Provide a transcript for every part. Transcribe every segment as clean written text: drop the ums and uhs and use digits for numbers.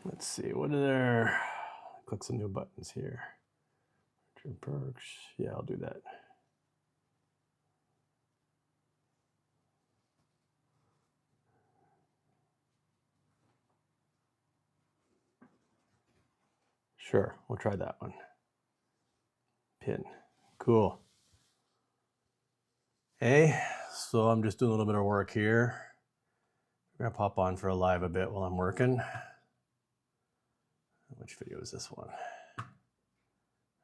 Let's see, what are there? Click some new buttons here. Perks. Yeah, I'll do that. Sure, we'll try that one. Pin. Cool. Hey, so I'm just doing a little bit of work here. I'm gonna pop on for a live a bit while I'm working. Which video is this one?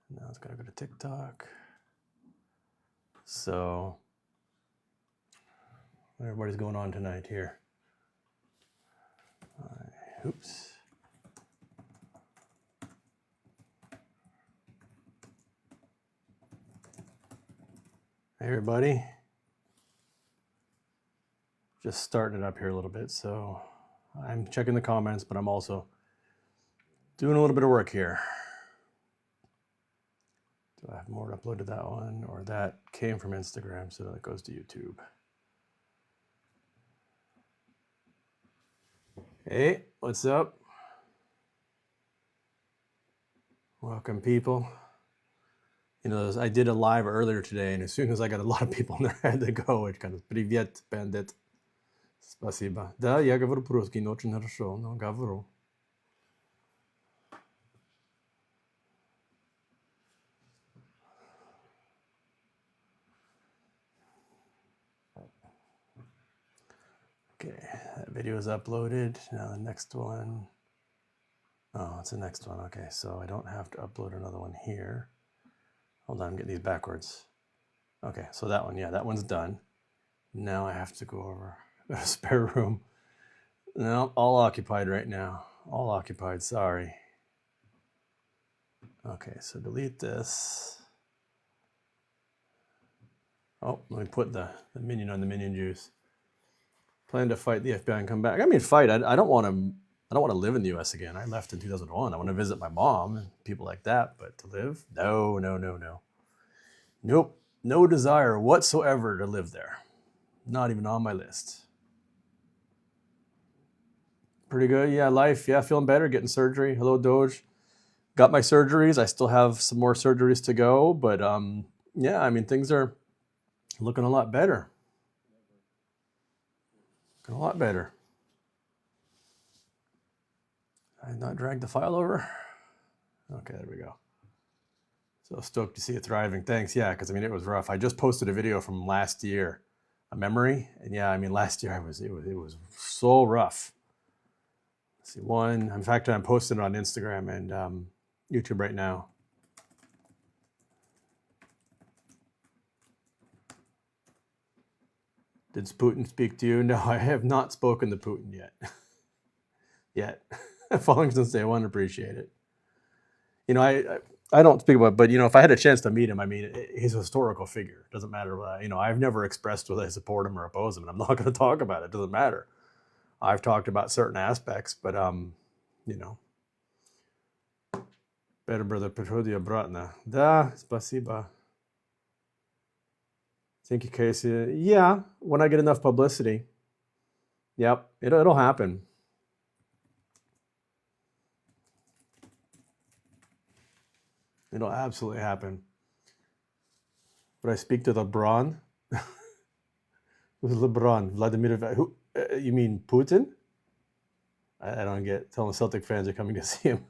Now it's gonna go to TikTok. So, what everybody's going on tonight here? Oops. Hey everybody. Just starting it up here a little bit, so I'm checking the comments, but I'm also doing a little bit of work here. Do I have more to upload to that one? Or that came from Instagram, so that goes to YouTube. Hey, what's up? Welcome, people. You know, I did a live earlier today, and as soon as I got a lot of people in there, I had to go. It kind of, привет, bandit. Спасибо. Да, я говорю по-русски, но очень хорошо, но говорю. Okay, that video is uploaded. Now the next one. Oh, it's the next one. Okay, so I don't have to upload another one here. Hold on, I'm getting these backwards. Okay, so that one, yeah, that one's done. Now I have to go over a spare room. No, all occupied right now. All occupied, sorry. Okay, so delete this. Oh, let me put the minion on the minion juice. Plan to fight the FBI and come back. I mean, fight. I don't want to live in the U.S. again. I left in 2001. I want to visit my mom and people like that, but to live, no. Nope, no desire whatsoever to live there. Not even on my list. Pretty good, yeah. Life, yeah, feeling better. Getting surgery. Hello, Doge. Got my surgeries. I still have some more surgeries to go, but yeah, I mean, things are looking a lot better. Looking a lot better. I not drag the file over. Okay, there we go. So stoked to see it thriving. Thanks. Yeah, because I mean it was rough. I just posted a video from last year, a memory, and yeah, I mean last year it was so rough. Let's see one. In fact, I'm posting it on Instagram and YouTube right now. Did Putin speak to you? No, I have not spoken to Putin yet. Yet. Following since day one, appreciate it. You know, I don't speak about it, but you know, if I had a chance to meet him, I mean, he's a historical figure. Doesn't matter what, you know, I've never expressed whether I support him or oppose him, and I'm not going to talk about it. Doesn't matter. I've talked about certain aspects, but you know. Better brother Petrodia Bratna. Da, spasiba. Thank you, Casey. Yeah, when I get enough publicity. Yep, it'll happen. It'll absolutely happen. But I speak to LeBron. Who's LeBron? Vladimir. Who? You mean Putin? I don't get. Tell the Celtic fans are coming to see him.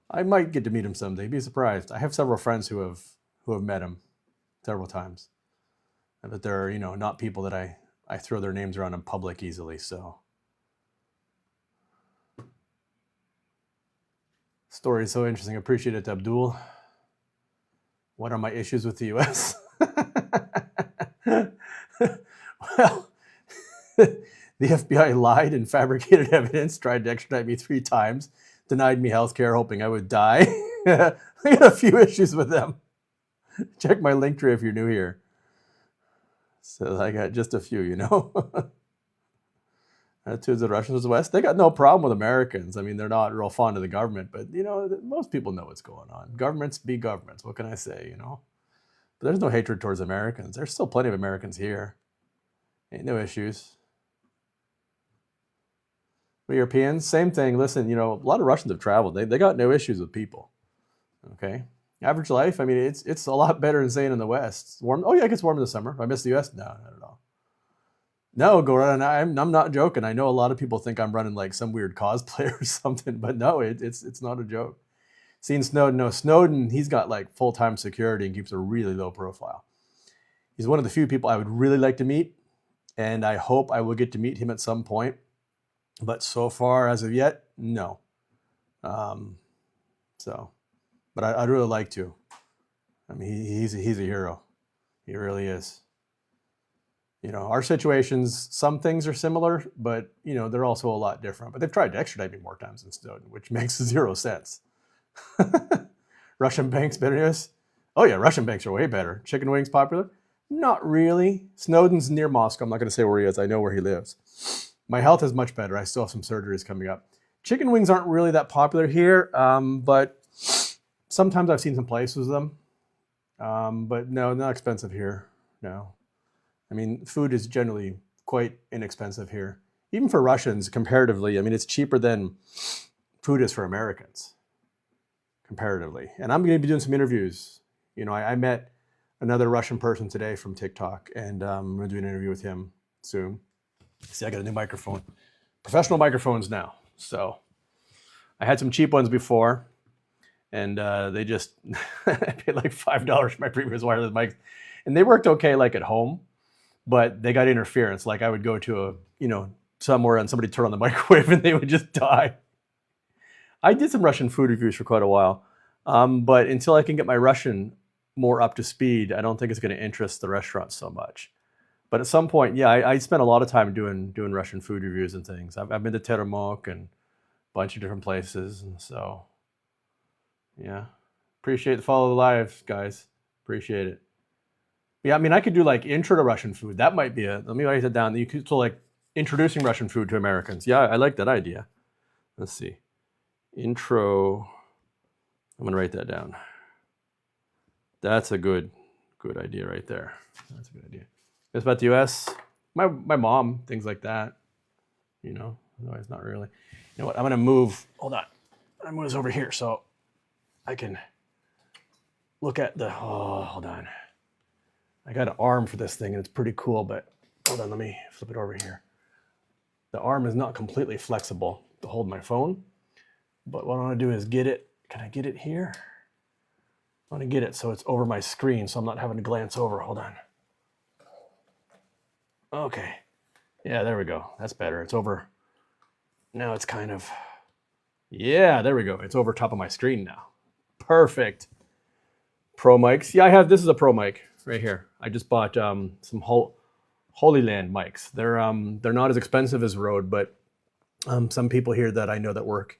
I might get to meet him someday. Be surprised. I have several friends who have met him several times, but they're not people that I throw their names around in public easily. So story is so interesting. Appreciate it, Abdul. What are my issues with the U.S.? Well, the FBI lied and fabricated evidence, tried to extradite me 3 times, denied me health care, hoping I would die. I got a few issues with them. Check my link tree if you're new here. So I got just a few, To the Russians of the West, they got no problem with Americans. I mean, they're not real fond of the government, but most people know what's going on. Governments be governments. What can I say? But there's no hatred towards Americans. There's still plenty of Americans here. Ain't no issues. But Europeans, same thing. Listen, a lot of Russians have traveled. They got no issues with people. Okay. Average life, I mean, it's a lot better than saying in the West. It's warm. Oh yeah, it gets warm in the summer. I miss the US? No, not at all. No, go on. I'm not joking. I know a lot of people think I'm running like some weird cosplay or something, but no, it's not a joke. Seen Snowden? No, Snowden, he's got like full-time security and keeps a really low profile. He's one of the few people I would really like to meet, and I hope I will get to meet him at some point. But so far, as of yet, no. But I'd really like to. I mean, he's a hero. He really is. Our situations, some things are similar, but, they're also a lot different. But they've tried to extradite me more times than Snowden, which makes zero sense. Russian banks better than us? Oh yeah, Russian banks are way better. Chicken wings popular? Not really. Snowden's near Moscow. I'm not going to say where he is. I know where he lives. My health is much better. I still have some surgeries coming up. Chicken wings aren't really that popular here, but sometimes I've seen some places with them. But no, not expensive here. No. I mean, food is generally quite inexpensive here. Even for Russians, comparatively, I mean, it's cheaper than food is for Americans, comparatively. And I'm going to be doing some interviews. I met another Russian person today from TikTok, and I'm going to do an interview with him soon. See, I got a new microphone. Professional microphones now. So I had some cheap ones before, and they just I paid like $5 for my previous wireless mics, and they worked okay like at home, but they got interference. Like I would go to somewhere and somebody turned on the microwave and they would just die. I did some Russian food reviews for quite a while, but until I can get my Russian more up to speed, I don't think it's going to interest the restaurants so much. But at some point, yeah, I spent a lot of time doing Russian food reviews and things. I've been to Teremok and a bunch of different places, and so yeah, appreciate the follow the live, guys. Appreciate it. Yeah, I mean, I could do like intro to Russian food. That might be let me write that down. You could so like introducing Russian food to Americans. Yeah, I like that idea. Let's see, intro. I'm gonna write that down. That's a good idea right there. That's a good idea. It's about the U.S. My mom, things like that. Otherwise not really. You know what? I'm gonna move. Hold on. I'm gonna move over here so I can look at the. Oh, hold on. I got an arm for this thing and it's pretty cool, but hold on. Let me flip it over here. The arm is not completely flexible to hold my phone, but what I want to do is get it. Can I get it here? I want to get it so it's over my screen, so I'm not having to glance over. Hold on. Okay. Yeah, there we go. That's better. It's over. Now it's kind of, yeah, there we go. It's over top of my screen now. Perfect. Pro mics. Yeah, this is a pro mic right here. I just bought some Holy Land mics. They're not as expensive as Rode, but some people here that I know that work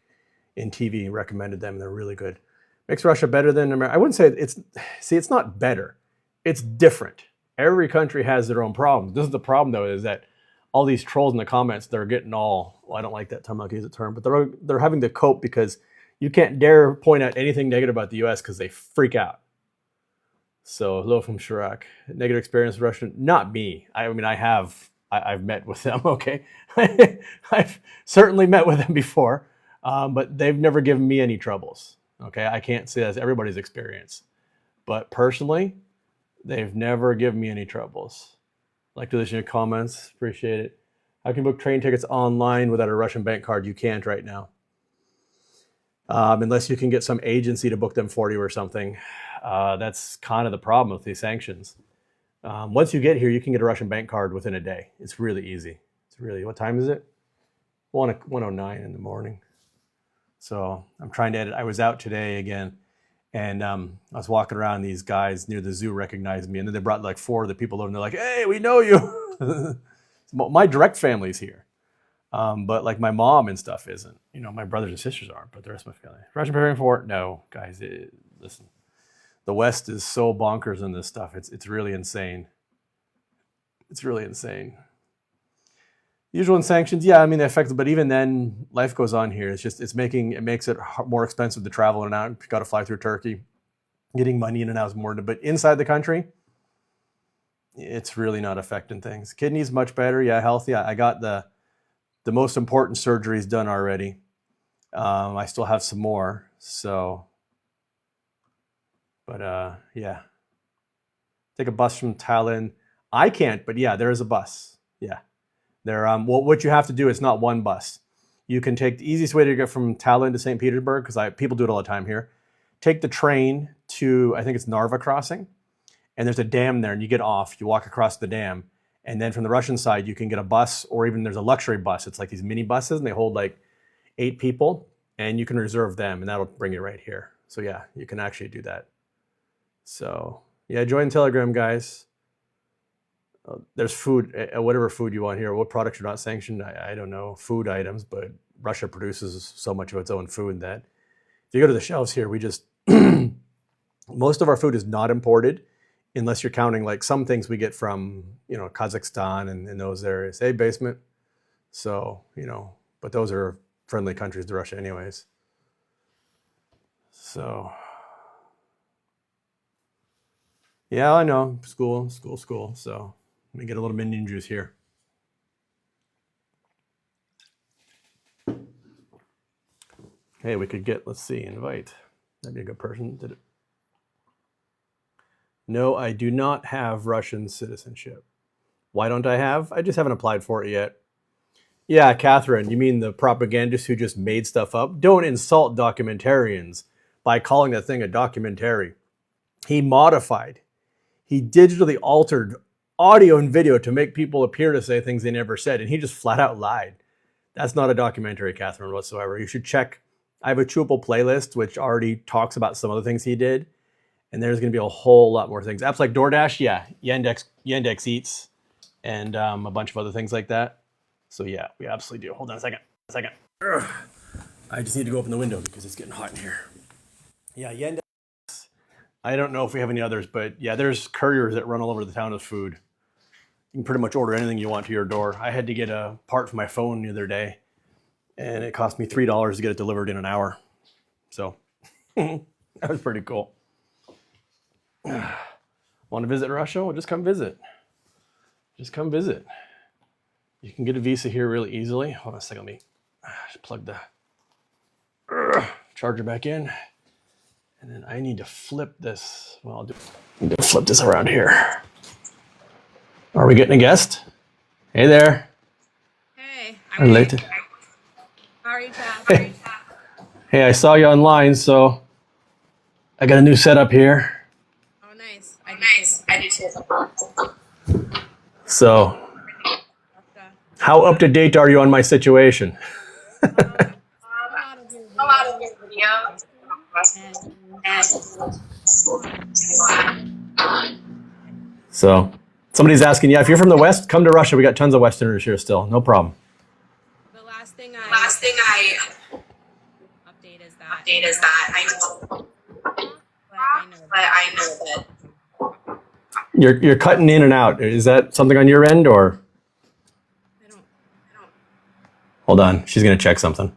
in TV recommended them. They're really good. Makes Russia better than America. I wouldn't say it's not better. It's different. Every country has their own problems. This is the problem, though, is that all these trolls in the comments, they're getting all, well, I don't like that term, I'll use the term, but they're having to cope because you can't dare point out anything negative about the U.S. because they freak out. So, hello from Chirac. Negative experience with Russian? Not me. I mean, I've met with them, okay? I've certainly met with them before, but they've never given me any troubles, okay? I can't say that's everybody's experience. But personally, they've never given me any troubles. Like to listen to your comments. Appreciate it. How can you book train tickets online without a Russian bank card? You can't right now. Unless you can get some agency to book them for you or something. That's kind of the problem with these sanctions. Once you get here, you can get a Russian bank card within a day. It's really easy. What time is it? 1:09 in the morning. So I'm trying to edit. I was out today again. And I was walking around, these guys near the zoo recognized me. And then they brought like 4 of the people over and they're like, hey, we know you. My direct family's here. But like my mom and stuff isn't. My brothers and sisters aren't, but the rest of my family. Russian preparing for it? No, guys, listen. The West is so bonkers in this stuff. It's really insane. It's really insane. Usual sanctions, yeah, I mean, they're effective, but even then, life goes on here. It makes it more expensive to travel in and out. You've got to fly through Turkey. getting money in and out is more, but inside the country, it's really not affecting things. Kidneys much better. Yeah, healthy. I got the most important surgeries done already. I still have some more. So, but yeah, take a bus from Thailand. I can't, but yeah, there is a bus. Yeah, there. What you have to do is not one bus. You can take the easiest way to get from Thailand to St. Petersburg, because people do it all the time here. Take the train to, I think it's Narva Crossing, and there's a dam there, and you get off, you walk across the dam, and then from the Russian side, you can get a bus, or even there's a luxury bus. It's like these mini buses, and they hold like 8 people, and you can reserve them, and that'll bring you right here. So yeah, you can actually do that. So yeah, join Telegram, guys. There's food, whatever food you want here. What products are not sanctioned? I don't know, food items, but Russia produces so much of its own food that if you go to the shelves here, we just, most of our food is not imported, unless you're counting like some things we get from, Kazakhstan and those areas. Hey, basement. So, but those are friendly countries to Russia anyways. So, yeah, I know, school. So let me get a little minion juice here. Hey, we could get, let's see, invite. That'd be a good person. Did it? No, I do not have Russian citizenship. Why don't I have? I just haven't applied for it yet. Yeah, Catherine, you mean the propagandist who just made stuff up? Don't insult documentarians by calling that thing a documentary. He modified, he digitally altered audio and video to make people appear to say things they never said, and he just flat out lied. That's not a documentary, Catherine, whatsoever. You should check. I have a chewable playlist which already talks about some of the things he did, and there's going to be a whole lot more things. Apps like DoorDash, yeah, Yandex Eats, and a bunch of other things like that. So yeah, we absolutely do. Hold on a second. Ugh. I just need to go open the window because it's getting hot in here. Yeah, Yandex. I don't know if we have any others, but yeah, there's couriers that run all over the town with food. You can pretty much order anything you want to your door. I had to get a part for my phone the other day, and it cost me $3 to get it delivered in an hour. So that was pretty cool. Want to visit Russia? Well, just come visit. Just come visit. You can get a visa here really easily. Hold on a second. Let me just plug the charger back in. And then I need to flip this. Well, I need to flip this around here. Are we getting a guest? Hey there. Hey. I'm late. How are you, Chad? Hey, I saw you online, so I got a new setup here. Oh, nice. I do too. So, how up to date are you on my situation? A lot of your videos. So, somebody's asking, yeah, if you're from the West, come to Russia. We got tons of Westerners here still. No problem. The last thing I update is that I know that You're cutting in and out. Is that something on your end, or? I don't. Hold on. She's going to check something.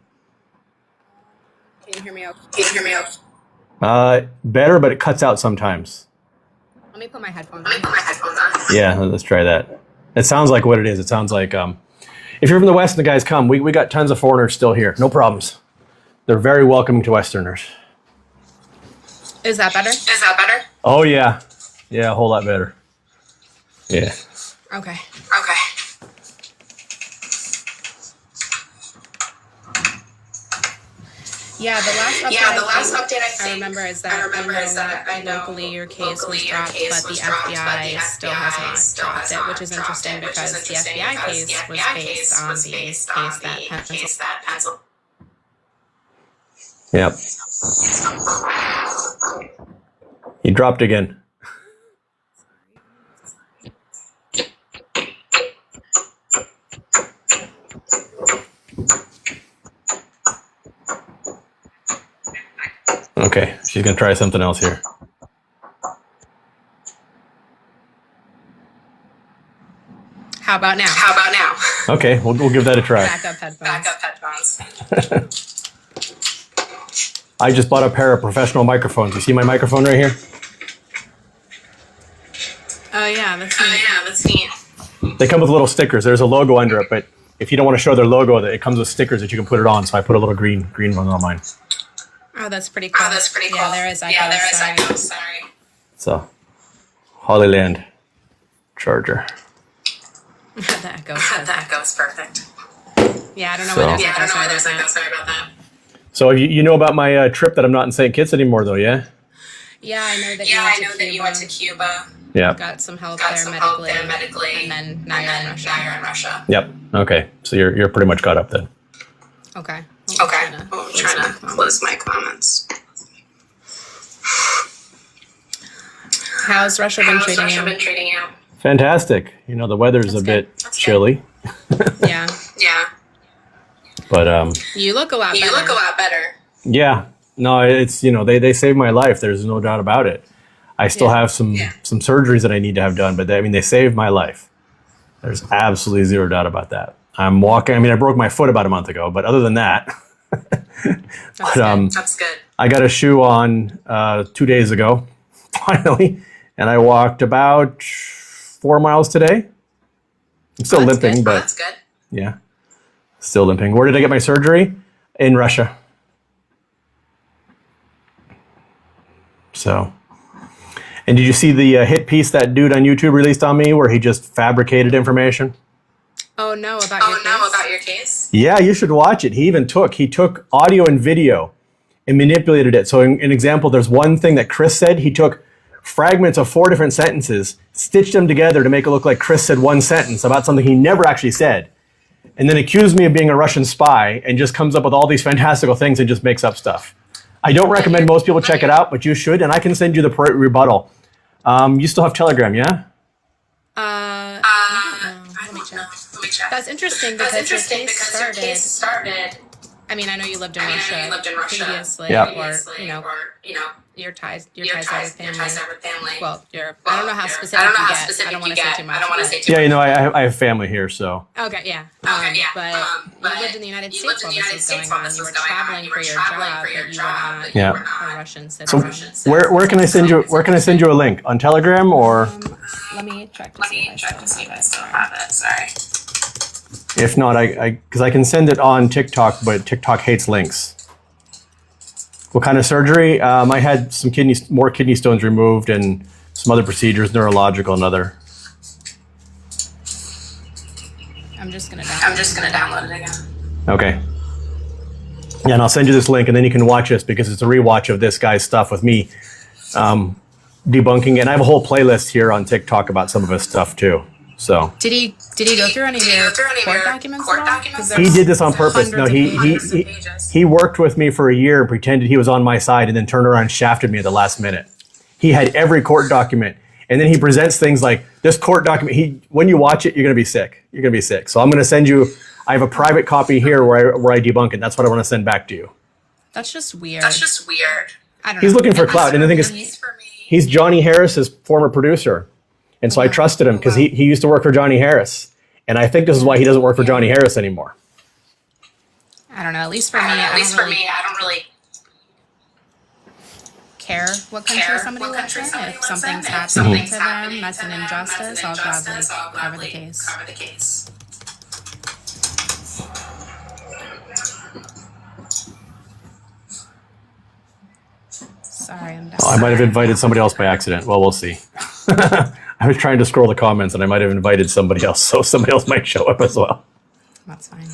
Can you hear me okay? Better, but it cuts out sometimes. Let me put my headphones on. Yeah, let's try that. It sounds like what it is. It sounds like if you're from the West and the guys come, we got tons of foreigners still here. No problems. They're very welcoming to Westerners. Is that better? Oh, yeah. Yeah, a whole lot better. Yeah. Okay. Yeah, the last update I remember is that I know locally your case was dropped, but the FBI still has not dropped it, which is interesting because the FBI case was based on the case that Pennsylvania. Yep. He dropped again. Okay, she's gonna try something else here. How about now? Okay, we'll give that a try. Backup headphones. I just bought a pair of professional microphones. You see my microphone right here? Oh yeah, that's neat. They come with little stickers. There's a logo under it, but if you don't want to show their logo, it comes with stickers that you can put it on. So I put a little green one on mine. Oh, that's pretty cool. Yeah, there is echo. Sorry. So, Holy Land charger. The echo's perfect. Yeah, I don't know So- why there's echo. Sorry about that. So you know about my trip that I'm not in St. Kitts anymore, though, yeah? Yeah, I know that you went to Cuba. Yeah. Got some help there medically, and then now you're in Russia. Yep. Okay. So you're pretty much caught up then. Okay. I'm trying to close my comments. How's Russia been treating you? Fantastic. You know, the weather's a bit chilly, Yeah. but You look a lot better. yeah. No, it's, you know, they saved my life. There's no doubt about it. I still have some surgeries that I need to have done, but they saved my life. There's absolutely zero doubt about that. I'm walking. I mean, I broke my foot about a month ago, but other than that, That's good. I got a shoe on 2 days ago, finally, and I walked about 4 miles today. I'm still limping, good. but That's good. yeah, still limping. Where did I get my surgery? In Russia. So, and did you see the hit piece that dude on YouTube released on me where he just fabricated information? Oh no, about your case? Yeah, you should watch it. He took audio and video and manipulated it. So an example, there's one thing that Chris said. He took fragments of 4 different sentences, stitched them together to make it look like Chris said one sentence about something he never actually said, and then accused me of being a Russian spy and just comes up with all these fantastical things and just makes up stuff. I don't recommend most people check it out, but you should, and I can send you the rebuttal. You still have Telegram, yeah? I don't know. Let me check. That's interesting because your case started. I mean, I know you lived in Russia previously, or your ties to every family. Well, I don't know how specific you get. I don't want to say too much. Yeah, you know, I have family here, so. Okay, yeah. But you lived in the United States while this was going on. You were traveling for your job, but you were not a Russian citizen. So where can I send you? Where can I send you a link on Telegram or? Let me check to see if I still have it. Sorry. If not, because I can send it on TikTok, but TikTok hates links. What kind of surgery? I had some more kidney stones removed and some other procedures, neurological and other. I'm just gonna download it again. Okay. Yeah, and I'll send you this link, and then you can watch this because it's a rewatch of this guy's stuff with me debunking. And I have a whole playlist here on TikTok about some of his stuff too. So. Did he go through any of your court documents at all? 'Cause He did this on purpose. No, he worked with me for a year and pretended he was on my side and then turned around and shafted me at the last minute. He had every court document. And then he presents things like this court document. When you watch it, you're going to be sick. You're going to be sick. So I'm going to send you, I have a private copy here where I debunk it. That's what I want to send back to you. That's just weird. I don't know. He's looking for clout. And the thing is, he's Johnny Harris's former producer. And so I trusted him because he used to work for Johnny Harris. And I think this is why he doesn't work for Johnny Harris anymore. I don't know. At least for me, I don't really care what country somebody lives in. If something's happening to them, that's an injustice, I'll gladly cover the case. Sorry, I'm done. I might have invited somebody else by accident. Well, we'll see. I was trying to scroll the comments and I might have invited somebody else, so somebody else might show up as well. That's fine.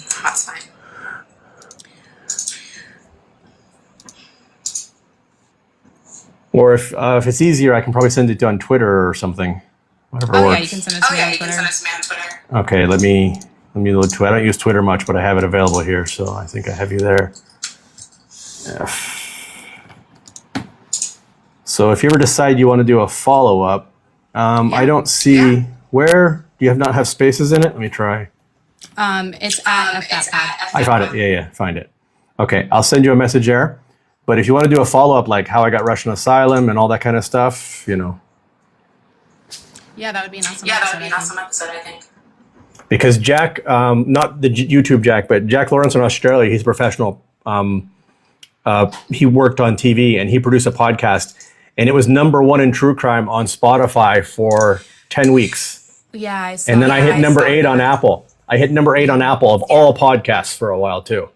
Or if it's easier, I can probably send it on Twitter or something. Whatever works. Yeah, you can send it to me on Twitter. Okay, let me load Twitter. I don't use Twitter much, but I have it available here, so I think I have you there. So if you ever decide you want to do a follow-up, I don't see where. Do you not have spaces in it? Let me try. It's at FFPod. I found it. Yeah, find it. Okay, I'll send you a message there. But if you want to do a follow-up, like how I got Russian asylum and all that kind of stuff, you know. Yeah, that would be an awesome episode, I think. Because Jack, not the YouTube Jack, but Jack Lawrence in Australia, he's a professional he worked on TV and he produced a podcast, and it was #1 in true crime on Spotify for 10 weeks. Yeah, I saw. And then I hit number 8 on Apple. I hit number 8 on Apple of all podcasts for a while too.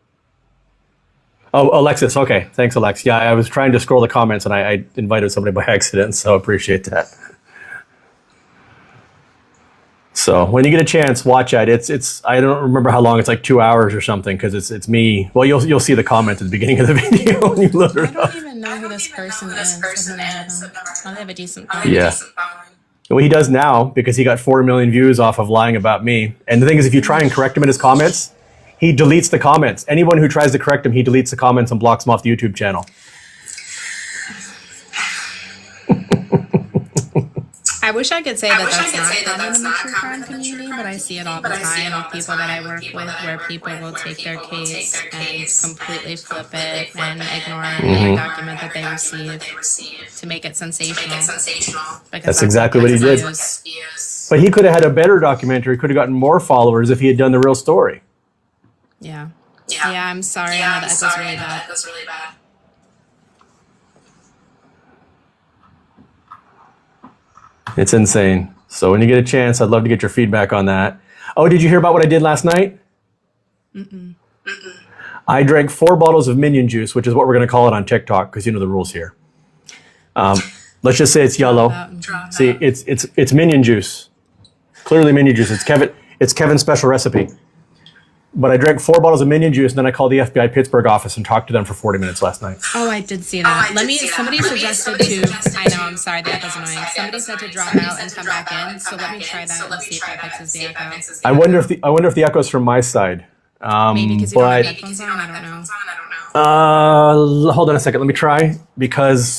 Oh, Alexis. Okay. Thanks, Alex. Yeah, I was trying to scroll the comments and I invited somebody by accident, so I appreciate that. So when you get a chance, watch it. It's I don't remember how long. It's like 2 hours or something because it's me. Well, you'll see the comment at the beginning of the video when you load it up. I don't even know who this person is. Oh, they have a decent following. Yeah. Well, he does now because he got 4 million views off of lying about me. And the thing is, if you try and correct him in his comments, he deletes the comments. Anyone who tries to correct him, he deletes the comments and blocks him off the YouTube channel. I wish I could say that that's not common in the true crime community, but I see it all the time with people that I work with where people will take their case and completely flip it and ignore the document that they received to make it sensational. That's exactly what he did. But he could have had a better documentary, could have gotten more followers if he had done the real story. Yeah. Yeah, I'm sorry. I know that echoes really bad. It's insane. So when you get a chance, I'd love to get your feedback on that. Oh, did you hear about what I did last night? I drank 4 bottles of Minion juice, which is what we're going to call it on TikTok because you know the rules here. Let's just say it's yellow. See, it's Minion juice. Clearly Minion juice. It's Kevin's special recipe. But I drank 4 bottles of Minion juice, and then I called the FBI Pittsburgh office and talked to them for 40 minutes last night. Oh, I did see that. Somebody suggested to, I know, I'm sorry, the echo's annoying. Somebody said to drop out and come back in, so let me try that and see if that fixes the echo. I wonder if the echo's from my side. Maybe because you don't have headphones on, I don't know. Hold on a second, let me try,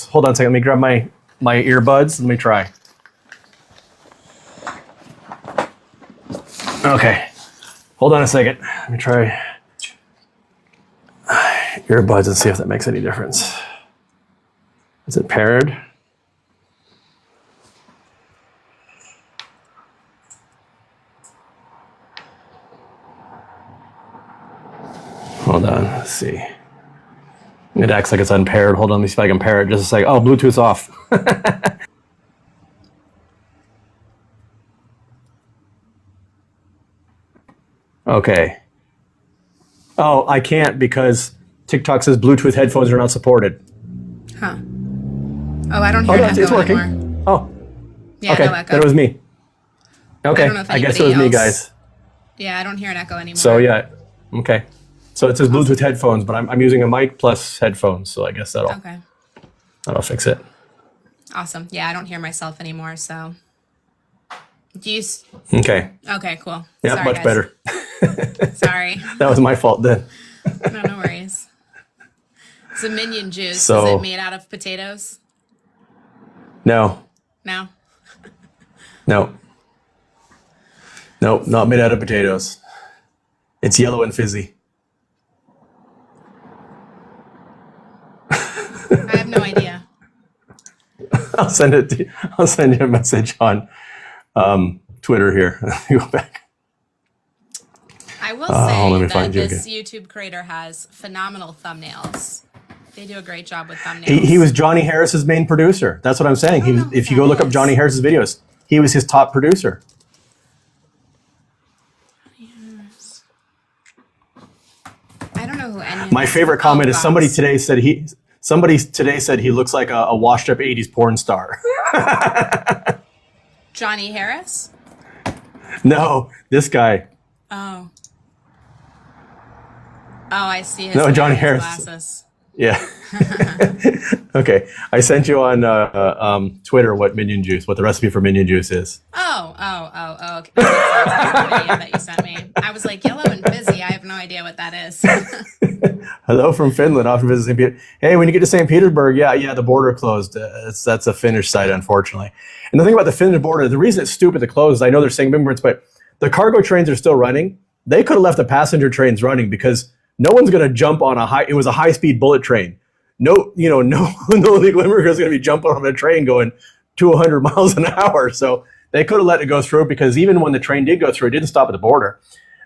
hold on a second, let me grab my earbuds, let me try. Okay. Hold on a second. Let me try earbuds and see if that makes any difference. Is it paired? Hold on, let's see. It acts like it's unpaired. Hold on, let me see if I can pair it just a second. Oh, Bluetooth's off. Okay. Oh, I can't because TikTok says Bluetooth headphones are not supported. Huh. Oh, I don't hear an echo it's working. anymore. Oh. Yeah, okay. no echo. Then it was me. Okay. I guess it was me, guys. Yeah, I don't hear an echo anymore. So yeah. Okay. So it says Bluetooth headphones, but I'm using a mic plus headphones, so I guess that'll fix it. Awesome. Yeah, I don't hear myself anymore, so. Okay. Okay, cool. Yeah, sorry, much guys. better. Sorry. That was my fault then. No worries. It's a Minion juice. So, is it made out of potatoes? No. No? No. Nope, not made out of potatoes. It's yellow and fizzy. I have no idea. I'll send you a message on Twitter here. Go back. I will say that this YouTube creator has phenomenal thumbnails. They do a great job with thumbnails. He was Johnny Harris's main producer. That's what I'm saying. If you go look up Johnny Harris's videos, he was his top producer. I don't know who any. My favorite comment is somebody today said he looks like a washed up 80s porn star. Johnny Harris? No, this guy. Oh. Oh, I see his Johnny Harris. glasses. Yeah. Okay. I sent you on Twitter what the recipe for Minion juice is. Oh, okay. That's the video that you sent me. I was like, yellow and fizzy. I have no idea what that is. Hello from Finland, off to visit St. Peter. Hey, when you get to St. Petersburg, yeah, the border closed. That's a Finnish site, unfortunately. And the thing about the Finnish border, the reason it's stupid to close is I know they're saying immigrants, but the cargo trains are still running. They could have left the passenger trains running because no one's going to jump on it was a high-speed bullet train. No illegal immigrants are going to be jumping on a train going 200 miles an hour. So they could have let it go through because even when the train did go through, it didn't stop at the border.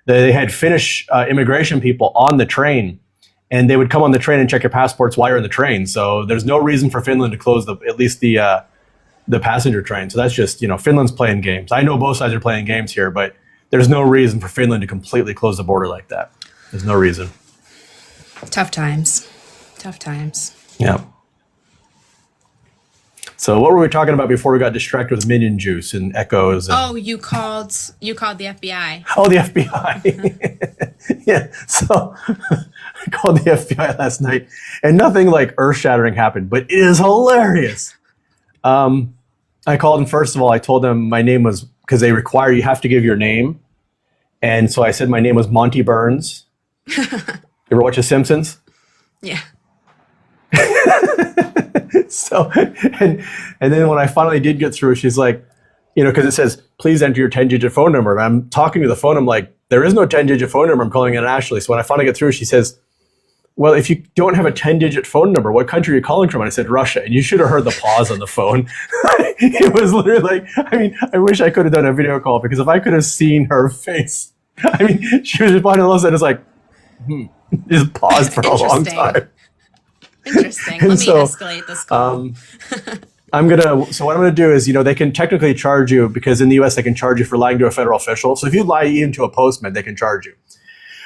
They had Finnish immigration people on the train, and they would come on the train and check your passports while you're in the train. So there's no reason for Finland to close at least the passenger train. So that's just, Finland's playing games. I know both sides are playing games here, but there's no reason for Finland to completely close the border like that. There's no reason. Tough times. Yeah. So what were we talking about before we got distracted with minion juice and echoes? Oh, you called the FBI. Oh, the FBI. Yeah. So I called the FBI last night, and nothing like earth-shattering happened, but it is hilarious. I called them. First of all, I told them my name was, because they require you have to give your name. And so I said my name was Monty Burns. You ever watch The Simpsons? Yeah. So, and then when I finally did get through, she's like, because it says, please enter your 10-digit phone number. And I'm talking to the phone. I'm like, there is no 10-digit phone number. I'm calling internationally. So when I finally get through, she says, well, if you don't have a 10-digit phone number, what country are you calling from? And I said, Russia. And you should have heard the pause on the phone. It was literally like, I wish I could have done a video call, because if I could have seen her face, she was just one of those that is like, just paused for a long time. Interesting. Let me escalate this call. So what I'm gonna do is, they can technically charge you, because in the US they can charge you for lying to a federal official. So if you lie even to a postman, they can charge you.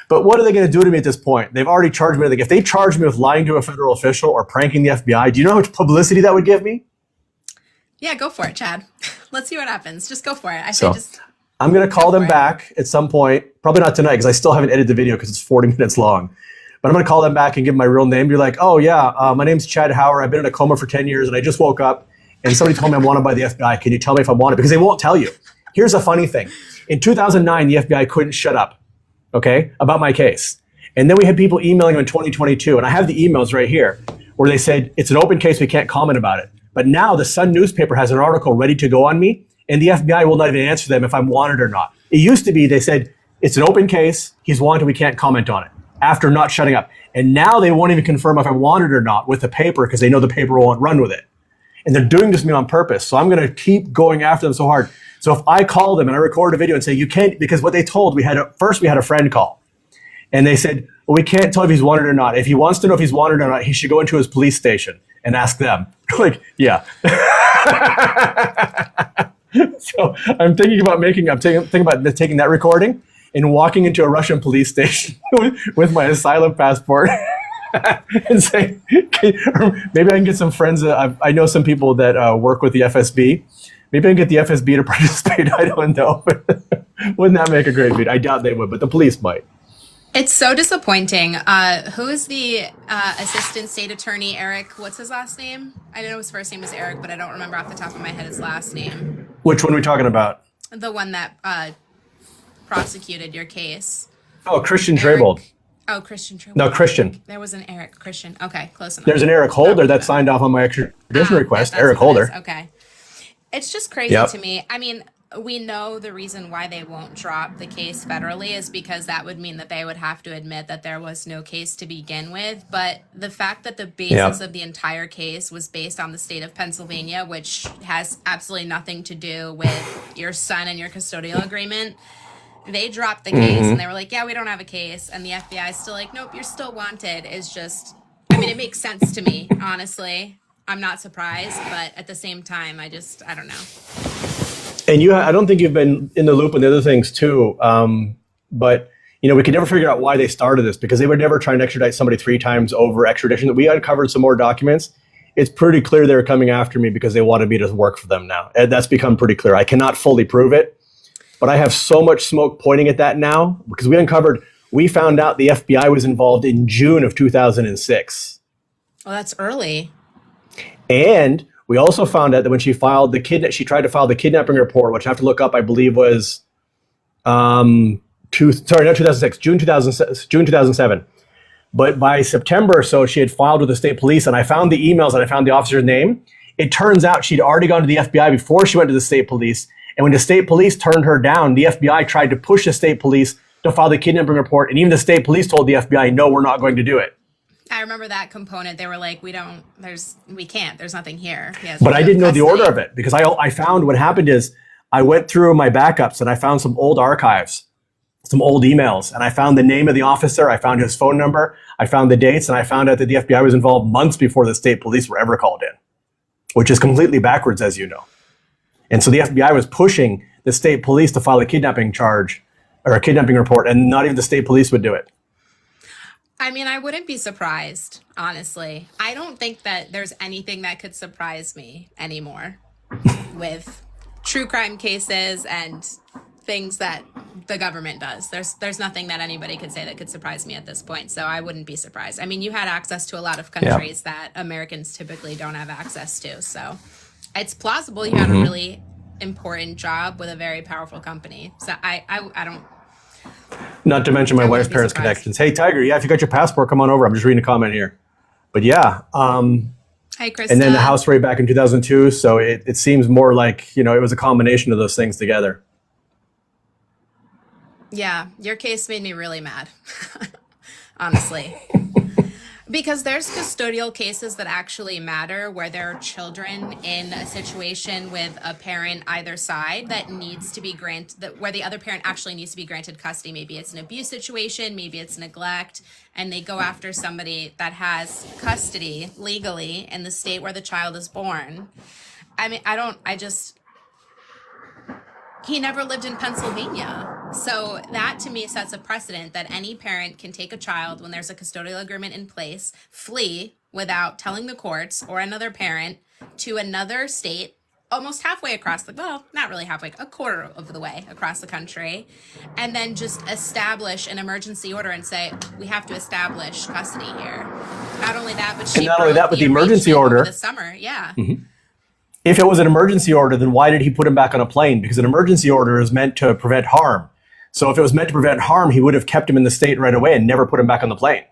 But what are they gonna do to me at this point? They've already charged me. Like, if they charge me with lying to a federal official or pranking the FBI, do you know how much publicity that would give me? Yeah, go for it, Chad. Let's see what happens. Just go for it. I'm gonna call them back at some point. Probably not tonight, because I still haven't edited the video because it's 40 minutes long. But I'm going to call them back and give my real name. You're like, oh, yeah, my name's Chad Hauer. I've been in a coma for 10 years, and I just woke up, and somebody told me I'm wanted by the FBI. Can you tell me if I'm wanted? Because they won't tell you. Here's a funny thing. In 2009, the FBI couldn't shut up, about my case. And then we had people emailing them in 2022, and I have the emails right here, where they said, it's an open case, we can't comment about it. But now the Sun newspaper has an article ready to go on me, and the FBI will not even answer them if I'm wanted or not. It used to be, they said, it's an open case, he's wanted, we can't comment on it, after not shutting up. And now they won't even confirm if I want it or not with the paper, because they know the paper won't run with it. And they're doing this to me on purpose. So I'm going to keep going after them so hard. So if I call them and I record a video and say, you can't, because what they told, first we had a friend call. And they said, well, we can't tell if he's wanted or not. If he wants to know if he's wanted or not, he should go into his police station and ask them. Like, yeah. So I'm thinking about taking that recording and walking into a Russian police station with my asylum passport and saying, maybe I can get some friends. I know some people that work with the FSB. Maybe I can get the FSB to participate. I don't know. Wouldn't that make a great video? I doubt they would, but the police might. It's so disappointing. Who is the assistant state attorney, Eric? What's his last name? I know his first name was Eric, but I don't remember off the top of my head his last name. Which one are we talking about? The one that prosecuted your case. Oh, Christian Traybold. Oh, Christian Traybold. No, Christian. There was an Eric. Christian. Okay, close enough. There's an Eric Holder that signed off on my extradition request. Eric Holder. Okay. It's just crazy to me. I mean, we know the reason why they won't drop the case federally is because that would mean that they would have to admit that there was no case to begin with. But the fact that the basis of the entire case was based on the state of Pennsylvania, which has absolutely nothing to do with your son and your custodial agreement, they dropped the case and they were like, yeah, we don't have a case. And the FBI is still like, nope, you're still wanted. Is just, I mean, it makes sense to me, honestly. I'm not surprised, but at the same time, I don't know. And I don't think you've been in the loop on the other things too. But we could never figure out why they started this, because they would never try and extradite somebody 3 times over extradition. We uncovered some more documents. It's pretty clear they're coming after me because they wanted me to work for them now. And that's become pretty clear. I cannot fully prove it, but I have so much smoke pointing at that now, because we found out the FBI was involved in June of 2006. Well, that's early. And we also found out that when she tried to file the kidnapping report, which I have to look up, I believe was, not 2006, June 2007. But by September or so, she had filed with the state police, and I found the emails and I found the officer's name. It turns out she'd already gone to the FBI before she went to the state police. And when the state police turned her down, the FBI tried to push the state police to file the kidnapping report. And even the state police told the FBI, no, we're not going to do it. I remember that component. They were like, we can't, there's nothing here. But I didn't know the order of it, because I found what happened is I went through my backups and I found some old archives. some old emails, and I found the name of the officer, I found his phone number, I found the dates, and I found out that the FBI was involved months before the state police were ever called in, which is completely backwards, as you know. And so the FBI was pushing the state police to file a kidnapping charge or a kidnapping report, and not even the state police would do it. I mean, I wouldn't be surprised, honestly. I don't think that there's anything that could surprise me anymore with true crime cases and things that the government does. There's nothing that anybody could say that could surprise me at this point. So I wouldn't be surprised. I mean, you had access to a lot of countries that Americans typically don't have access to. So it's plausible you had a really important job with a very powerful company. So I don't. Not to mention my wife's parents' connections. Hey, Tiger, yeah, if you got your passport, come on over. I'm just reading a comment here. But yeah. Hi, Krista. And then the house raid back in 2002. So it seems more like, it was a combination of those things together. Yeah, your case made me really mad, honestly. Because there's custodial cases that actually matter where there are children in a situation with a parent either side that needs to be granted, where the other parent actually needs to be granted custody. Maybe it's an abuse situation, maybe it's neglect, and they go after somebody that has custody legally in the state where the child is born. I mean, he never lived in Pennsylvania. So that to me sets a precedent that any parent can take a child when there's a custodial agreement in place, flee without telling the courts or another parent to another state, almost halfway across not really halfway, a quarter of the way across the country, and then just establish an emergency order and say, we have to establish custody here. Not only that, but the emergency order this summer. Yeah. Mm-hmm. If it was an emergency order, then why did he put him back on a plane? Because an emergency order is meant to prevent harm. So if it was meant to prevent harm, he would have kept him in the state right away and never put him back on the plane.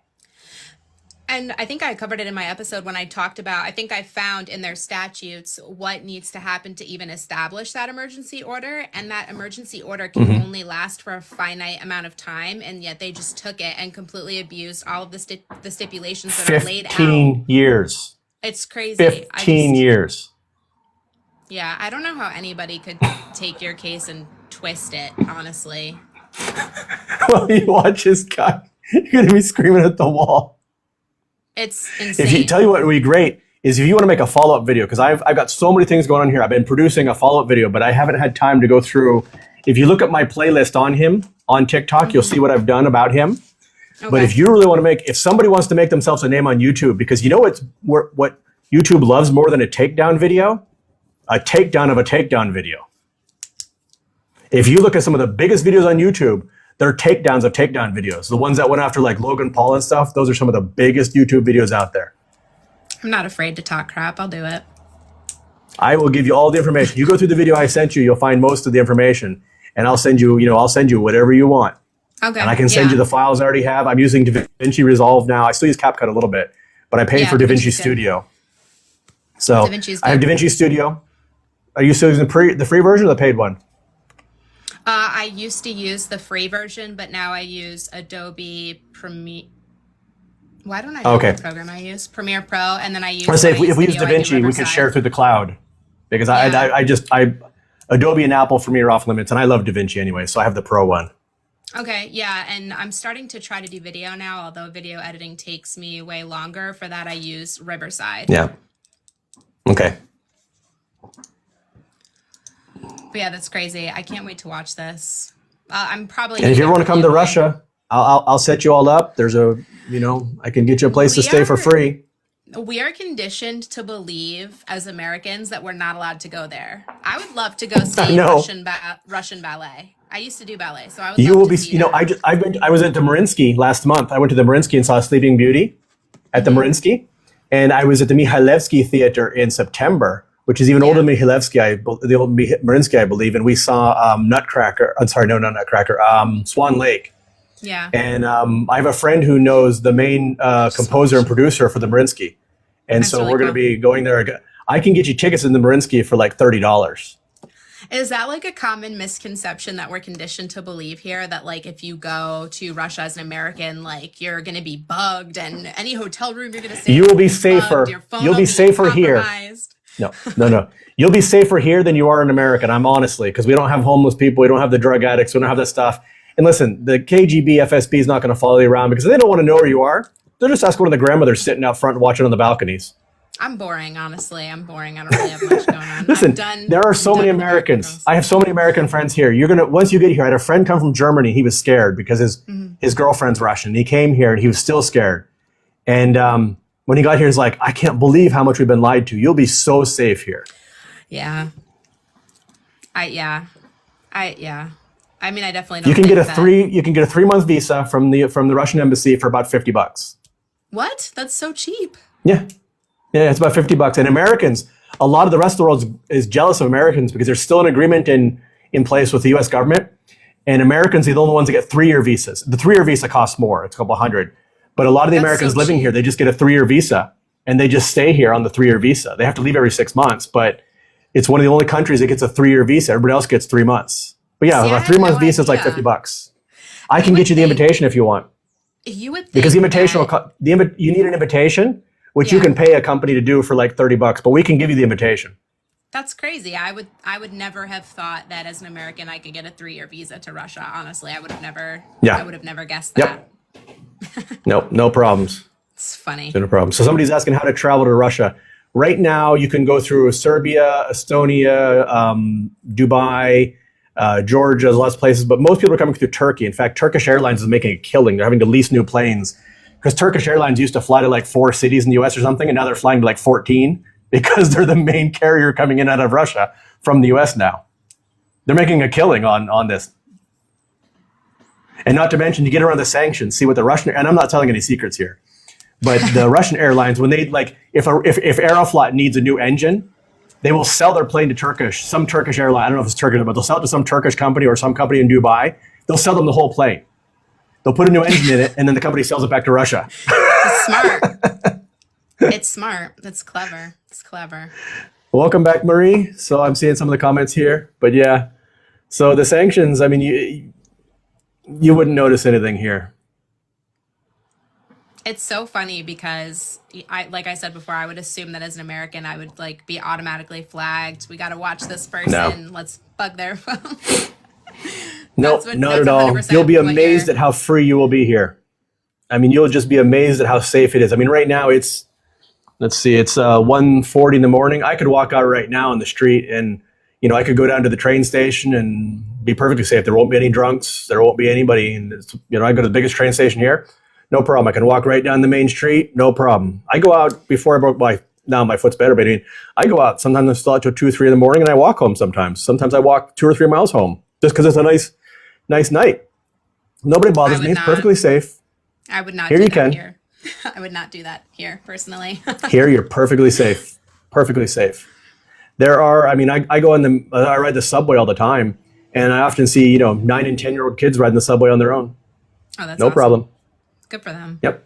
And I think I covered it in my episode when I talked about, I think I found in their statutes what needs to happen to even establish that emergency order. And that emergency order can only last for a finite amount of time. And yet they just took it and completely abused all of the stipulations that are laid out. 15 years. It's crazy. 15 years. Yeah, I don't know how anybody could take your case and twist it, honestly. Well, you watch this guy, you're going to be screaming at the wall. It's insane. Tell you what would be great is if you want to make a follow-up video, because I've got so many things going on here. I've been producing a follow-up video, but I haven't had time to go through. If you look at my playlist on him on TikTok, you'll see what I've done about him. Okay. But if you really want to if somebody wants to make themselves a name on YouTube, because what YouTube loves more than a takedown video? A takedown of a takedown video. If you look at some of the biggest videos on YouTube, they're takedowns of takedown videos. The ones that went after like Logan Paul and stuff, those are some of the biggest YouTube videos out there. I'm not afraid to talk crap. I'll do it. I will give you all the information. You go through the video I sent you, you'll find most of the information. And I'll send you whatever you want. Okay. And I can send you the files I already have. I'm using DaVinci Resolve now. I still use CapCut a little bit, but I paid for DaVinci Studio. So I have DaVinci Studio. Are you still using the free version or the paid one? I used to use the free version, but now I use Adobe Premiere. Why don't I know what program I use? Premiere Pro, and then I use. If we use DaVinci, we could share through the cloud, because Adobe and Apple for me are off limits, and I love DaVinci anyway, so I have the Pro one. Okay, yeah, and I'm starting to try to do video now, although video editing takes me way longer. For that, I use Riverside. Yeah. Okay. But yeah, that's crazy. I can't wait to watch this. I'm probably. And if you ever want to come to Russia, I'll set you all up. There's I can get you a place to stay for free. We are conditioned to believe as Americans that we're not allowed to go there. I would love to go see Russian ballet. I used to do ballet, so I would. You will be. I was at the Mariinsky last month. I went to the Mariinsky and saw Sleeping Beauty at the Mariinsky, and I was at the Mihailevsky Theater in September, which is even older than Mihailevsky, the old Mariinsky, I believe. And we saw Nutcracker. I'm sorry, no, not Nutcracker. Swan Lake. Yeah. And I have a friend who knows the main composer and producer for the Mariinsky. And that's so really we're going to be going there. I can get you tickets in the Mariinsky for like $30. Is that like a common misconception that we're conditioned to believe here, that like if you go to Russia as an American, like you're going to be bugged and any hotel room you're going to stay in, you will be safer. You'll be safer here. No. You'll be safer here than you are in America. I'm honestly, because we don't have homeless people. We don't have the drug addicts. We don't have that stuff. And listen, the KGB, FSB is not going to follow you around because they don't want to know where you are. They'll just ask one of the grandmothers sitting out front watching on the balconies. I'm boring, honestly. I'm boring. I don't really have much going on. Listen, there are so many Americans. I have so many American friends here. Once you get here, I had a friend come from Germany. He was scared because his girlfriend's Russian. He came here and he was still scared. And when he got here, he's like, I can't believe how much we've been lied to. You'll be so safe here. Yeah. I mean, I definitely don't. You can get a 3-month visa from the Russian embassy for about $50. What? That's so cheap. Yeah. Yeah, it's about $50. And Americans, a lot of the rest of the world is jealous of Americans because there's still an agreement in place with the U.S. government. And Americans are the only ones that get 3-year visas. The 3-year visa costs more. It's a couple hundred. But a lot of the Americans living here, they just get a 3-year visa and they just stay here on the 3-year visa. They have to leave every 6 months, but it's one of the only countries that gets a 3-year visa. Everybody else gets 3 months. But yeah, a 3-month visa is like $50. I can get you the invitation if you want. You would think because the invitation you need an invitation, which you can pay a company to do for like $30, but we can give you the invitation. That's crazy. I would never have thought that as an American I could get a 3-year visa to Russia. Honestly, I would have never guessed that. Nope, no problems. It's funny. No problem. So somebody's asking how to travel to Russia. Right now, you can go through Serbia, Estonia, Dubai, Georgia, lots of places, but most people are coming through Turkey. In fact, Turkish Airlines is making a killing. They're having to lease new planes because Turkish Airlines used to fly to like 4 cities in the US or something, and now they're flying to like 14 because they're the main carrier coming in out of Russia from the US now. They're making a killing on this. And not to mention, you get around the sanctions, see what the Russian, and I'm not telling any secrets here, but the Russian airlines, when they like, if Aeroflot needs a new engine, they will sell their plane to some Turkish airline. I don't know if it's Turkish, but they'll sell it to some Turkish company or some company in Dubai. They'll sell them the whole plane. They'll put a new engine in it, and then the company sells it back to Russia. It's smart. It's smart. That's clever. It's clever. Welcome back, Marie. So I'm seeing some of the comments here, but yeah. So the sanctions, I mean, you wouldn't notice anything here. It's so funny because like I said before, I would assume that as an American, I would like be automatically flagged. We got to watch this person. No. Let's bug their phone. Nope, not at all. You'll be amazed at how free you will be here. I mean, you'll just be amazed at how safe it is. I mean, right now it's 1:40 in the morning. I could walk out right now on the street and, I could go down to the train station and be perfectly safe. There won't be any drunks. There won't be anybody. And I go to the biggest train station here. No problem. I can walk right down the main street. No problem. I go out before I broke now my foot's better, but I go out. Sometimes I'm still out till 2 or 3 in the morning and I walk home sometimes. Sometimes I walk 2 or 3 miles home just because it's a nice night. Nobody bothers me. It's perfectly safe. I would not here do you that can. here. I would not do that here personally. Here you're perfectly safe. Perfectly safe. There are, I mean, I go I ride the subway all the time and I often see, 9 and 10-year-old kids riding the subway on their own. Oh, that's no awesome. problem. Good for them. Yep.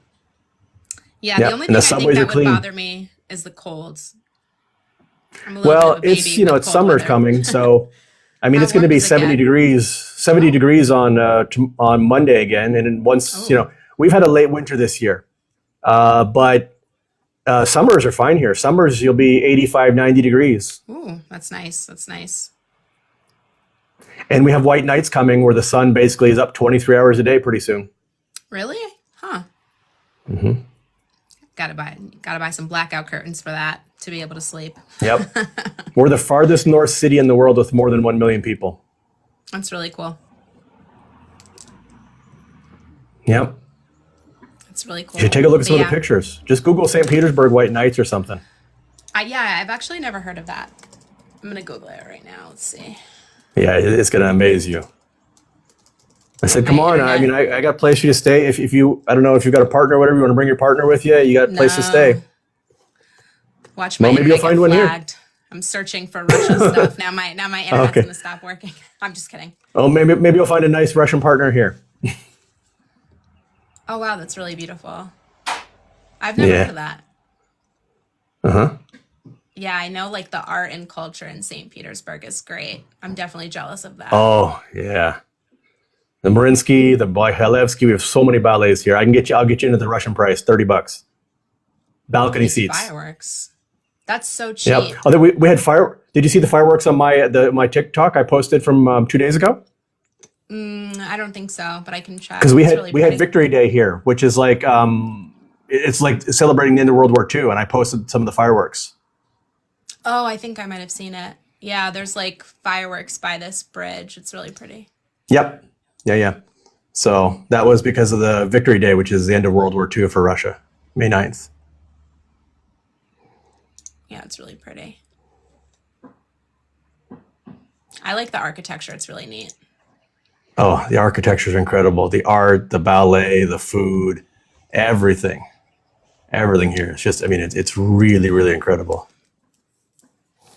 Yeah, the only thing I think that would bother me is the colds. Well, it's it's summer's coming, so I mean it's going to be 70 degrees on Monday again, and then once we've had a late winter this year, but summers are fine here. Summers you'll be 85, 90 degrees. Ooh, that's nice. That's nice. And we have white nights coming where the sun basically is up 23 hours a day pretty soon. Really? Huh. Mm-hmm. Gotta buy some blackout curtains for that to be able to sleep. Yep. We're the farthest north city in the world with more than 1 million people. That's really cool. Yep. That's really cool. You should take a look at some of the pictures. Just Google St. Petersburg white nights or something. I've actually never heard of that. I'm gonna Google it right now. Let's see. Yeah, it's gonna amaze you. I said, come on. I mean, I got a place for you to stay. If you, I don't know if you've got a partner or whatever, you want to bring your partner with you, you got a place to stay. Watch my maybe you'll find one here. I'm searching for Russian stuff. Now my internet's going to stop working. I'm just kidding. Oh, maybe you'll find a nice Russian partner here. Oh, wow. That's really beautiful. I've never heard of that. Uh-huh. Yeah, I know like the art and culture in St. Petersburg is great. I'm definitely jealous of that. Oh, yeah. The Mariinsky, the Byhalevsky, we have so many ballets here. I'll get you into the Russian price, $30. Balcony seats. Fireworks. That's so cheap. Yep. Oh, we had Did you see the fireworks on my TikTok I posted from 2 days ago? I don't think so, but I can check. Because It's we really had pretty. Victory Day here, which is like it's like celebrating the end of World War II, and I posted some of the fireworks. Oh, I think I might have seen it. Yeah, there's like fireworks by this bridge. It's really pretty. Yep. Yeah. So that was because of the Victory Day, which is the end of World War II for Russia, May 9th. Yeah, it's really pretty. I like the architecture. It's really neat. Oh, the architecture is incredible. The art, the ballet, the food, everything. Everything here. It's just, I mean, it's really, really incredible.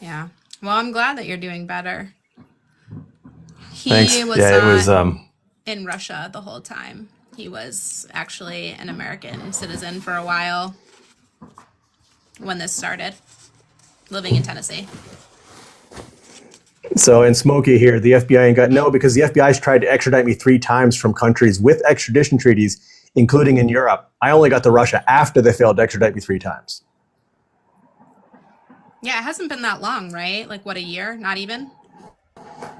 Yeah. Well, I'm glad that you're doing better. Thanks. He was Yeah, it was, not in Russia the whole time. He was actually an American citizen for a while when this started, living in Tennessee. so in Smokey here, the FBI ain't got, no, because the FBI's tried to extradite me 3 times from countries with extradition treaties, including in Europe. I only got to Russia after they failed to extradite me 3 times. Yeah, it hasn't been that long, right? Like, what, a year? Not even?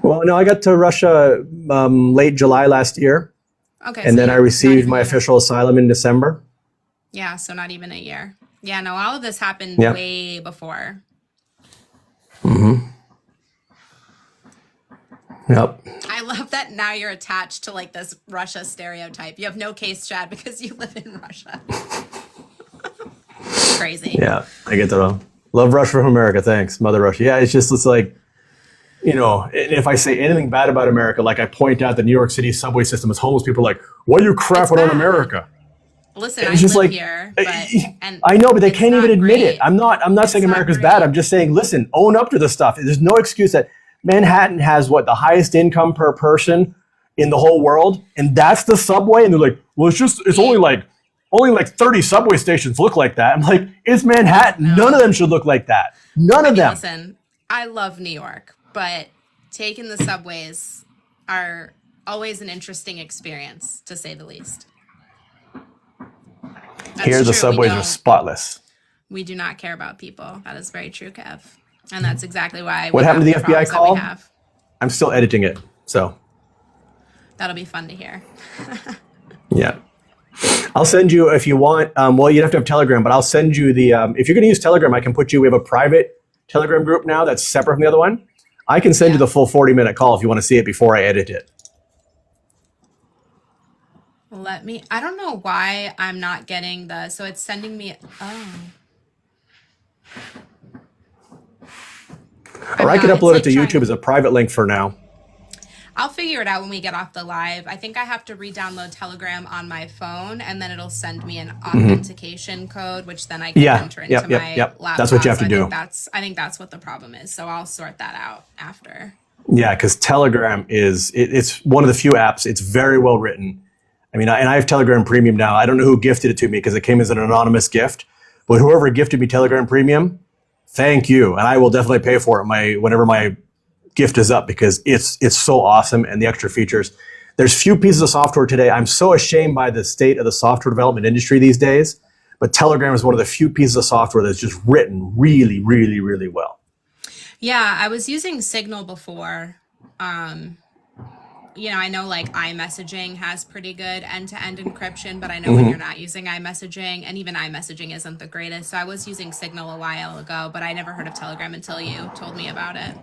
Well, no, I got to Russia late July last year, Okay, and so then I not received even my a year. official asylum in December. Yeah, so not even a year. Yeah, no, all of this happened Yeah. way before. Yep. I love that now you're attached to like this Russia stereotype. You have no case, Chad, because you live in Russia. Crazy. Yeah, I get that all. Love Russia from America. Thanks, Mother Russia. Yeah, it's like, you know, if I say anything bad about America, like I point out the New York City subway system is homeless, people are like, why are you crapping on bad. America? Listen, It's I just live like, here, but and I know, but they it's can't even not admit it. great. I'm not saying It's not America's bad. great. I'm just saying, listen, own up to the stuff. There's no excuse that Manhattan has what, the highest income per person in the whole world, and that's the subway. And they're like, well, it's only like 30 subway stations look like that. I'm like, it's Manhattan. No. None of them should look like that. None I of mean, them. listen, I love New York, but taking the subways are always an interesting experience, to say the least. That's Here, the true. subways are spotless. We do not care about people. That is very true, Kev. And that's exactly why What we happened have to the FBI problems that call? we have. I'm still editing it. So, That'll be fun to hear. yeah. I'll send you, if you want, well, you'd have to have Telegram, but I'll send you the, if you're going to use Telegram, I can put you, we have a private Telegram group now that's separate from the other one. I can send you the full 40-minute call if you want to see it before I edit it. I don't know why I'm not getting so it's sending me, Or I could it's upload like it to trying YouTube as a private link for now. I'll figure it out when we get off the live. I think I have to re-download Telegram on my phone, and then it'll send me an authentication code, which then I can enter into my laptop. That's what you have to do. I think that's what the problem is. So I'll sort that out after. Yeah, because Telegram it's one of the few apps. It's very well written. I mean, and I have Telegram Premium now. I don't know who gifted it to me because it came as an anonymous gift. But whoever gifted me Telegram Premium, thank you, and I will definitely pay for it whenever my gift is up, because it's so awesome, and the extra features. There's few pieces of software today. I'm so ashamed by the state of the software development industry these days, but Telegram is one of the few pieces of software that's just written really, really, really well. Yeah, I was using Signal before. I know like iMessaging has pretty good end-to-end encryption, but I know when you're not using iMessaging, and even iMessaging isn't the greatest. So I was using Signal a while ago, but I never heard of Telegram until you told me about it.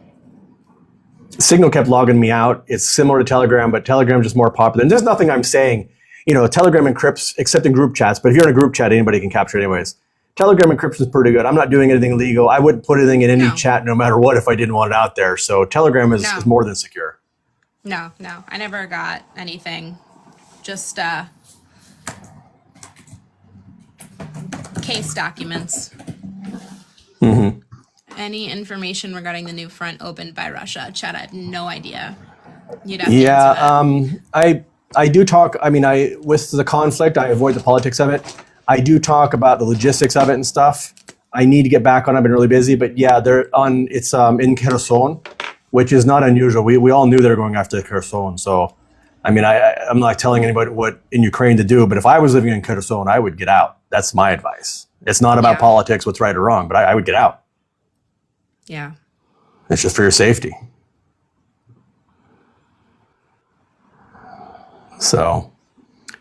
Signal kept logging me out. It's similar to Telegram, but Telegram's just more popular. And there's nothing I'm saying, Telegram encrypts except in group chats, but if you're in a group chat, anybody can capture it anyways. Telegram encryption is pretty good. I'm not doing anything illegal. I wouldn't put anything in any chat no matter what if I didn't want it out there. So Telegram is more than secure. No, I never got anything. Just case documents. Any information regarding the new front opened by Russia? Chad, I have no idea. You'd have to answer that. I do talk. I mean, with the conflict, I avoid the politics of it. I do talk about the logistics of it and stuff. I need to get back on. I've been really busy, but yeah, it's in Kherson, which is not unusual. We all knew they were going after Kherson. So, I mean, I'm not telling anybody what in Ukraine to do, but if I was living in Kherson, I would get out. That's my advice. It's not about politics, what's right or wrong, but I would get out. Yeah. It's just for your safety. So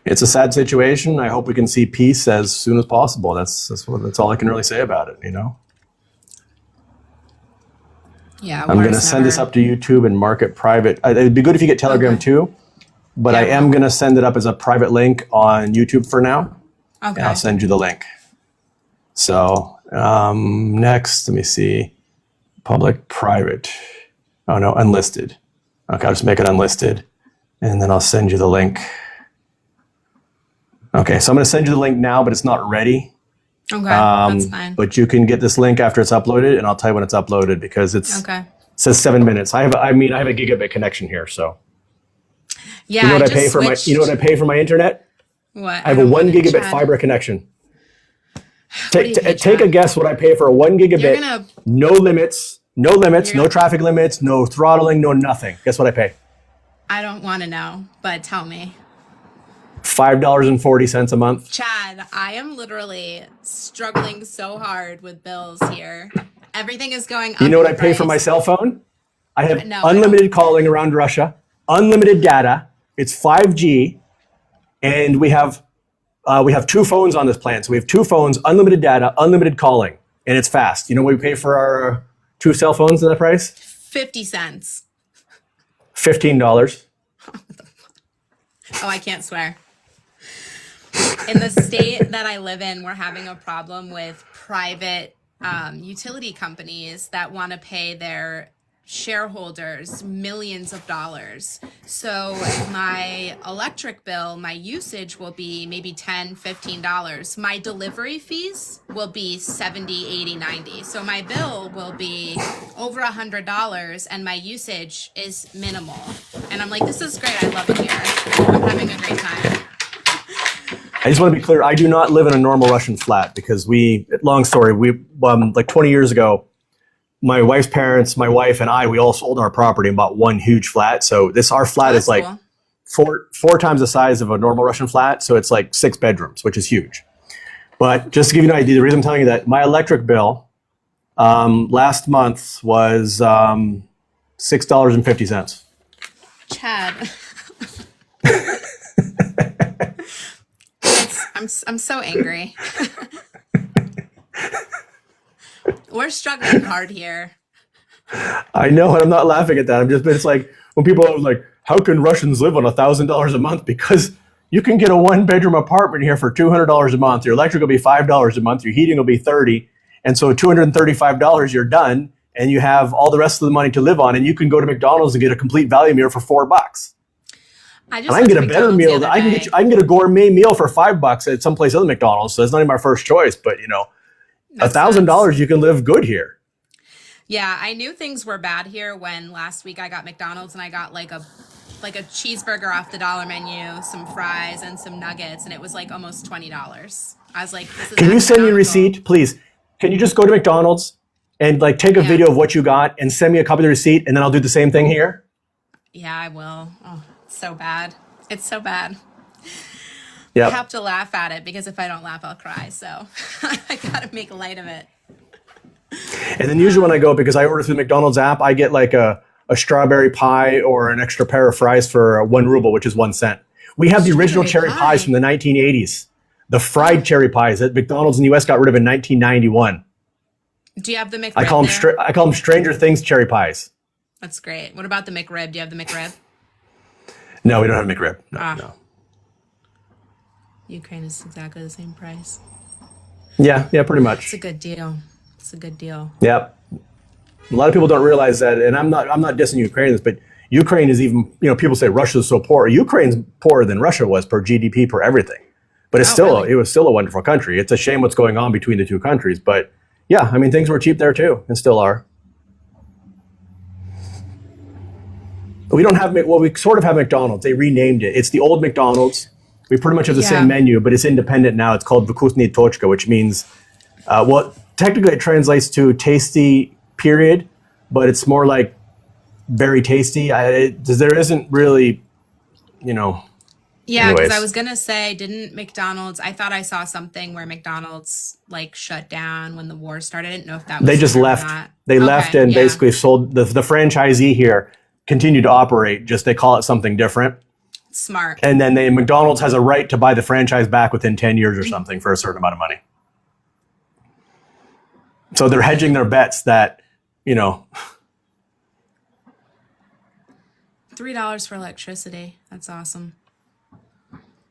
it's a sad situation. I hope we can see peace as soon as possible. That's all I can really say about it, you know? Yeah, I'm going to send this up to YouTube and mark it private. It'd be good if you get Telegram too, but I am going to send it up as a private link on YouTube for now. Okay. And I'll send you the link. So next, let me see. Public, private. Oh no, unlisted. Okay, I'll just make it unlisted. And then I'll send you the link. Okay, so I'm going to send you the link now, but it's not ready. Okay, that's fine. But you can get this link after it's uploaded, and I'll tell you when it's uploaded because it says 7 minutes. I have a gigabit connection here, so. Yeah, you know what I pay for my internet? What? I have a 1 gigabit fiber connection. Take a guess what I pay for a 1 gigabit. No limits, no traffic limits, no throttling, no nothing. Guess what I pay? I don't want to know, but tell me. $5.40 a month. Chad, I am literally struggling so hard with bills here. Everything is going up. You know what I pay for my cell phone? I have unlimited calling around Russia, unlimited data. It's 5G, and we have 2 phones on this plan. So we have 2 phones, unlimited data, unlimited calling, and it's fast. You know what we pay for our 2 cell phones in that price? 50 cents. $15. Oh, I can't swear. In the state that I live in, we're having a problem with private utility companies that want to pay their shareholders millions of dollars. So my electric bill, my usage will be maybe $10, $15. My delivery fees will be $70, $80, $90. So my bill will be over $100 and my usage is minimal. And I'm like, this is great. I love it here. I'm having a great time. I just want to be clear. I do not live in a normal Russian flat because long story, like 20 years ago, my wife's parents, my wife and I, we all sold our property and bought one huge flat. So our flat is like cool. four times the size of a normal Russian flat. So it's like 6 bedrooms, which is huge. But just to give you an idea, the reason I'm telling you that my electric bill last month was $6.50. Chad. I'm so angry. We're struggling hard here. I know, and I'm not laughing at that. It's like when people are like, how can Russians live on $1,000 a month? Because you can get a 1-bedroom apartment here for $200 a month. Your electric will be $5 a month. Your heating will be $30. And so $235, you're done. And you have all the rest of the money to live on. And you can go to McDonald's and get a complete value meal for $4. I can get a better meal. I can get a gourmet meal for $5 at someplace other McDonald's. So it's not even my first choice, but $1,000 you can live good here. Yeah, I knew things were bad here when last week I got McDonald's and I got like a cheeseburger off the dollar menu, some fries and some nuggets, and it was like almost $20. I was like, this is Can you send me a receipt, please? Can you just go to McDonald's and like take a video of what you got and send me a copy of the receipt, and then I'll do the same thing here? Yeah, I will. Oh, it's so bad. It's so bad. Yeah. I have to laugh at it because if I don't laugh, I'll cry. So I got to make light of it. And then usually when I go, because I order through the McDonald's app, I get like a strawberry pie or an extra pair of fries for 1 ruble, which is 1 cent. We have the original cherry pies from the 1980s. The fried cherry pies that McDonald's in the US got rid of in 1991. Do you have the McRib? I call them Stranger Things cherry pies. That's great. What about the McRib? Do you have the McRib? No, we don't have McRib. No. Ukraine is exactly the same price. Yeah, pretty much. It's a good deal. Yep. A lot of people don't realize that, and I'm not dissing Ukrainians, but Ukraine is even, people say Russia's so poor. Ukraine's poorer than Russia was per GDP, per everything. But it was still a wonderful country. It's a shame what's going on between the two countries. But yeah, things were cheap there too, and still are. We don't have, we sort of have McDonald's. They renamed it. It's the old McDonald's. We pretty much have the same menu, but it's independent now. It's called Vkusny Tochka, which means, technically it translates to tasty, period, but it's more like very tasty. There isn't really, Yeah, because I was going to say, didn't McDonald's, I thought I saw something where McDonald's like shut down when the war started. I didn't know if that was They just left. They left and basically sold, the franchisee here continued to operate, just they call it something different. Smart. And then McDonald's has a right to buy the franchise back within 10 years or something for a certain amount of money. So they're hedging their bets that, $3 for electricity. That's awesome.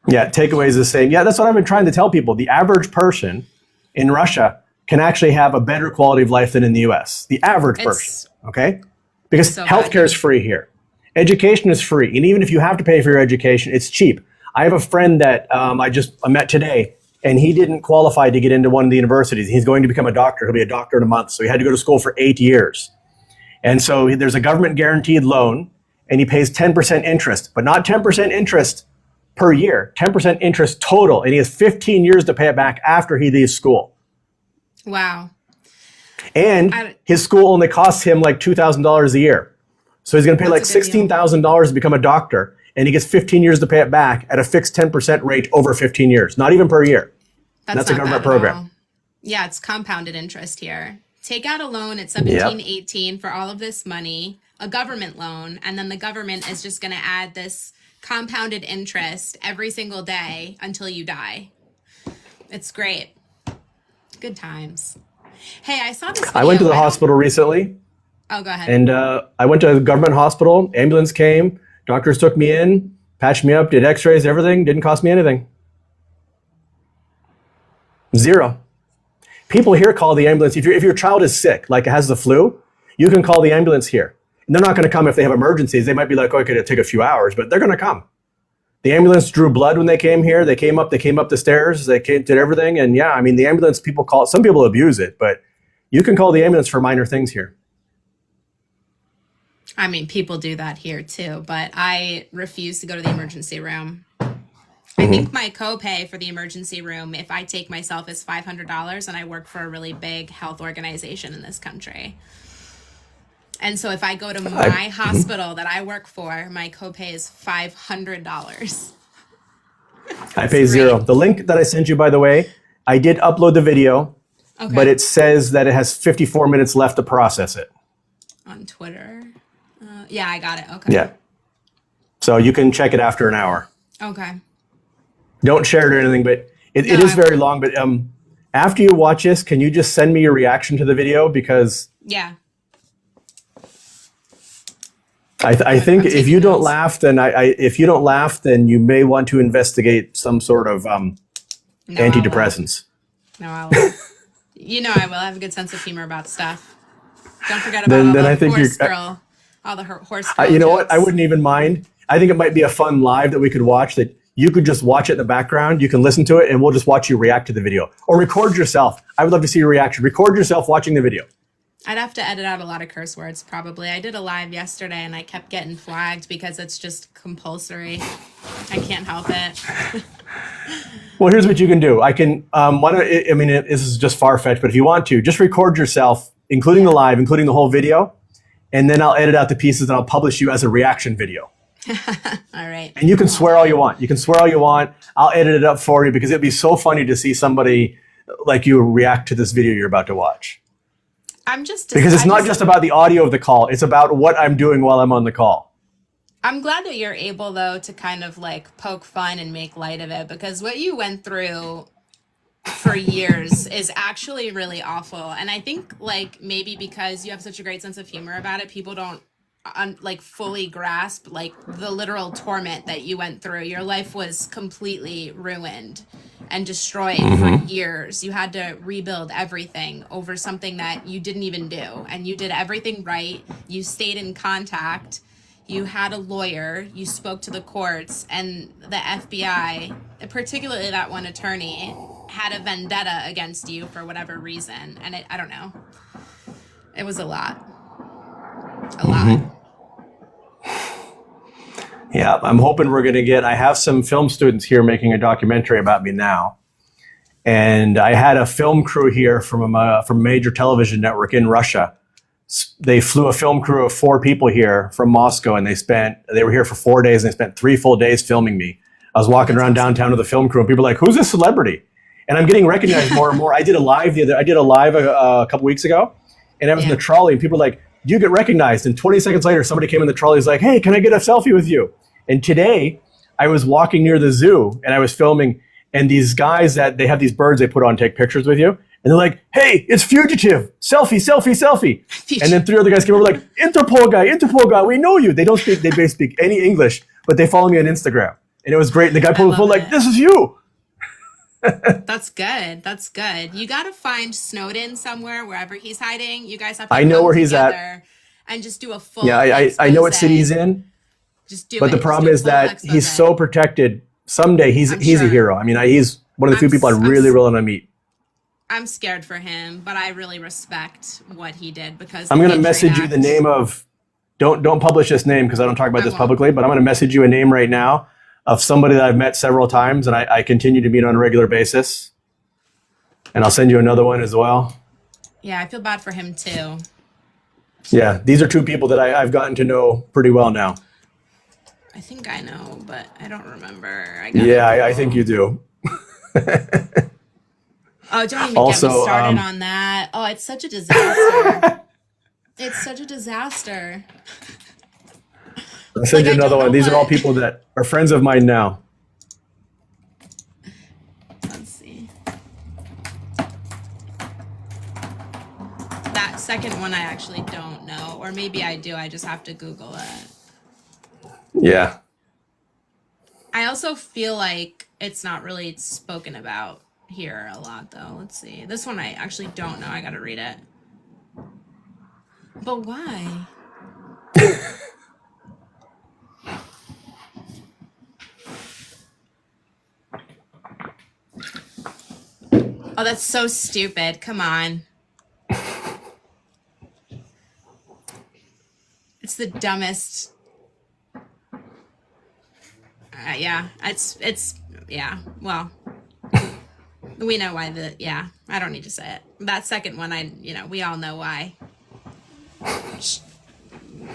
Yeah, takeaway is the same. Yeah, that's what I've been trying to tell people. The average person in Russia can actually have a better quality of life than in the US. The average person, okay? Because healthcare is free here. Education is free. And even if you have to pay for your education, it's cheap. I have a friend that I met today, and he didn't qualify to get into one of the universities. He's going to become a doctor. He'll be a doctor in a month. So he had to go to school for 8 years. And so there's a government guaranteed loan, and he pays 10% interest, but not 10% interest per year, 10% interest total. And he has 15 years to pay it back after he leaves school. Wow. And his school only costs him like $2,000 a year. So he's going to pay like $16,000 to become a doctor, and he gets 15 years to pay it back at a fixed 10% rate over 15 years, not even per year. That's a government program. Yeah, it's compounded interest here. Take out a loan at 17, 18 for all of this money, a government loan, and then the government is just going to add this compounded interest every single day until you die. It's great. Good times. Hey, I saw this video. I went to the hospital recently. Oh, go ahead. And I went to a government hospital. Ambulance came. Doctors took me in, patched me up, did x-rays, everything. Didn't cost me anything. Zero. People here call the ambulance. If your child is sick, like it has the flu, you can call the ambulance here. And they're not going to come if they have emergencies. They might be like, okay, it'll take a few hours, but they're going to come. The ambulance drew blood when they came here. They came up the stairs. They did everything. And yeah, I mean, the ambulance, people call it. Some people abuse it, but you can call the ambulance for minor things here. I mean, people do that here too, but I refuse to go to the emergency room. I think my copay for the emergency room, if I take myself, is $500, and I work for a really big health organization in this country. And so if I go to my hospital that I work for, my copay is $500. I pay zero. The link that I sent you, by the way, I did upload the video, but it says that it has 54 minutes left to process it. On Twitter? Yeah, I got it. Okay. Yeah. So you can check it after an hour. Okay. Don't share it or anything, but it is very long. But after you watch this, can you just send me your reaction to the video? Because I think if you don't laugh, then then you may want to investigate some sort of antidepressants. I will. I will. I have a good sense of humor about stuff. Don't forget about all the horse girl you know jokes. What? I wouldn't even mind. I think it might be a fun live that we could watch, that you could just watch it in the background. You can listen to it, and we'll just watch you react to the video. Or record yourself. I would love to see your reaction. Record yourself watching the video. I'd have to edit out a lot of curse words, probably. I did a live yesterday, and I kept getting flagged because it's just compulsory. I can't help it. Well, here's what you can do. I can, this is just far-fetched, but if you want to, just record yourself, including the live, including the whole video, and then I'll edit out the pieces and I'll publish you as a reaction video. All right. And you can swear all you want. You can swear all you want. I'll edit it up for you because it'd be so funny to see somebody like you react to this video you're about to watch. Because it's not just about the audio of the call. It's about what I'm doing while I'm on the call. I'm glad that you're able, though, to kind of like poke fun and make light of it, because what you went through for years is actually really awful. And I think like maybe because you have such a great sense of humor about it, people don't fully grasp like the literal torment that you went through. Your life was completely ruined and destroyed for years. You had to rebuild everything over something that you didn't even do. And you did everything right. You stayed in contact. You had a lawyer. You spoke to the courts, and the FBI, particularly that one attorney, had a vendetta against you for whatever reason. And I don't know. It was a lot. A lot. Yeah, I'm hoping I have some film students here making a documentary about me now. And I had a film crew here from a major television network in Russia. They flew a film crew of 4 people here from Moscow, and they were here for 4 days, and they spent 3 full days filming me. I was walking around downtown with the film crew, and people were like, "Who's this celebrity?" And I'm getting recognized more and more. I did a live a couple weeks ago, and I was in the trolley, and people were like, "Do you get recognized?" And 20 seconds later, somebody came in the trolley, was like, "Hey, can I get a selfie with you?" And today, I was walking near the zoo and I was filming, and these guys that they have these birds they put on take pictures with you, and they're like, "Hey, it's Fugitive! Selfie, selfie, selfie!" And then 3 other guys came over like, Interpol guy, we know you." They don't speak, they basically speak any English, but they follow me on Instagram, and it was great. And the guy pulled the phone like, "This is you." That's good. That's good. You got to find Snowden somewhere, wherever he's hiding. You guys have to I know come where he's at. together and just do a full Yeah, I know what expose. city he's in, Just do but it. the Just problem do a is full that he's expose. so protected. Someday he's a sure. hero. I mean, he's one of the few people I I'm really want to meet. I'm scared for him, but I really respect what he did because I'm the going to Patriot message you the Act- name of, don't publish this name because I don't talk about I this won't. publicly, but I'm going to message you a name right now of somebody that I've met several times and I continue to meet on a regular basis. And I'll send you another one as well. Yeah, I feel bad for him too. Yeah, these are 2 people that I've gotten to know pretty well now. I think I know, but I don't remember. Yeah, I think you do. Oh, don't even Also, get me started on that. Oh, it's such a disaster. It's such a disaster. I'll send you I another don't one. know These are all what- people that are friends of mine now. Let's see. That second one I actually don't know. Or maybe I do. I just have to Google it. Yeah. I also feel like it's not really spoken about here a lot, though. Let's see. This one I actually don't know. I gotta read it. But why? Oh, that's so stupid. Come on. It's the dumbest. Yeah, yeah, well, we know why I don't need to say it. That second one, we all know why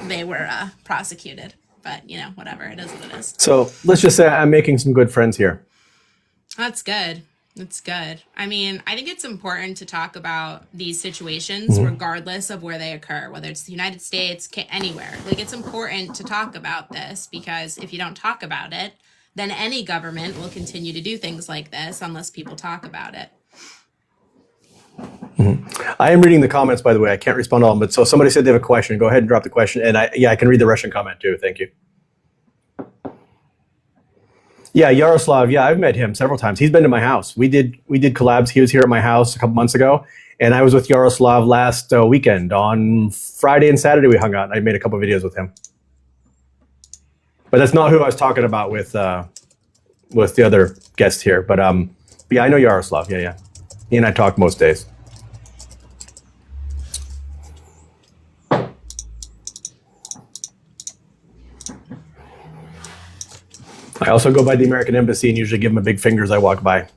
they were prosecuted, but whatever, it is what it is. So let's just say I'm making some good friends here. That's good. That's good. I mean, I think it's important to talk about these situations regardless of where they occur, whether it's the United States, anywhere. Like, it's important to talk about this because if you don't talk about it, then any government will continue to do things like this unless people talk about it. I am reading the comments, by the way. I can't respond to all of them, but so somebody said they have a question. Go ahead and drop the question. And I can read the Russian comment too. Thank you. Yeah, Yaroslav. Yeah, I've met him several times. He's been to my house. We did collabs. He was here at my house a couple months ago, and I was with Yaroslav last weekend. On Friday and Saturday, we hung out. And I made a couple videos with him. But that's not who I was talking about with the other guest here. But yeah, I know Yaroslav. Yeah. He and I talk most days. I also go by the American Embassy and usually give them a big finger as I walk by.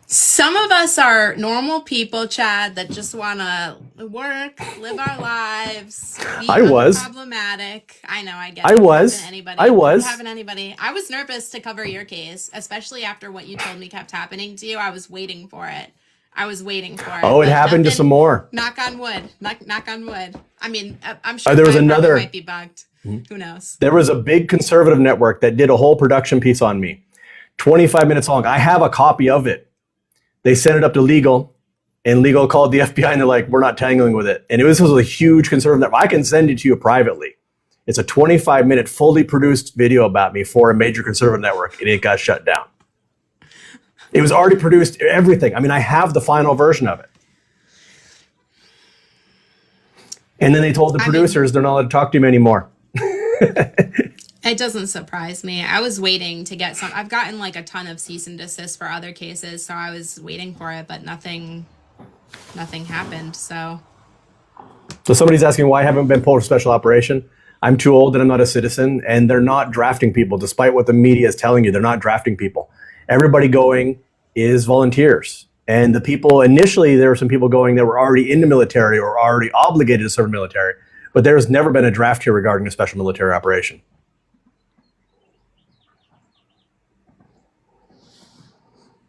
Some of us are normal people, Chad, that just want to work, live our lives. Be I was. Problematic. I know. I get. I it. was. Anybody. I was. Having anybody. I was nervous to cover your case, especially after what you told me kept happening to you. I was waiting for it. Oh, it happened to some more. Knock on wood. Knock on wood. I mean, I'm sure there was mine probably another. might be bugged. Who knows? There was a big conservative network that did a whole production piece on me, 25 minutes long. I have a copy of it. They sent it up to legal, and legal called the FBI, and they're like, "We're not tangling with it." And this was a huge conservative network. I can send it to you privately. It's a 25-minute, fully produced video about me for a major conservative network, and it got shut down. It was already produced, everything. I mean, I have the final version of it. And then they told the producers they're not allowed to talk to him anymore. It doesn't surprise me. I was waiting to get some. I've gotten like a ton of cease and desist for other cases, so I was waiting for it, but nothing happened. So somebody's asking why I haven't been pulled for special operation. I'm too old and I'm not a citizen, and they're not drafting people, despite what the media is telling you. They're not drafting people. Everybody going is volunteers. And the people, initially, there were some people going that were already in the military or already obligated to serve in the military, but there's never been a draft here regarding a special military operation.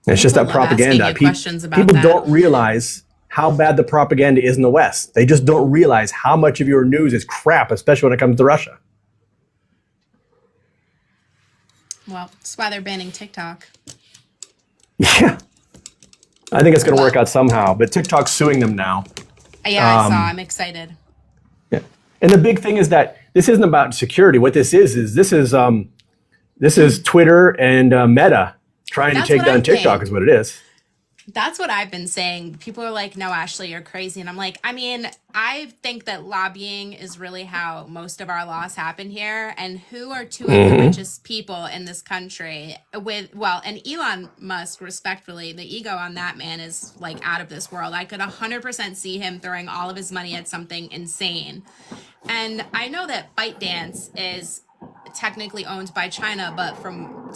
It's just that propaganda. People don't realize how bad the propaganda is in the West. They just don't realize how much of your news is crap, especially when it comes to Russia. Well, that's why they're banning TikTok. Yeah. I think it's going to work out somehow, but TikTok's suing them now. Yeah, I saw. I'm excited. Yeah. And the big thing is that this isn't about security. What this is Twitter and Meta trying to take down TikTok is what it is. That's what I've been saying. People are like, no, Ashley, you're crazy. And I'm like, I mean, I think that lobbying is really how most of our laws happen here. And who are two of the richest people in this country and Elon Musk, respectfully, the ego on that man is like out of this world. I could 100% see him throwing all of his money at something insane. And I know that ByteDance is technically owned by China, but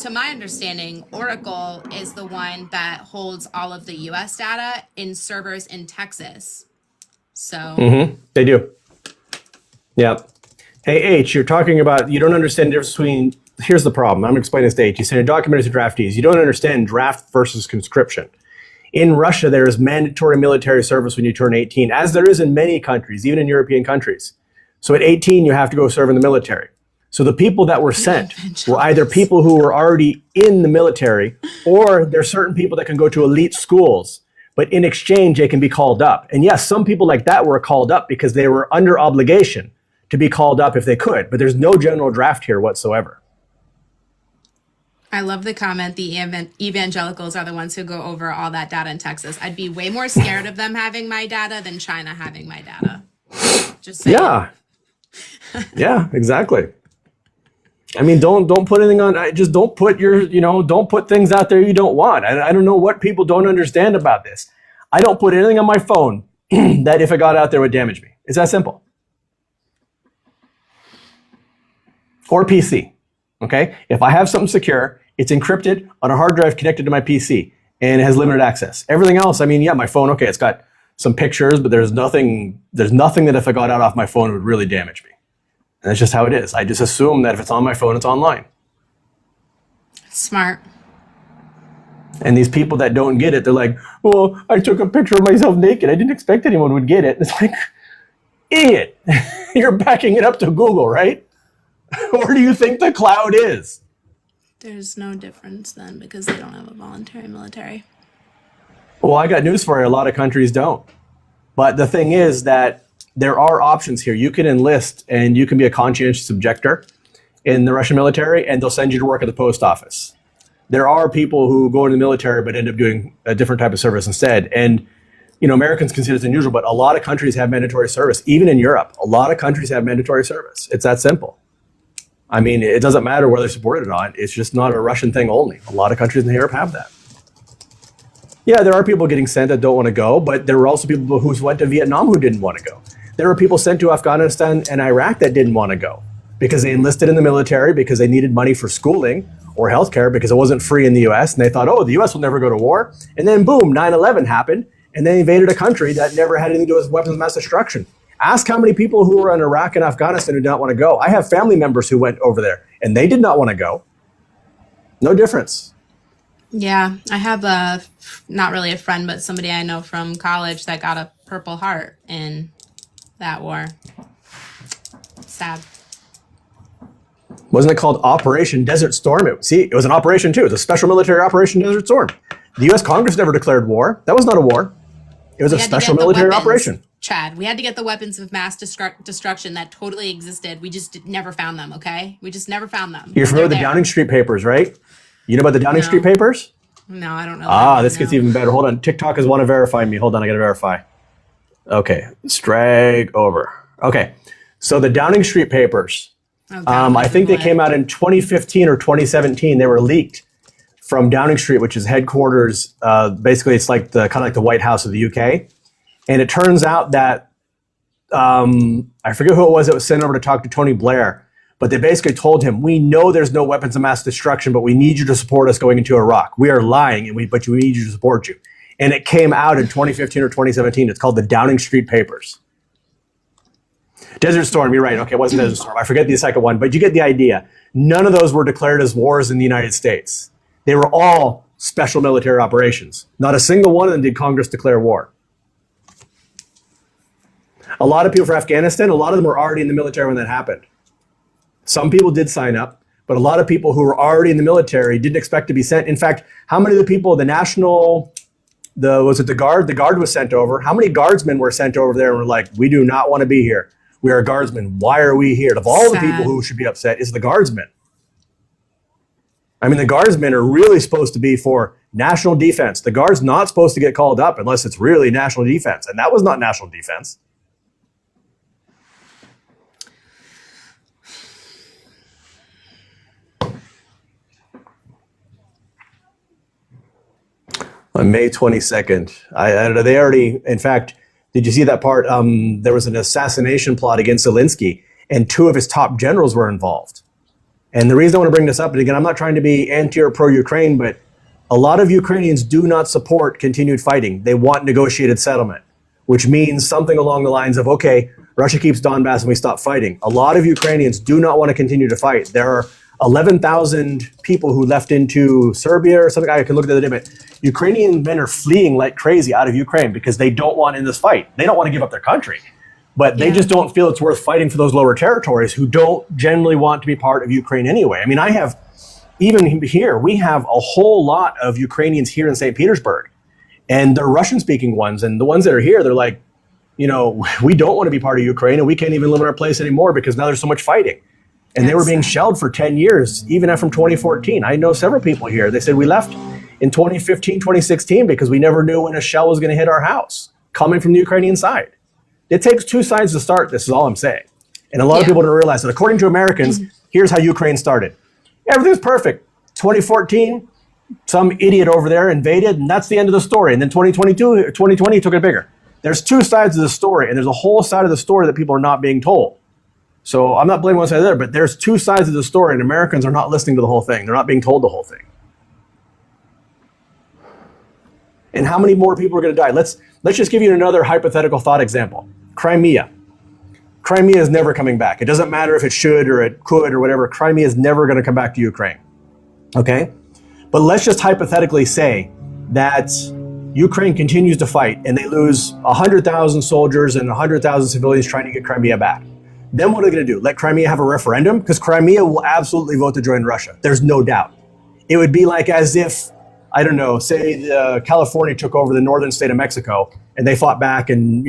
to my understanding, Oracle is the one that holds all of the US data in servers in Texas. So they do. Yeah. Hey, H, you're talking about, you don't understand the difference between, here's the problem. I'm going to explain this to H. You send a document to draftees. You don't understand draft versus conscription. In Russia, there is mandatory military service when you turn 18, as there is in many countries, even in European countries. So at 18, you have to go serve in the military. So the people that were sent were either people who were already in the military, or there's certain people that can go to elite schools, but in exchange, they can be called up. And yes, some people like that were called up because they were under obligation to be called up if they could, but there's no general draft here whatsoever. I love the comment, the evangelicals are the ones who go over all that data in Texas. I'd be way more scared of them having my data than China having my data. Just saying. Yeah, exactly. I mean, don't put anything on. Just don't put don't put things out there you don't want. I don't know what people don't understand about this. I don't put anything on my phone that if it got out there would damage me. It's that simple. Or PC. Okay. If I have something secure, it's encrypted on a hard drive connected to my PC and it has limited access. Everything else, I mean, yeah, my phone. Okay, it's got some pictures, but there's nothing that if it got out off my phone would really damage me. And that's just how it is. I just assume that if it's on my phone, it's online. Smart. And these people that don't get it, they're like, well, I took a picture of myself naked. I didn't expect anyone would get it. It's like, idiot. You're backing it up to Google, right? Where do you think the cloud is? There's no difference then because they don't have a voluntary military. Well, I got news for you. A lot of countries don't. But the thing is that there are options here. You can enlist and you can be a conscientious objector in the Russian military, and they'll send you to work at the post office. There are people who go into the military but end up doing a different type of service instead. And, Americans consider it unusual, but a lot of countries have mandatory service. Even in Europe, a lot of countries have mandatory service. It's that simple. I mean, it doesn't matter whether they're supported or not. It's just not a Russian thing only. A lot of countries in Europe have that. Yeah, there are people getting sent that don't want to go, but there were also people who went to Vietnam who didn't want to go. There were people sent to Afghanistan and Iraq that didn't want to go because they enlisted in the military because they needed money for schooling or healthcare because it wasn't free in the US. And they thought, oh, the US will never go to war. And then boom, 9/11 happened and they invaded a country that never had anything to do with weapons of mass destruction. Ask how many people who were in Iraq and Afghanistan who did not want to go. I have family members who went over there and they did not want to go. No difference. Yeah, I have not really a friend, but somebody I know from college that got a Purple Heart in that war. Sad. Wasn't it called Operation Desert Storm? It was an operation too. It was a special military operation, Desert Storm. The U.S. Congress never declared war. That was not a war. It was a special military operation. Chad, we had to get the weapons of mass destruction that totally existed. We just never found them, okay? We just never found them. You're familiar with the Downing Street Papers, right? You know about the Downing Street Papers? No, I don't know. This gets even better. Hold on. TikTok is want to verify me. Hold on, I got to verify. Okay, drag over. Okay, so the Downing Street Papers, I think they came out in 2015 or 2017. They were leaked from Downing Street, which is headquarters. Basically, it's like kind of like the White House of the UK. And it turns out that, I forget who it was that was sent over to talk to Tony Blair, but they basically told him, we know there's no weapons of mass destruction, but we need you to support us going into Iraq. We are lying, but we need you to support you. And it came out in 2015 or 2017. It's called the Downing Street Papers. Desert Storm, you're right. Okay, it wasn't Desert Storm. I forget the second one, but you get the idea. None of those were declared as wars in the United States. They were all special military operations. Not a single one of them did Congress declare war. A lot of people for Afghanistan, a lot of them were already in the military when that happened. Some people did sign up, but a lot of people who were already in the military didn't expect to be sent. In fact, how many of the people, the Guard? The Guard was sent over. How many Guardsmen were sent over there and were like, we do not want to be here. We are Guardsmen. Why are we here? Of all the people who should be upset is the Guardsmen. I mean, the Guardsmen are really supposed to be for national defense. The Guard's not supposed to get called up unless it's really national defense. And that was not national defense. On May 22nd, they already, in fact, did you see that part? There was an assassination plot against Zelensky, and 2 of his top generals were involved. And the reason I want to bring this up, and again, I'm not trying to be anti or pro-Ukraine, but a lot of Ukrainians do not support continued fighting. They want negotiated settlement, which means something along the lines of, okay, Russia keeps Donbass and we stop fighting. A lot of Ukrainians do not want to continue to fight. There are 11,000 people who left into Serbia or something. I can look at the other day, but Ukrainian men are fleeing like crazy out of Ukraine because they don't want in this fight. They don't want to give up their country. But they just don't feel it's worth fighting for those lower territories who don't generally want to be part of Ukraine anyway. I mean, even here, we have a whole lot of Ukrainians here in St. Petersburg, and they're Russian-speaking ones. And the ones that are here, they're like, we don't want to be part of Ukraine, and we can't even live in our place anymore because now there's so much fighting. And they were being shelled for 10 years, even from 2014. I know several people here. They said we left in 2015, 2016 because we never knew when a shell was going to hit our house coming from the Ukrainian side. It takes 2 sides to start. This is all I'm saying. And a lot of people don't realize that. According to Americans, here's how Ukraine started. Everything's perfect. 2014, some idiot over there invaded, and that's the end of the story. And then 2020 took it bigger. There's 2 sides of the story, and there's a whole side of the story that people are not being told. So I'm not blaming one side or the other, but there's 2 sides of the story, and Americans are not listening to the whole thing. They're not being told the whole thing. And how many more people are going to die? Let's just give you another hypothetical thought example. Crimea. Crimea is never coming back. It doesn't matter if it should or it could or whatever. Crimea is never going to come back to Ukraine. Okay? But let's just hypothetically say that Ukraine continues to fight and they lose 100,000 soldiers and 100,000 civilians trying to get Crimea back. Then what are they going to do? Let Crimea have a referendum? Because Crimea will absolutely vote to join Russia. There's no doubt. It would be like as if, I don't know, say California took over the northern state of Mexico and they fought back and,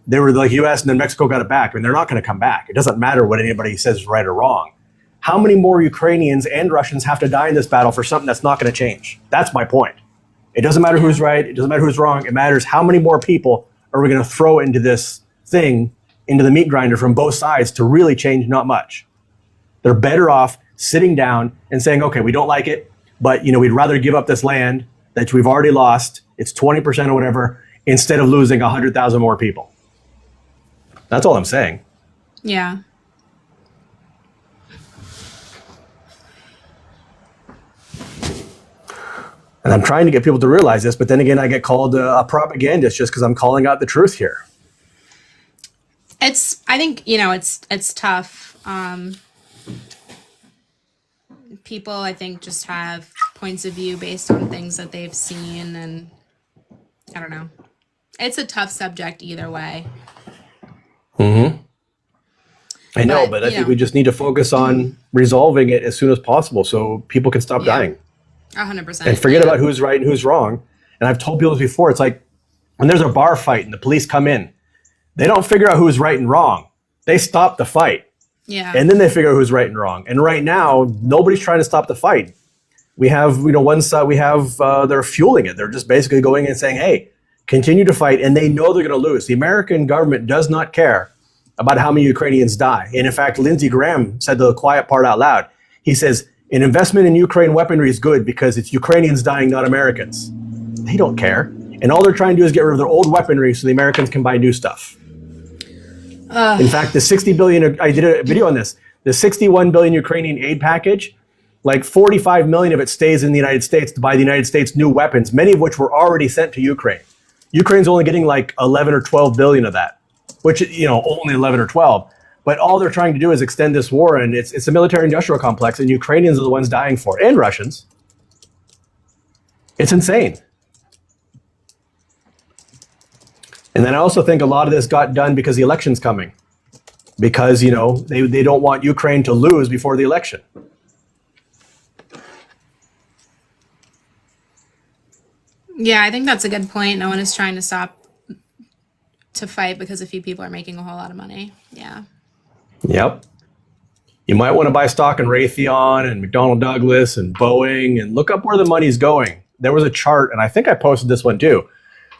they were like US and then Mexico got it back. I mean, they're not going to come back. It doesn't matter what anybody says is right or wrong. How many more Ukrainians and Russians have to die in this battle for something that's not going to change? That's my point. It doesn't matter who's right. It doesn't matter who's wrong. It matters how many more people are we going to throw into this thing, into the meat grinder from both sides to really change not much. They're better off sitting down and saying, okay, we don't like it, but we'd rather give up this land that we've already lost. It's 20% or whatever, instead of losing 100,000 more people. That's all I'm saying. Yeah. And I'm trying to get people to realize this, but then again, I get called a propagandist just because I'm calling out the truth here. I think, it's tough. People, I think, just have points of view based on things that they've seen, and I don't know. It's a tough subject either way. Mm-hmm. I know, but I think we just need to focus on resolving it as soon as possible so people can stop dying. 100%. And forget about who's right and who's wrong. And I've told people this before. It's like when there's a bar fight and the police come in, they don't figure out who's right and wrong. They stop the fight. Yeah. And then they figure out who's right and wrong. And right now, nobody's trying to stop the fight. We have, one side, they're fueling it. They're just basically going in and saying, hey, continue to fight. And they know they're going to lose. The American government does not care about how many Ukrainians die. And in fact, Lindsey Graham said the quiet part out loud. He says, an investment in Ukraine weaponry is good because it's Ukrainians dying, not Americans. They don't care. And all they're trying to do is get rid of their old weaponry so the Americans can buy new stuff. In fact, the 60 billion, I did a video on this, the 61 billion Ukrainian aid package, like 45 million of it stays in the United States to buy the United States new weapons, many of which were already sent to Ukraine. Ukraine's only getting like 11 or 12 billion of that, which, only 11 or 12. But all they're trying to do is extend this war, and it's a military-industrial complex, and Ukrainians are the ones dying for it, and Russians. It's insane. And then I also think a lot of this got done because the election's coming. Because, they don't want Ukraine to lose before the election. Yeah, I think that's a good point. No one is trying to stop to fight because a few people are making a whole lot of money. Yeah. Yep. You might want to buy stock in Raytheon and McDonnell Douglas and Boeing and look up where the money's going. There was a chart, and I think I posted this one too,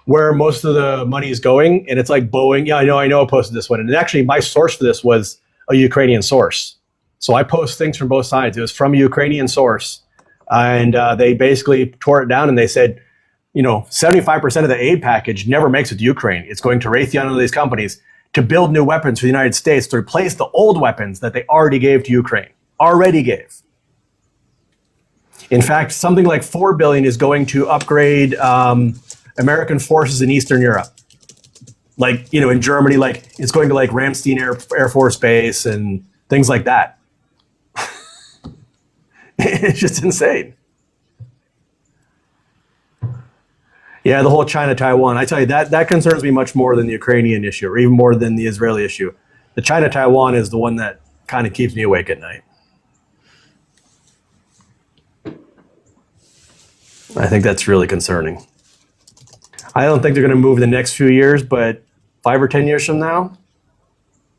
where most of the money is going, and it's like Boeing. Yeah, I know I posted this one. And actually, my source for this was a Ukrainian source. So I post things from both sides. It was from a Ukrainian source, and they basically tore it down, and they said, 75% of the aid package never makes it to Ukraine. It's going to Raytheon and these companies to build new weapons for the United States to replace the old weapons that they already gave to Ukraine. Already gave. In fact, something like $4 billion is going to upgrade American forces in Eastern Europe. Like, in Germany, like it's going to like Ramstein Air Force Base and things like that. It's just insane. Yeah, the whole China-Taiwan. I tell you, that concerns me much more than the Ukrainian issue, or even more than the Israeli issue. The China-Taiwan is the one that kind of keeps me awake at night. I think that's really concerning. I don't think they're going to move in the next few years, but 5 or 10 years from now,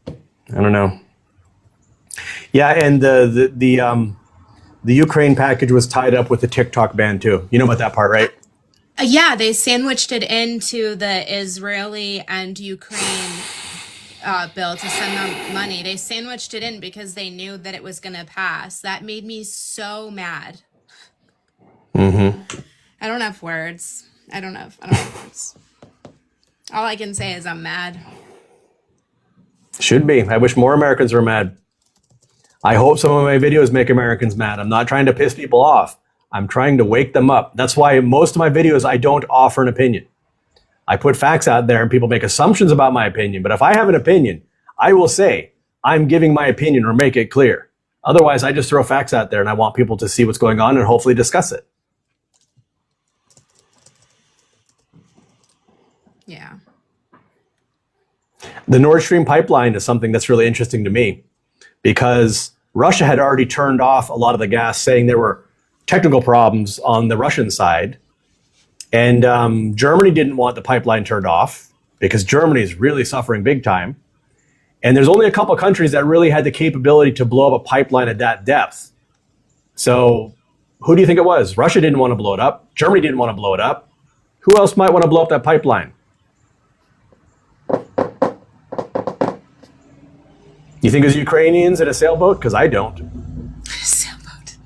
I don't know. Yeah, and the Ukraine package was tied up with the TikTok ban too. You know about that part, right? Yeah, they sandwiched it into the Israeli and Ukraine bill to send them money. They sandwiched it in because they knew that it was going to pass. That made me so mad. Mm-hmm. I don't have words. I don't have words. All I can say is I'm mad. Should be. I wish more Americans were mad. I hope some of my videos make Americans mad. I'm not trying to piss people off. I'm trying to wake them up. That's why most of my videos, I don't offer an opinion. I put facts out there and people make assumptions about my opinion. But if I have an opinion, I will say, I'm giving my opinion or make it clear. Otherwise, I just throw facts out there and I want people to see what's going on and hopefully discuss it. Yeah. The Nord Stream pipeline is something that's really interesting to me because Russia had already turned off a lot of the gas, saying there were technical problems on the Russian side. And Germany didn't want the pipeline turned off because Germany is really suffering big time. And there's only a couple of countries that really had the capability to blow up a pipeline at that depth. So who do you think it was? Russia didn't want to blow it up. Germany didn't want to blow it up. Who else might want to blow up that pipeline? You think it was Ukrainians in a sailboat? Because I don't. Sailboat.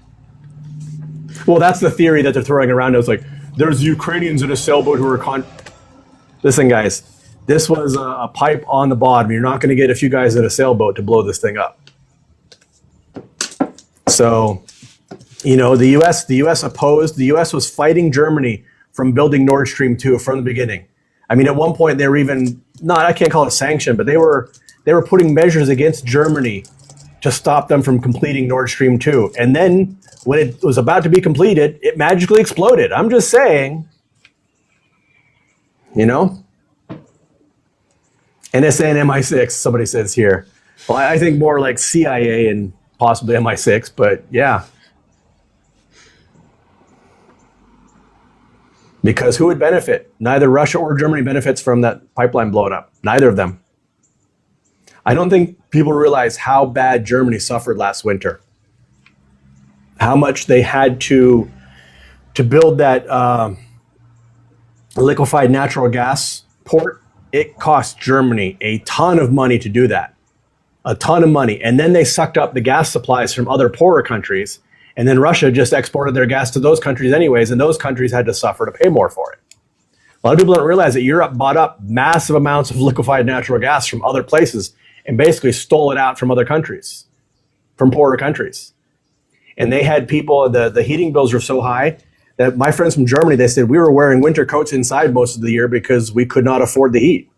Well, that's the theory that they're throwing around. It's like, there's Ukrainians in a sailboat who are Listen, guys, this was a pipe on the bottom. You're not going to get a few guys in a sailboat to blow this thing up. So, the U.S. opposed. The U.S. was fighting Germany from building Nord Stream 2 from the beginning. I mean, at one point they were even I can't call it sanction, but they were putting measures against Germany to stop them from completing Nord Stream 2. And then when it was about to be completed, it magically exploded. I'm just saying, NSA and MI6, somebody says here. Well, I think more like CIA and possibly MI6, but yeah. Because who would benefit? Neither Russia or Germany benefits from that pipeline blowing up. Neither of them. I don't think people realize how bad Germany suffered last winter. How much they had to build that liquefied natural gas port. It cost Germany a ton of money to do that. A ton of money. And then they sucked up the gas supplies from other poorer countries. And then Russia just exported their gas to those countries anyways, and those countries had to suffer to pay more for it. A lot of people don't realize that Europe bought up massive amounts of liquefied natural gas from other places and basically stole it out from other countries, from poorer countries. And they had people, the heating bills were so high that my friends from Germany, they said we were wearing winter coats inside most of the year because we could not afford the heat.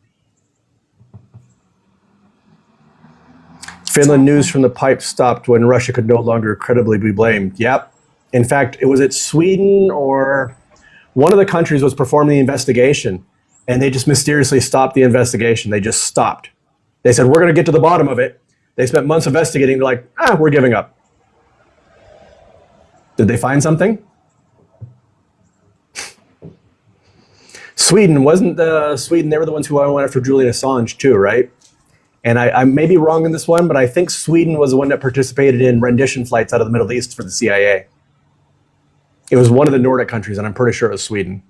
Finland news from the pipe stopped when Russia could no longer credibly be blamed. Yep. In fact, it was at Sweden or one of the countries was performing the investigation, and they just mysteriously stopped the investigation. They just stopped. They said, we're going to get to the bottom of it. They spent months investigating. They're like, we're giving up. Did they find something? Sweden wasn't Sweden. They were the ones who went after Julian Assange too, right? And I may be wrong in this one, but I think Sweden was the one that participated in rendition flights out of the Middle East for the CIA. It was one of the Nordic countries, and I'm pretty sure it was Sweden.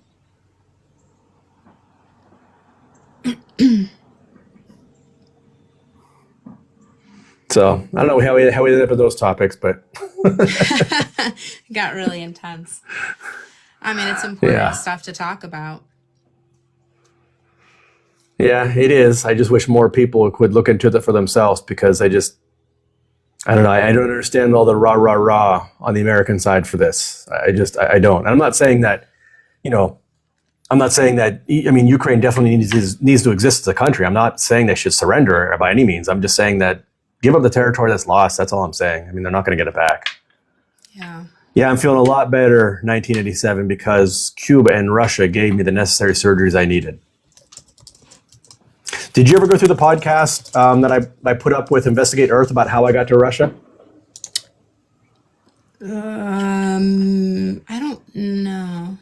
So I don't know how we ended up with those topics, but It got really intense. I mean, it's important yeah. stuff to talk about. Yeah, it is. I just wish more people would look into it for themselves because I don't know. I don't understand all the rah on the American side for this. I don't. And I'm not saying that, I'm not saying that, I mean, Ukraine definitely needs to exist as a country. I'm not saying they should surrender by any means. I'm just saying that give up the territory that's lost. That's all I'm saying. I mean, they're not going to get it back. Yeah. Yeah, I'm feeling a lot better 1987 because Cuba and Russia gave me the necessary surgeries I needed. Did you ever go through the podcast that I put up with Investigate Earth about how I got to Russia? I don't know.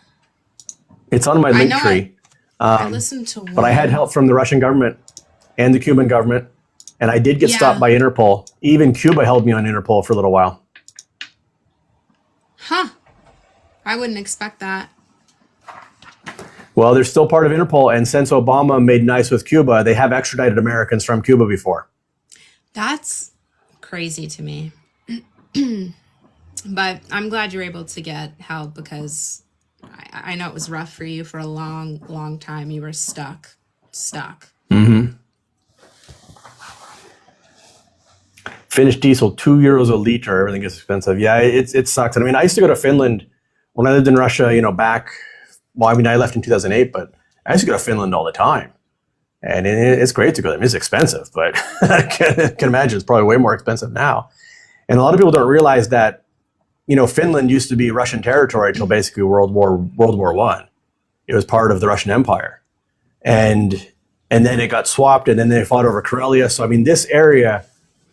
It's on my link tree. I listened to one. But I had help from the Russian government and the Cuban government, and I did get stopped by Interpol. Even Cuba held me on Interpol for a little while. Huh. I wouldn't expect that. Well, they're still part of Interpol, and since Obama made nice with Cuba, they have extradited Americans from Cuba before. That's crazy to me. But I'm glad you're able to get help because I know it was rough for you for a long, long time. You were stuck. Mm-hmm. Finished diesel, €2 a liter. Everything is expensive. Yeah, it sucks. And I mean, I used to go to Finland when I lived in Russia, back. Well, I mean, I left in 2008, but I used to go to Finland all the time. And it's great to go there. I mean, it's expensive, but I can imagine it's probably way more expensive now. And a lot of people don't realize that, Finland used to be Russian territory until basically World War I. It was part of the Russian Empire. And then it got swapped, and then they fought over Karelia. So, I mean, this area,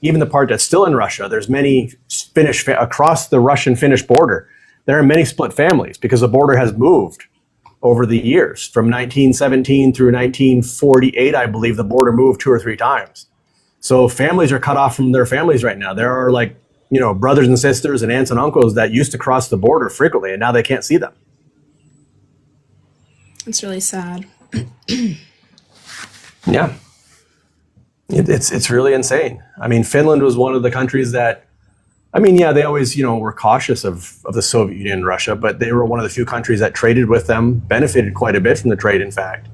even the part that's still in Russia, there's many Finnish, across the Russian-Finnish border, there are many split families because the border has moved over the years. From 1917 through 1948, I believe the border moved 2 or 3 times. So families are cut off from their families right now. There are brothers and sisters and aunts and uncles that used to cross the border frequently, and now they can't see them. It's really sad. Yeah. It's really insane. I mean, Finland was one of the countries that, they always, were cautious of the Soviet Union and Russia, but they were one of the few countries that traded with them, benefited quite a bit from the trade, in fact.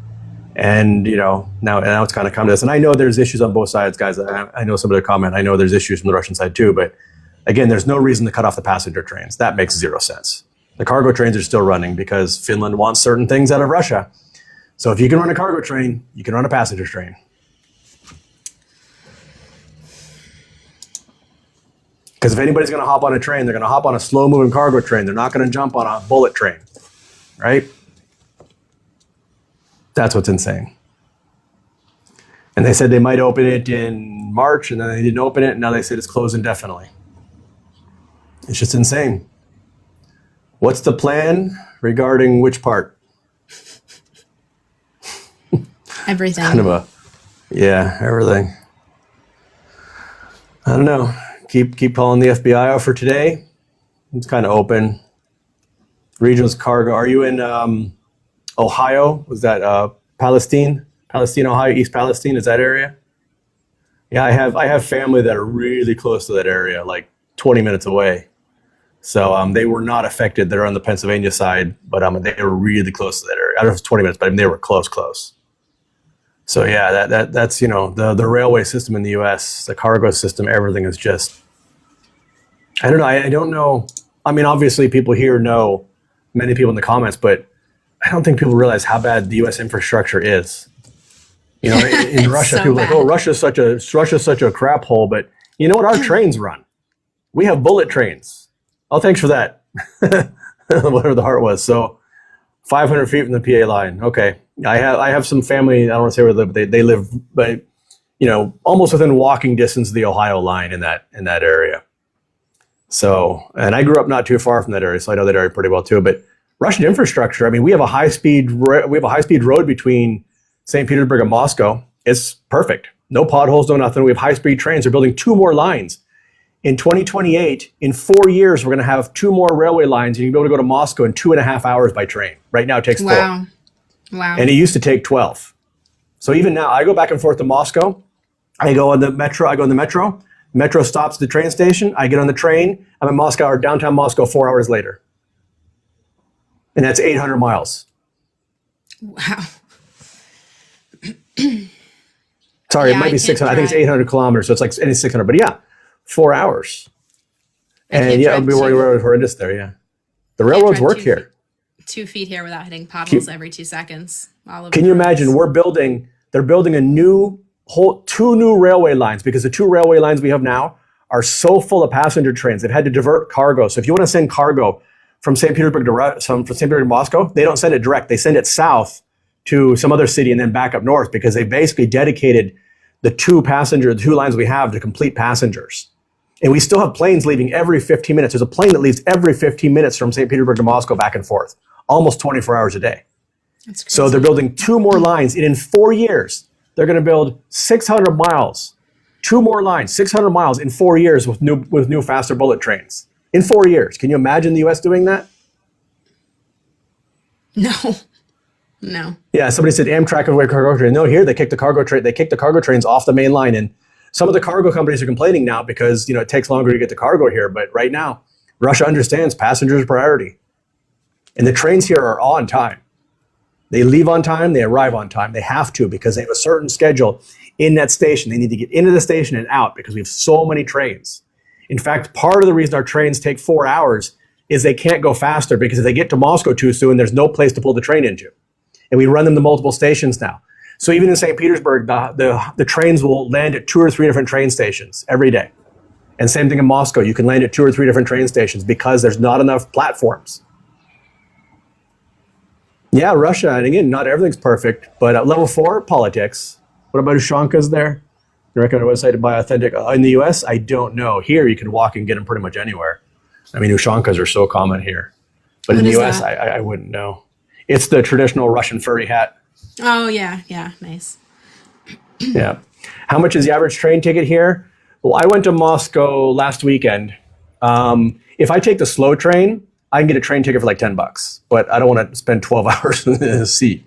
And, now it's kind of come to this. And I know there's issues on both sides, guys. I know some of the comment. I know there's issues from the Russian side too, but again, there's no reason to cut off the passenger trains. That makes zero sense. The cargo trains are still running because Finland wants certain things out of Russia. So if you can run a cargo train, you can run a passenger train. Because if anybody's going to hop on a train, they're going to hop on a slow-moving cargo train. They're not going to jump on a bullet train, right? That's what's insane. And they said they might open it in March, and then they didn't open it, and now they said it's closed indefinitely. It's just insane. What's the plan regarding which part? Everything. Kind of everything. I don't know. Keep calling the FBI out for today. It's kind of open. Regionals cargo. Are you in Ohio? Was that Palestine, Ohio, East Palestine? Is that area? Yeah, I have family that are really close to that area, like 20 minutes away. So they were not affected. They're on the Pennsylvania side, but they were really close to that area. I don't know if it's 20 minutes, but they were close. So yeah, that's the railway system in the U.S., the cargo system, everything is just. I don't know. I don't know. I mean, obviously, people here know, many people in the comments, but I don't think people realize how bad the U.S. infrastructure is. In Russia, so people are like, "Oh, Russia's such a crap hole," but you know what? Our trains run. We have bullet trains. Oh, thanks for that. Whatever the heart was. So, 500 feet from the PA line. Okay, I have some family. I don't want to say where they live. They live, but almost within walking distance of the Ohio line in that area. So, and I grew up not too far from that area, so I know that area pretty well too. But Russian infrastructure. I mean, we have a high-speed road between St. Petersburg and Moscow. It's perfect. No potholes, no nothing. We have high-speed trains. They're building 2 more lines. In 2028, in 4 years, we're going to have 2 more railway lines, and you'll be able to go to Moscow in 2.5 hours by train. Right now, it takes 4. Wow. And it used to take 12. So even now, I go back and forth to Moscow. I go on the metro. Metro stops at the train station. I get on the train. I'm in Moscow or downtown Moscow 4 hours later. And that's 800 miles. Wow. Sorry, it might be 600. I think it's 800 kilometers. So it's like any 600. But yeah, 4 hours. And yeah, it'll be horrendous there. Yeah. The railroads work here. 2 feet here without hitting potholes every 2 seconds. Can you imagine? They're building two new railway lines, because the 2 railway lines we have now are so full of passenger trains. They've had to divert cargo. So if you want to send cargo from St. Petersburg to Moscow, they don't send it direct. They send it south to some other city and then back up north, because they basically dedicated the 2 lines we have to complete passengers. And we still have planes leaving every 15 minutes. There's a plane that leaves every 15 minutes from St. Petersburg to Moscow back and forth, almost 24 hours a day. That's crazy. So they're building 2 more lines, and in 4 years, they're going to build 600 miles, 2 more lines, 600 miles in 4 years with new faster bullet trains. In 4 years. Can you imagine the U.S. doing that? No. Yeah, somebody said Amtrak away cargo train. No, here they kicked the cargo train. They kicked the cargo trains off the main line, and some of the cargo companies are complaining now because it takes longer to get the cargo here. But right now, Russia understands passengers are priority, and the trains here are on time. They leave on time. They arrive on time. They have to, because they have a certain schedule in that station. They need to get into the station and out because we have so many trains. In fact, part of the reason our trains take 4 hours is they can't go faster, because if they get to Moscow too soon, there's no place to pull the train into. And we run them to multiple stations now. So even in St. Petersburg, the trains will land at 2 or 3 different train stations every day. And same thing in Moscow. You can land at 2 or 3 different train stations because there's not enough platforms. Yeah, Russia, and again, not everything's perfect, but at level 4, politics. What about Ushanka's there? You recommend a website to buy authentic? In the US, I don't know. Here, you can walk and get them pretty much anywhere. I mean, Ushankas are so common here. But in the US, I wouldn't know. It's the traditional Russian furry hat. Oh, yeah. Yeah, nice. Yeah. How much is the average train ticket here? Well, I went to Moscow last weekend. If I take the slow train, I can get a train ticket for like $10, but I don't want to spend 12 hours in a seat.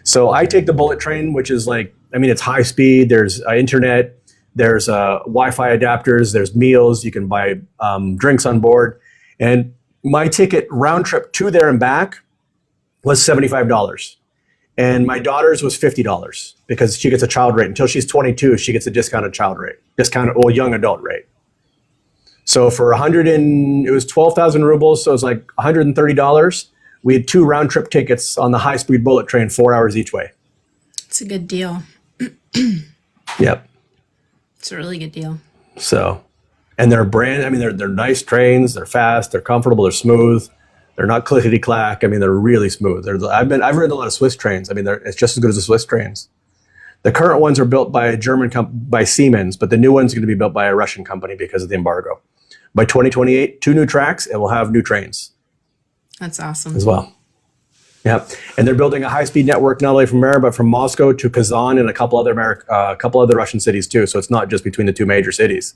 So I take the bullet train, which is it's high speed. There's internet, there's Wi-Fi adapters, there's meals. You can buy drinks on board. And my ticket round trip to there and back was $75. And my daughter's was $50 because she gets a child rate. Until she's 22, she gets a discounted child rate, young adult rate. So for it was 12,000 rubles, so it was like $130. We had 2 round trip tickets on the high speed bullet train, 4 hours each way. It's a good deal. Yep. It's a really good deal. So, and they're they're nice trains. They're fast. They're comfortable. They're smooth. They're not clickety clack. I mean, they're really smooth. I've ridden a lot of Swiss trains. I mean, it's just as good as the Swiss trains. The current ones are built by a German by Siemens, but the new one's going to be built by a Russian company because of the embargo. By 2028, 2 new tracks, and we'll have new trains. That's awesome. As well. Yeah, and they're building a high-speed network not only from there, but from Moscow to Kazan and a couple other Russian cities too. So it's not just between the 2 major cities,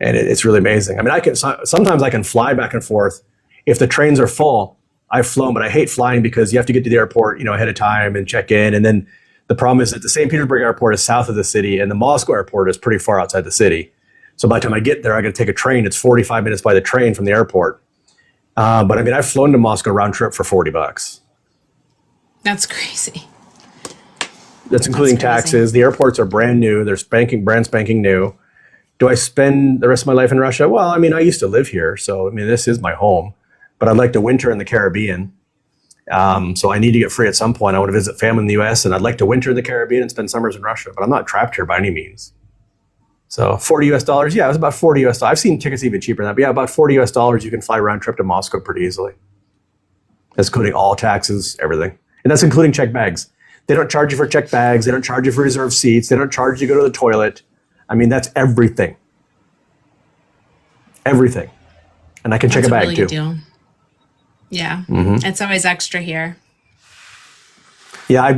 and it's really amazing. I mean, sometimes I can fly back and forth if the trains are full. I've flown, but I hate flying because you have to get to the airport, ahead of time and check in, and then the problem is that the St. Petersburg airport is south of the city, and the Moscow airport is pretty far outside the city. So by the time I get there, I got to take a train. It's 45 minutes by the train from the airport. But I mean, I've flown to Moscow round trip for $40. That's crazy. That's including taxes. The airports are brand new. They're brand spanking new. Do I spend the rest of my life in Russia? Well, I mean, I used to live here. So, I mean, this is my home. But I'd like to winter in the Caribbean. So I need to get free at some point. I want to visit family in the U.S. and I'd like to winter in the Caribbean and spend summers in Russia. But I'm not trapped here by any means. So $40. Yeah, it was about $40. I've seen tickets even cheaper than that. But yeah, about $40. You can fly round trip to Moscow pretty easily. That's including all taxes, everything. And that's including checked bags. They don't charge you for checked bags. They don't charge you for reserved seats. They don't charge you to go to the toilet. I mean, that's everything. Everything. And I can check a bag really too. Good deal. Yeah. Mm-hmm. It's always extra here. Yeah,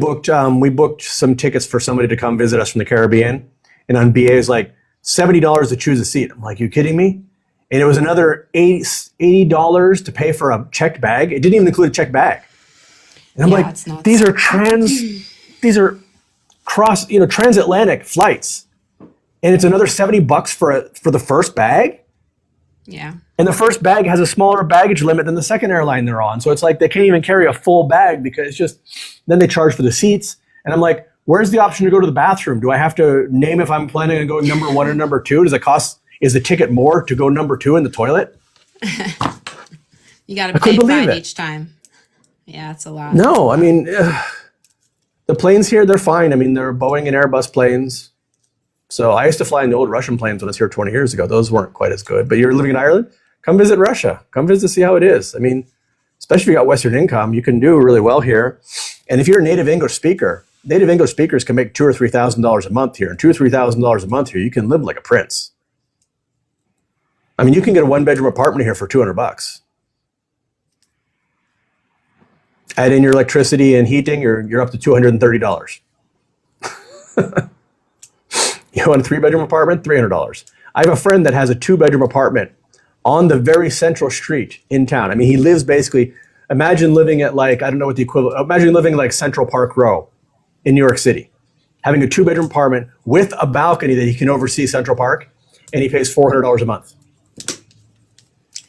we booked some tickets for somebody to come visit us from the Caribbean. And on BA is like $70 to choose a seat. I'm like, you kidding me? And it was another $80 to pay for a checked bag. It didn't even include a checked bag. And I'm like, it's nuts. these are transatlantic flights. And it's another $70 for the first bag. Yeah. And the first bag has a smaller baggage limit than the second airline they're on. So it's like they can't even carry a full bag because then they charge for the seats. And I'm like, where's the option to go to the bathroom? Do I have to name if I'm planning on going number 1 or number 2? Is the ticket more to go number 2 in the toilet? You got to pay $5 each time. Yeah, it's a lot. No, I mean, the planes here, they're fine. I mean, they're Boeing and Airbus planes. So I used to fly in the old Russian planes when I was here 20 years ago. Those weren't quite as good. But you're living in Ireland? Come visit Russia. Come visit, see how it is. I mean, especially if you got Western income, you can do really well here. And if you're a native English speakers can make $2,000 or $3,000 a month here. And $2,000 or $3,000 a month here, you can live like a prince. I mean, you can get a 1-bedroom apartment here for $200. Add in your electricity and heating, you're up to $230. You want a 3-bedroom apartment? $300. I have a friend that has a 2-bedroom apartment on the very central street in town. I mean, he lives basically, imagine living at like, I don't know what the equivalent, imagine living like Central Park Row in New York City, having a 2-bedroom apartment with a balcony that he can oversee Central Park, and he pays $400 a month.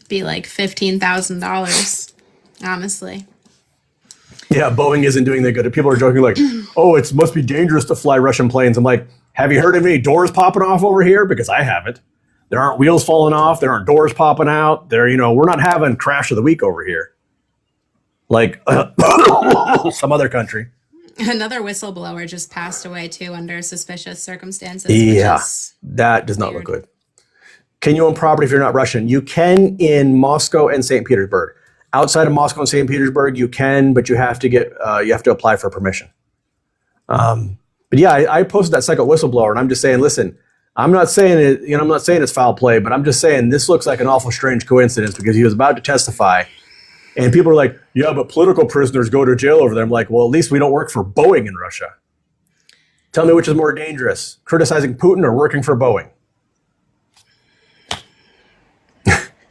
Be like $15,000, honestly. Yeah, Boeing isn't doing that good. People are joking like, oh, it must be dangerous to fly Russian planes. I'm like, have you heard of any doors popping off over here? Because I haven't. There aren't wheels falling off. There aren't doors popping out. We're not having crash of the week over here. Like some other country. Another whistleblower just passed away too under suspicious circumstances. Yeah, that does not look good. Can you own property if you're not Russian? You can in Moscow and St. Petersburg. Outside of Moscow and St. Petersburg, you can, but you have to apply for permission. But yeah, I posted that second whistleblower, and I'm just saying, listen, I'm not saying it. I'm not saying it's foul play, but I'm just saying this looks like an awful strange coincidence because he was about to testify, and people are like, yeah, but political prisoners go to jail over there. I'm like, well, at least we don't work for Boeing in Russia. Tell me which is more dangerous, criticizing Putin or working for Boeing?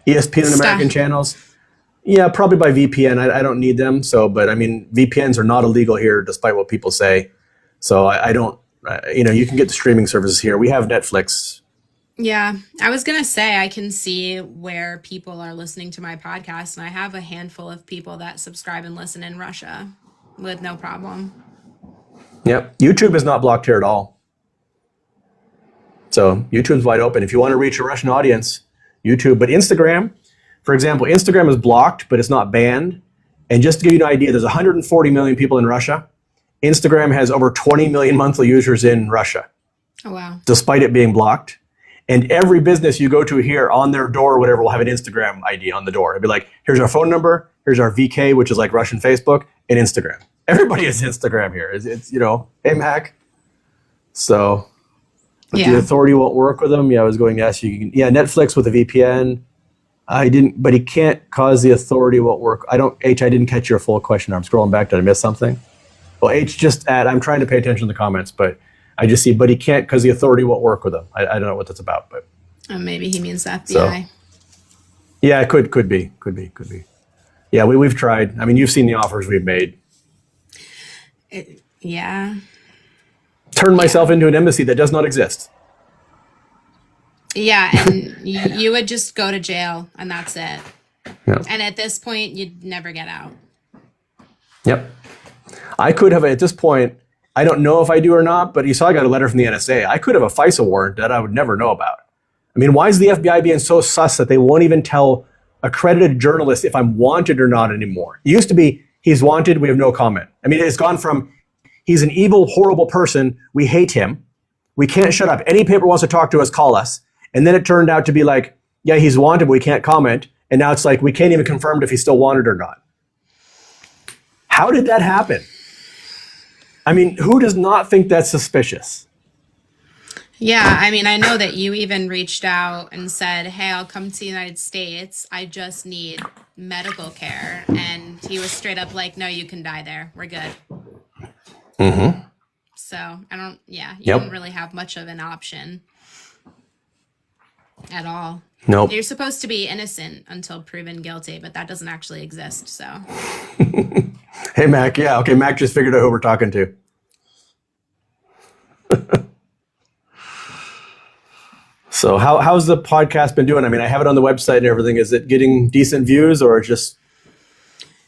ESPN and American channels. Yeah, probably by VPN. I don't need them. But I mean, VPNs are not illegal here, despite what people say. So I don't, you can get the streaming services here. We have Netflix. Yeah, I was going to say, I can see where people are listening to my podcast, and I have a handful of people that subscribe and listen in Russia with no problem. Yep. YouTube is not blocked here at all. So YouTube's wide open. If you want to reach a Russian audience, YouTube. But Instagram, for example, Instagram is blocked, but it's not banned. And just to give you an idea, there's 140 million people in Russia. Instagram has over 20 million monthly users in Russia. Oh, wow. Despite it being blocked. And every business you go to here on their door or whatever will have an Instagram ID on the door. It'll be like, here's our phone number, here's our VK, which is like Russian Facebook, and Instagram. Everybody has Instagram here. It's hey, Mac. So the authority won't work with them. Yeah, I was going to ask you. Yeah, Netflix with a VPN. I didn't, but he can't cause the authority won't work. I didn't catch your full question. I'm scrolling back. Did I miss something? Well, I'm trying to pay attention to the comments, but I just see, but he can't because the authority won't work with him. I don't know what that's about, but. Maybe he means the FBI. So, yeah, it could be. Yeah, we've tried. I mean, you've seen the offers we've made. Yeah. Turn myself into an embassy that does not exist. Yeah, and you would just go to jail, and that's it. Yeah. And at this point, you'd never get out. Yep. I could have, at this point, I don't know if I do or not, but you saw I got a letter from the NSA. I could have a FISA warrant that I would never know about. I mean, why is the FBI being so sus that they won't even tell accredited journalists if I'm wanted or not anymore? It used to be, he's wanted, we have no comment. I mean, it's gone from, he's an evil, horrible person, we hate him, we can't shut up. Any paper wants to talk to us, call us. And then it turned out to be like, yeah, he's wanted, but we can't comment. And now it's like, we can't even confirm if he's still wanted or not. How did that happen? I mean, who does not think that's suspicious? Yeah, I mean, I know that you even reached out and said, hey, I'll come to the United States. I just need medical care, and he was straight up like, no, you can die there. We're good. Mm-hmm. So you don't really have much of an option at all. Nope. You're supposed to be innocent until proven guilty, but that doesn't actually exist. So. Hey, Mac. Yeah. Okay. Mac just figured out who we're talking to. So how's the podcast been doing? I mean, I have it on the website and everything. Is it getting decent views or just?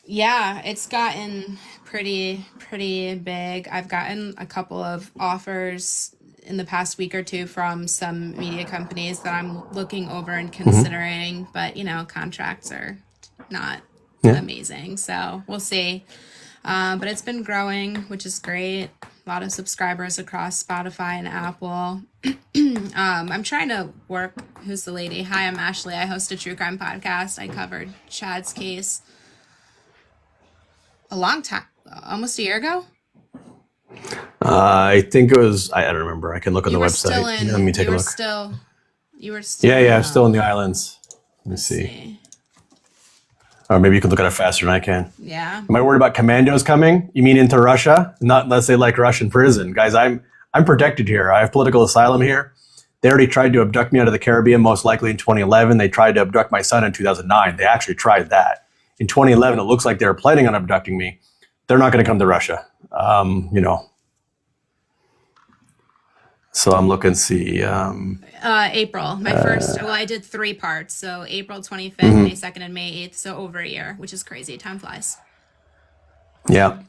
Yeah, it's gotten pretty big. I've gotten a couple of offers in the past week or two from some media companies that I'm looking over and considering, but contracts are not amazing. So we'll see. But it's been growing, which is great. A lot of subscribers across Spotify and Apple. I'm trying to work. Who's the lady? Hi, I'm Ashley. I host a true crime podcast. I covered Chad's case a long time, almost a year ago. I think it was. I don't remember. I can look on the website. Let me take a look. You were still. Yeah. Still in the islands. Let me see. Or maybe you can look at it faster than I can. Yeah. Am I worried about commandos coming? You mean into Russia? Not unless they like Russian prison. Guys, I'm protected here. I have political asylum here. They already tried to abduct me out of the Caribbean, most likely in 2011. They tried to abduct my son in 2009. They actually tried that. In 2011, it looks like they were planning on abducting me. They're not going to come to Russia. So I'm looking, see. April, my first, I did 3 parts. So April 25th, May 2nd, and May 8th. So over a year, which is crazy. Time flies. Yeah.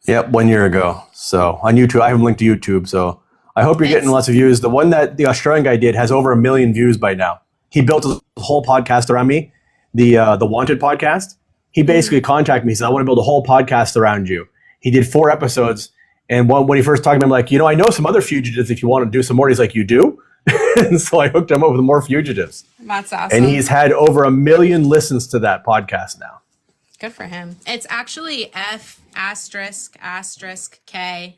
Yep, 1 year ago. So on YouTube, I have a link to YouTube. So I hope you're getting lots of views. The one that the Australian guy did has over 1 million views by now. He built a whole podcast around me, the Wanted podcast. He basically contacted me. He said, I want to build a whole podcast around you. He did 4 episodes. And when he first talked to me, I'm like, I know some other fugitives if you want to do some more. He's like, you do? And so I hooked him up with more fugitives. That's awesome. And he's had over 1 million listens to that podcast now. Good for him. It's actually F***K,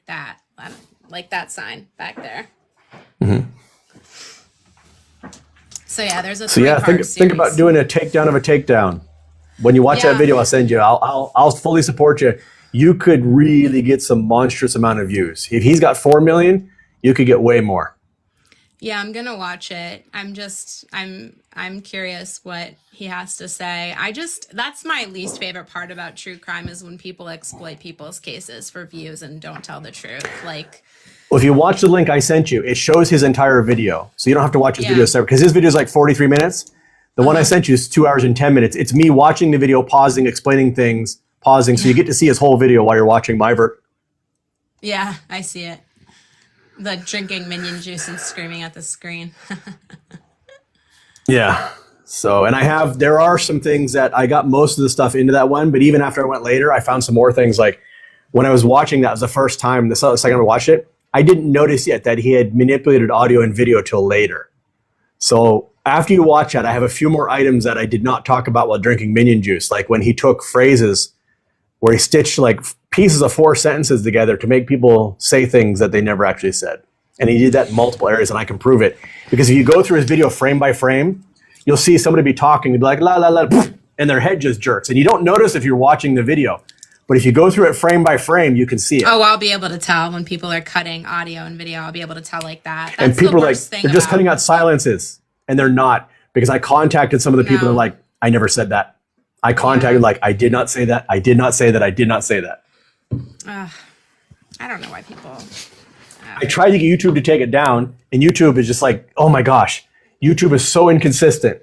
that, like that sign back there. Mm-hmm. So yeah, there's a think about doing a takedown of a takedown. When you watch that video, I'll send you. I'll fully support you. You could really get some monstrous amount of views. If he's got 4 million, you could get way more. Yeah, I'm gonna watch it. I'm curious what he has to say. That's my least favorite part about true crime is when people exploit people's cases for views and don't tell the truth. Well, if you watch the link I sent you, it shows his entire video. So you don't have to watch his video separate because his video is like 43 minutes. The one I sent you is 2 hours and 10 minutes. It's me watching the video, pausing, explaining things, pausing. So you get to see his whole video while you're watching my Yeah, I see it. The drinking minion juice and screaming at the screen. Yeah. So, and there are some things that I got most of the stuff into that one, but even after I went later, I found some more things. Like when I was watching that was the first time, the second I watched it, I didn't notice yet that he had manipulated audio and video till later. So after you watch that, I have a few more items that I did not talk about while drinking minion juice. Like when he took phrases where he stitched like pieces of 4 sentences together to make people say things that they never actually said. And he did that in multiple areas, and I can prove it. Because if you go through his video frame by frame, you'll see somebody be talking and be like, la, la, la, and their head just jerks. And you don't notice if you're watching the video. But if you go through it frame by frame, you can see it. Oh, I'll be able to tell when people are cutting audio and video. I'll be able to tell like that. That's and people are like, they're just cutting out silences. And they're not. Because I contacted some of the people and they're like, I never said that. I contacted like, I did not say that. I did not say that. I did not say that. I don't know why people... I tried to get YouTube to take it down, and YouTube is just like, oh my gosh, YouTube is so inconsistent.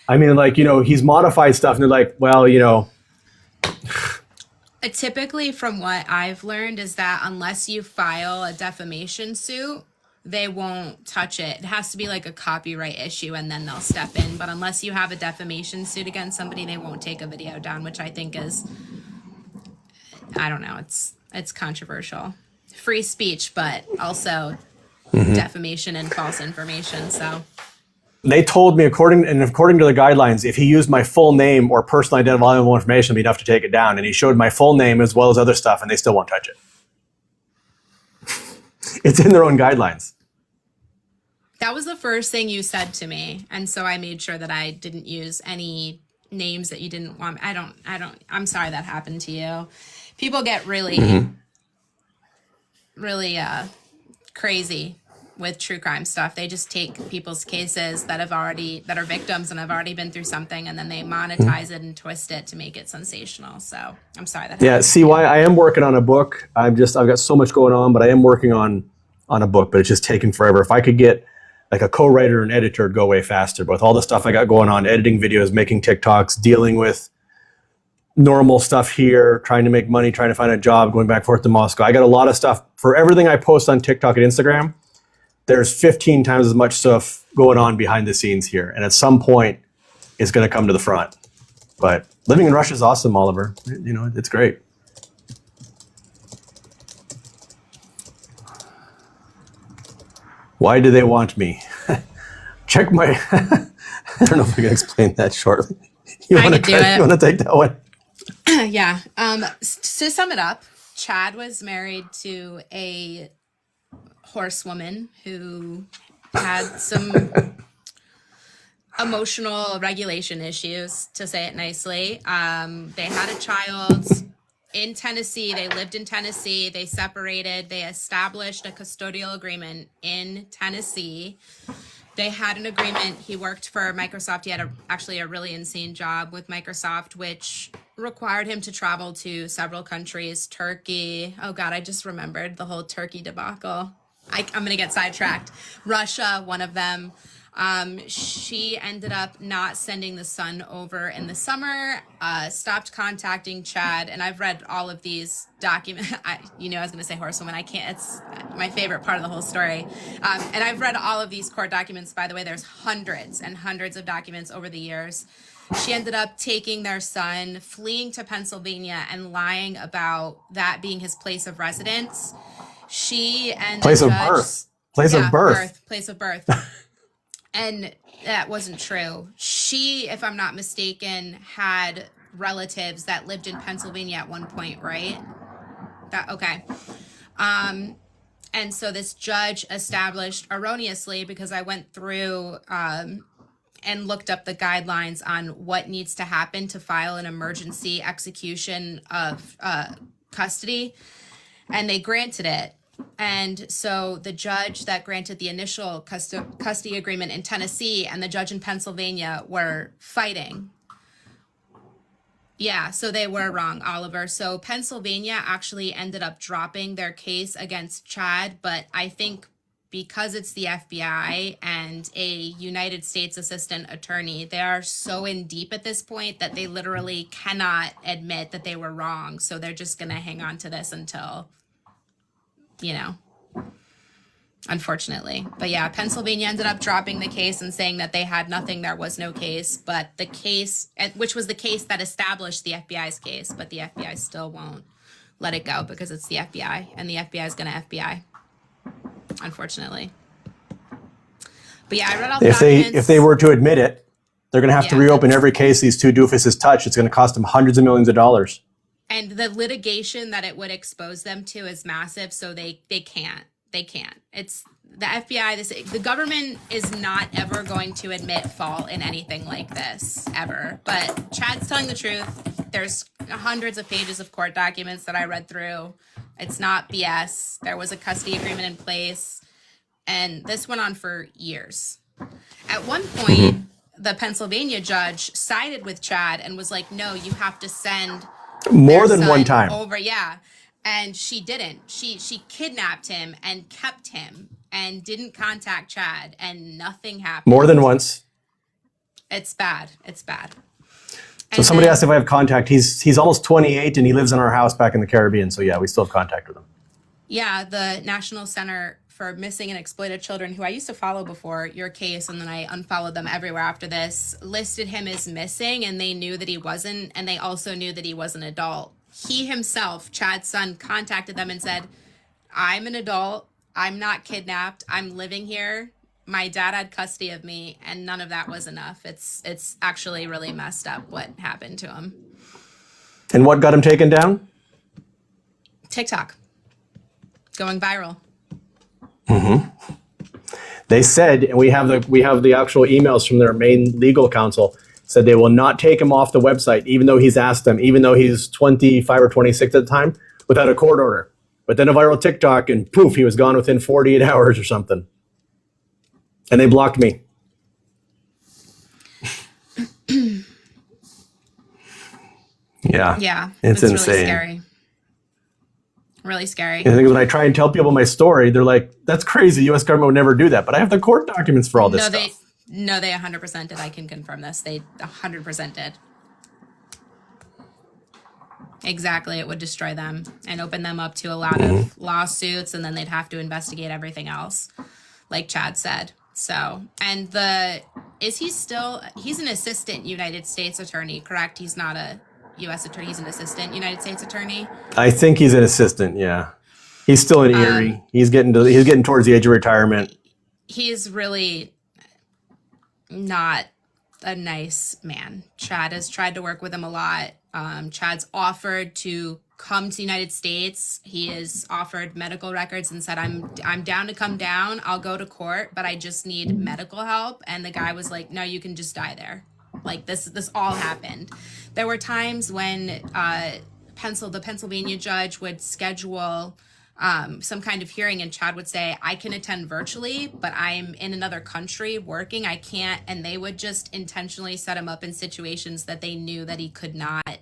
I mean, like, he's modified stuff, and they're like, well, Typically, from what I've learned, is that unless you file a defamation suit, they won't touch it. It has to be like a copyright issue, and then they'll step in. But unless you have a defamation suit against somebody, they won't take a video down, which I think is, I don't know, it's controversial. Free speech, but also defamation and false information. So they told me, according to the guidelines, if he used my full name or personal identifiable information, it'd be enough to take it down. And he showed my full name as well as other stuff, and they still won't touch it. It's in their own guidelines. That was the first thing you said to me. And so I made sure that I didn't use any names that you didn't want. I'm sorry that happened to you. People get really, really crazy with true crime stuff. They just take people's cases that are victims and have already been through something, and then they monetize it and twist it to make it sensational. So I'm sorry that happened. Yeah, see why I am working on a book. I've got so much going on, but I am working on a book, but it's just taking forever. If I could get like a co-writer and editor, it'd go way faster. But with all the stuff I got going on, editing videos, making TikToks, dealing with normal stuff here, trying to make money, trying to find a job, going back and forth to Moscow. I got a lot of stuff for everything I post on TikTok and Instagram. There's 15 times as much stuff going on behind the scenes here. And at some point, it's going to come to the front. But living in Russia is awesome, Oliver. You know, it's great. Why do they want me? Check my... I don't know if I can explain that shortly. You want to take that one? Yeah. To sum it up, Chad was married to a horsewoman who had some emotional regulation issues, to say it nicely. They had a child in Tennessee. They lived in Tennessee. They separated. They established a custodial agreement in Tennessee. They had an agreement. He worked for Microsoft. He had actually a really insane job with Microsoft, which required him to travel to several countries. Turkey. Oh God, I just remembered the whole Turkey debacle. I'm going to get sidetracked. Russia, one of them. She ended up not sending the son over in the summer, stopped contacting Chad. And I've read all of these documents. I was going to say horsewoman. I can't. It's my favorite part of the whole story. And I've read all of these court documents. By the way, there's hundreds and hundreds of documents over the years. She ended up taking their son, fleeing to Pennsylvania, and lying about that being his place of residence. She and place of birth. Place of birth. And that wasn't true. She, if I'm not mistaken, had relatives that lived in Pennsylvania at one point, right? Okay. And so this judge established erroneously, because I went through and looked up the guidelines on what needs to happen to file an emergency execution of custody, and they granted it. And so the judge that granted the initial custody agreement in Tennessee and the judge in Pennsylvania were fighting. Yeah, so they were wrong, Oliver. So Pennsylvania actually ended up dropping their case against Chad, but I think because it's the FBI and a United States assistant attorney, they are so in deep at this point that they literally cannot admit that they were wrong. So they're just going to hang on to this until... unfortunately. But yeah, Pennsylvania ended up dropping the case and saying that they had nothing, there was no case. But the case, which was the case that established the FBI's case, but the FBI still won't let it go because it's the FBI, and the FBI is going to FBI, unfortunately. But yeah, I read all the documents. If they were to admit it, they're going to have to reopen every case these two doofuses touch. It's going to cost them hundreds of millions of dollars. And the litigation that it would expose them to is massive, so they can't. It's the FBI. The government is not ever going to admit fault in anything like this, ever. But Chad's telling the truth. There's hundreds of pages of court documents that I read through. It's not BS. There was a custody agreement in place, and this went on for years. At one point, the Pennsylvania judge sided with Chad and was like, no, you have to send... more than one time over. Yeah. And she didn't. She kidnapped him and kept him and didn't contact Chad, and nothing happened. More than once. It's bad. So somebody asked if I have contact. He's almost 28 and he lives in our house back in the Caribbean. So yeah, we still have contact with him. Yeah, the National Center for Missing and Exploited Children, who I used to follow before your case, and then I unfollowed them everywhere after this, listed him as missing, and they knew that he wasn't, and they also knew that he was an adult. He himself, Chad's son, contacted them and said, I'm an adult, I'm not kidnapped, I'm living here, my dad had custody of me, and none of that was enough. It's actually really messed up what happened to him. And what got him taken down? TikTok. Going viral. They said, and we have the actual emails from their main legal counsel, said they will not take him off the website, even though he's asked them, even though he's 25 or 26 at the time, without a court order. But then a viral TikTok, and poof, he was gone within 48 hours or something. And they blocked me. Yeah. It's insane. Really scary. Really scary. And I think when I try and tell people my story, they're like, that's crazy. The U.S. government would never do that. But I have the court documents for all this stuff. They 100% did. I can confirm this. They 100% did. Exactly. It would destroy them and open them up to a lot of lawsuits, and then they'd have to investigate everything else, like Chad said. So, and he's an assistant United States attorney, correct? He's not a U.S. attorney. He's an assistant United States attorney. I think he's an assistant. Yeah. He's still in Erie. He's getting towards the age of retirement. He's really not a nice man. Chad has tried to work with him a lot. Chad's offered to come to the United States. He has offered medical records and said, I'm down to come down. I'll go to court, but I just need medical help. And the guy was like, no, you can just die there. Like this all happened. There were times when the Pennsylvania judge would schedule some kind of hearing, and Chad would say, I can attend virtually, but I'm in another country working. I can't. And they would just intentionally set him up in situations that they knew that he could not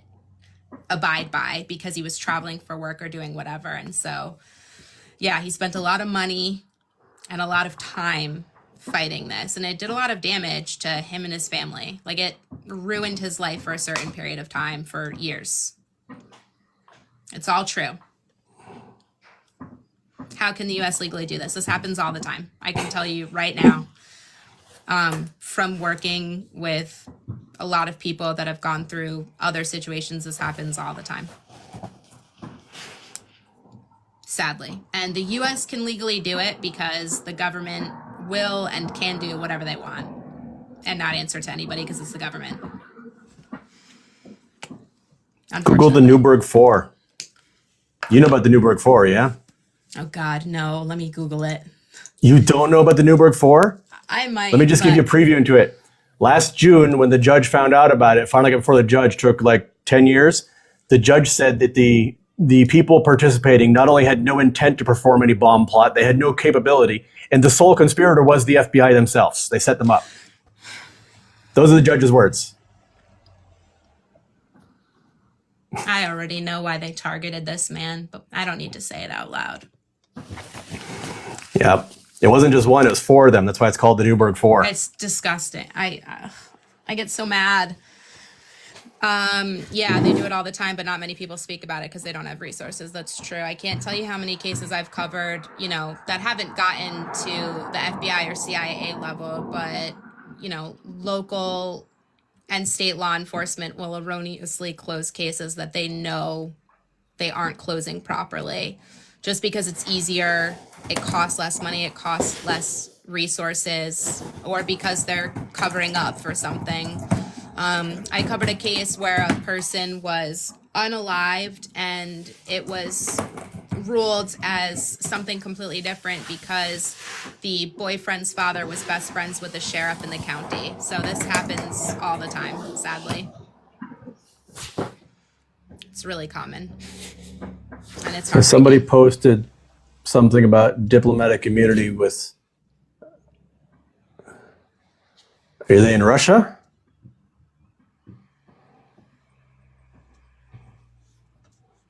abide by because he was traveling for work or doing whatever. And so, yeah, he spent a lot of money and a lot of time fighting this, and it did a lot of damage to him and his family. Like, it ruined his life for a certain period of time for years. It's all true. How can the U.S. legally do this? This happens all the time. I can tell you right now, from working with a lot of people that have gone through other situations, this happens all the time. Sadly. And the U.S. can legally do it because the government will and can do whatever they want and not answer to anybody because it's the government. Google the Newburgh 4. You know about the Newburgh 4, yeah? Oh, God, no. Let me Google it. You don't know about the Newburgh 4? I might. Let me just give you a preview into it. Last June, when the judge found out about it, finally before the judge took like 10 years, the judge said that the people participating not only had no intent to perform any bomb plot, they had no capability, and the sole conspirator was the FBI themselves. They set them up. Those are the judge's words. I already know why they targeted this man, but I don't need to say it out loud. Yep. It wasn't just one, it was 4 of them. That's why it's called the Newburgh 4. It's disgusting. I get so mad. Yeah, they do it all the time, but not many people speak about it because they don't have resources. That's true. I can't tell you how many cases I've covered, that haven't gotten to the FBI or CIA level, but, local and state law enforcement will erroneously close cases that they know they aren't closing properly. Just because it's easier, it costs less money, it costs less resources, or because they're covering up for something. I covered a case where a person was unalived and it was ruled as something completely different because the boyfriend's father was best friends with the sheriff in the county. So this happens all the time, sadly. It's really common. And it's hard. Somebody posted something about diplomatic immunity with... Are they in Russia?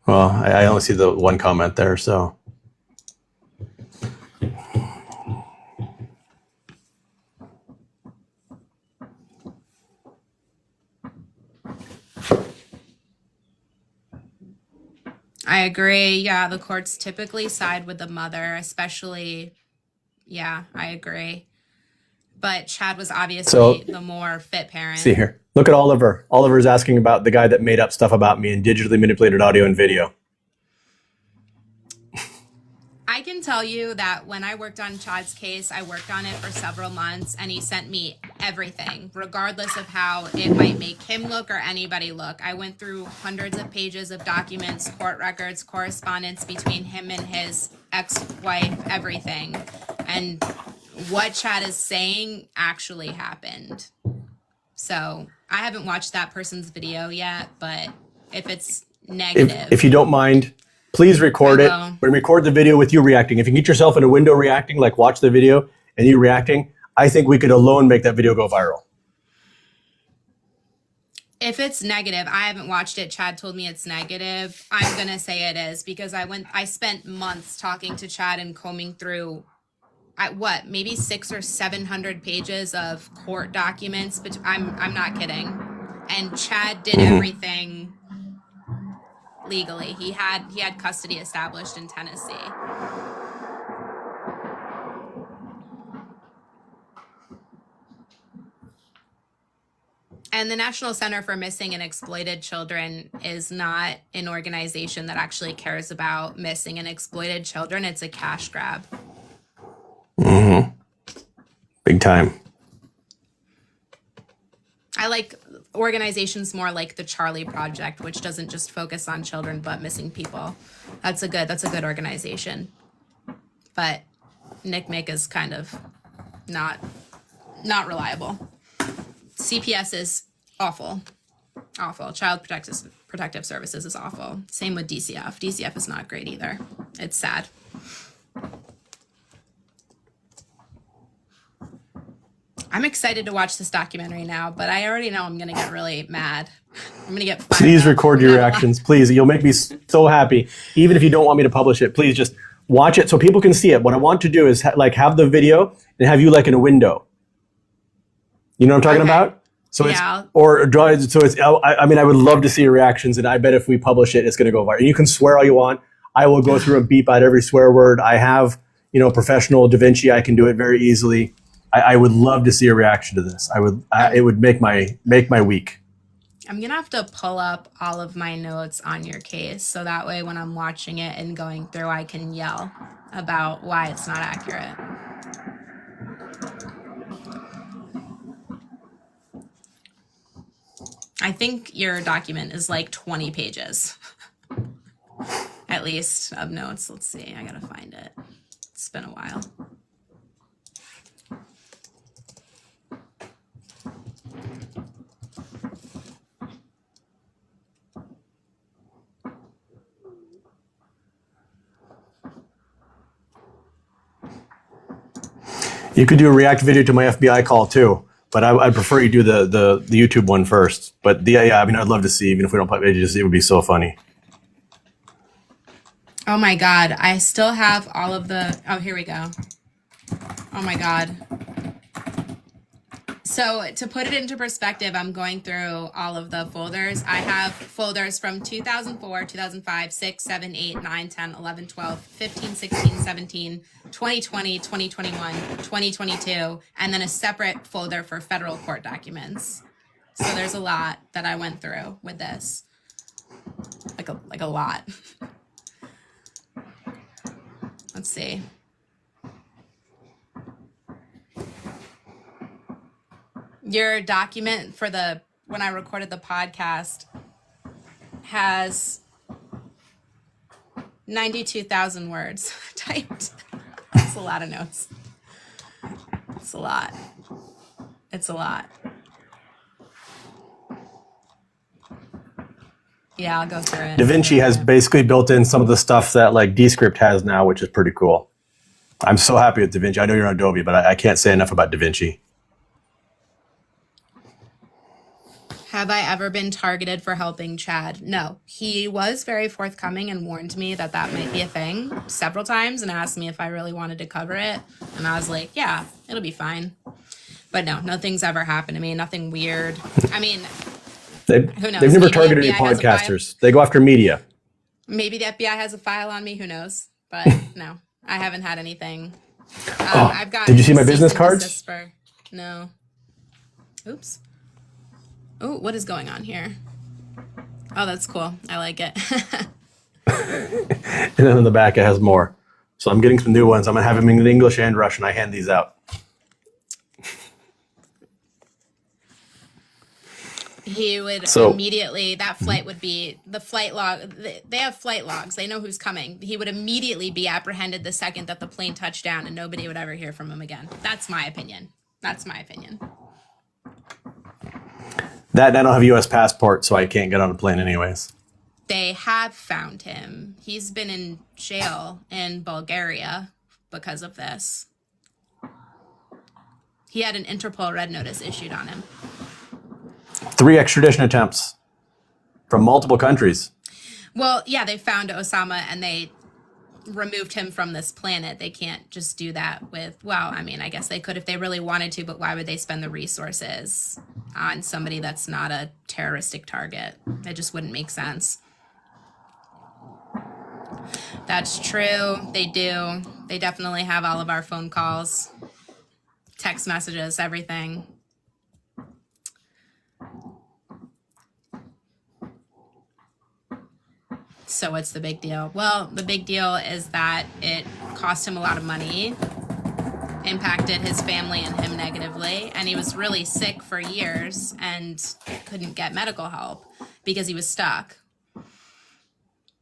Well, I only see the one comment there, so. I agree. Yeah, the courts typically side with the mother, especially. Yeah, I agree. But Chad was obviously the more fit parent. See here. Look at Oliver. Oliver's asking about the guy that made up stuff about me and digitally manipulated audio and video. I can tell you that when I worked on Chad's case, I worked on it for several months, and he sent me everything, regardless of how it might make him look or anybody look. I went through hundreds of pages of documents, court records, correspondence between him and his ex-wife, everything. And what Chad is saying actually happened. So I haven't watched that person's video yet, but if it's negative. If you don't mind, please record it. But record the video with you reacting. If you can get yourself in a window reacting, like watch the video and you reacting, I think we could alone make that video go viral. If it's negative, I haven't watched it. Chad told me it's negative. I'm going to say it is because I spent months talking to Chad and combing through maybe 600 or 700 pages of court documents, but I'm not kidding. And Chad did everything legally. He had custody established in Tennessee. And the National Center for Missing and Exploited Children is not an organization that actually cares about missing and exploited children. It's a cash grab. Mm-hmm. Big time. I like organizations more like the Charlie Project, which doesn't just focus on children but missing people. That's a good organization. But NCMEC is kind of not reliable. CPS is awful. Child Protective Services is awful. Same with DCF. DCF is not great either. It's sad. I'm excited to watch this documentary now, but I already know I'm going to get really mad. I'm going to get fired Please up. record your reactions. Please. You'll make me so happy. Even if you don't want me to publish it, please just watch it so people can see it. What I want to do is have the video and have you like in a window. You know what I'm talking about? So yeah. I would love to see your reactions, and I bet if we publish it, it's going to go viral. You can swear all you want. I will go through and beep out every swear word. I have, professional DaVinci. I can do it very easily. I would love to see a reaction to this. It would make my week. I'm going to have to pull up all of my notes on your case, so that way when I'm watching it and going through, I can yell about why it's not accurate. I think your document is like 20 pages, at least, of notes. Let's see. I got to find it. It's been a while. You could do a react video to my FBI call too, but I'd prefer you do the YouTube one first. But I'd love to see, even if we don't play it would be so funny. Oh my God, I still have all of the, here we go. Oh my God. So to put it into perspective, I'm going through all of the folders. I have folders from 2004, 2005, 6, 7, 8, 9, 10, 11, 12, 15, 16, 17, 2020, 2021, 2022, and then a separate folder for federal court documents. So there's a lot that I went through with this. Like a lot. Let's see. Your document for when I recorded the podcast has 92,000 words typed. That's a lot of notes. It's a lot. Yeah, I'll go through it. DaVinci has basically built in some of the stuff that like Descript has now, which is pretty cool. I'm so happy with DaVinci. I know you're on Adobe, but I can't say enough about DaVinci. Have I ever been targeted for helping Chad? No. He was very forthcoming and warned me that might be a thing several times and asked me if I really wanted to cover it. And I was like, yeah, it'll be fine. But no, nothing's ever happened to me. Nothing weird. I mean, who knows? They've never targeted any podcasters. They go after media. Maybe the FBI has a file on me. Who knows? But no, I haven't had anything. I've got. Did you see my business cards? No. Oops. Oh, what is going on here? Oh, that's cool. I like it. And then in the back, it has more. So I'm getting some new ones. I'm going to have them in English and Russian. I hand these out. He would So immediately, that flight would be, the flight log, they have flight logs. They know who's coming. He would immediately be apprehended the second that the plane touched down, and nobody would ever hear from him again. That's my opinion. That's my opinion. that I don't have a U.S. passport, so I can't get on a plane anyways. They have found him. He's been in jail in Bulgaria because of this. He had an Interpol red notice issued on him. 3 extradition attempts from multiple countries. Well, yeah, they found Osama and they removed him from this planet. They can't just do that with, well, I mean, I guess they could if they really wanted to, but why would they spend the resources on somebody that's not a terroristic target? It just wouldn't make sense. That's true. They do. They definitely have all of our phone calls, text messages, everything. So what's the big deal? Well, the big deal is that it cost him a lot of money, impacted his family and him negatively, and he was really sick for years and couldn't get medical help because he was stuck.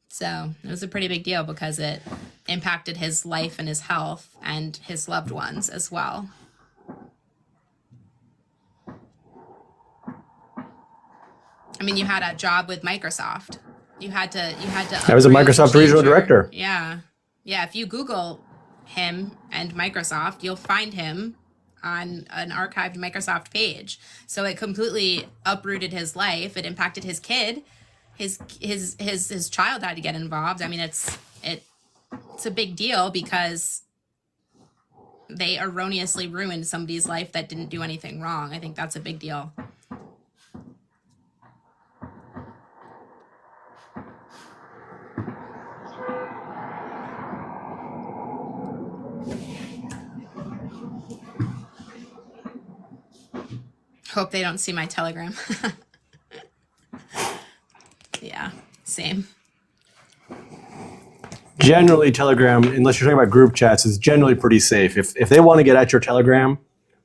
So it was a pretty big deal because it impacted his life and his health and his loved ones as well. I mean, you had a job with Microsoft. You had to. I was a uproot, Microsoft regional change your- director. Yeah. If you Google him and Microsoft, you'll find him on an archived Microsoft page. So it completely uprooted his life. It impacted his kid. His child had to get involved. I mean, it's a big deal because they erroneously ruined somebody's life that didn't do anything wrong. I think that's a big deal. Hope they don't see my Telegram. Yeah, same. Generally, Telegram, unless you're talking about group chats, is generally pretty safe. If they want to get at your Telegram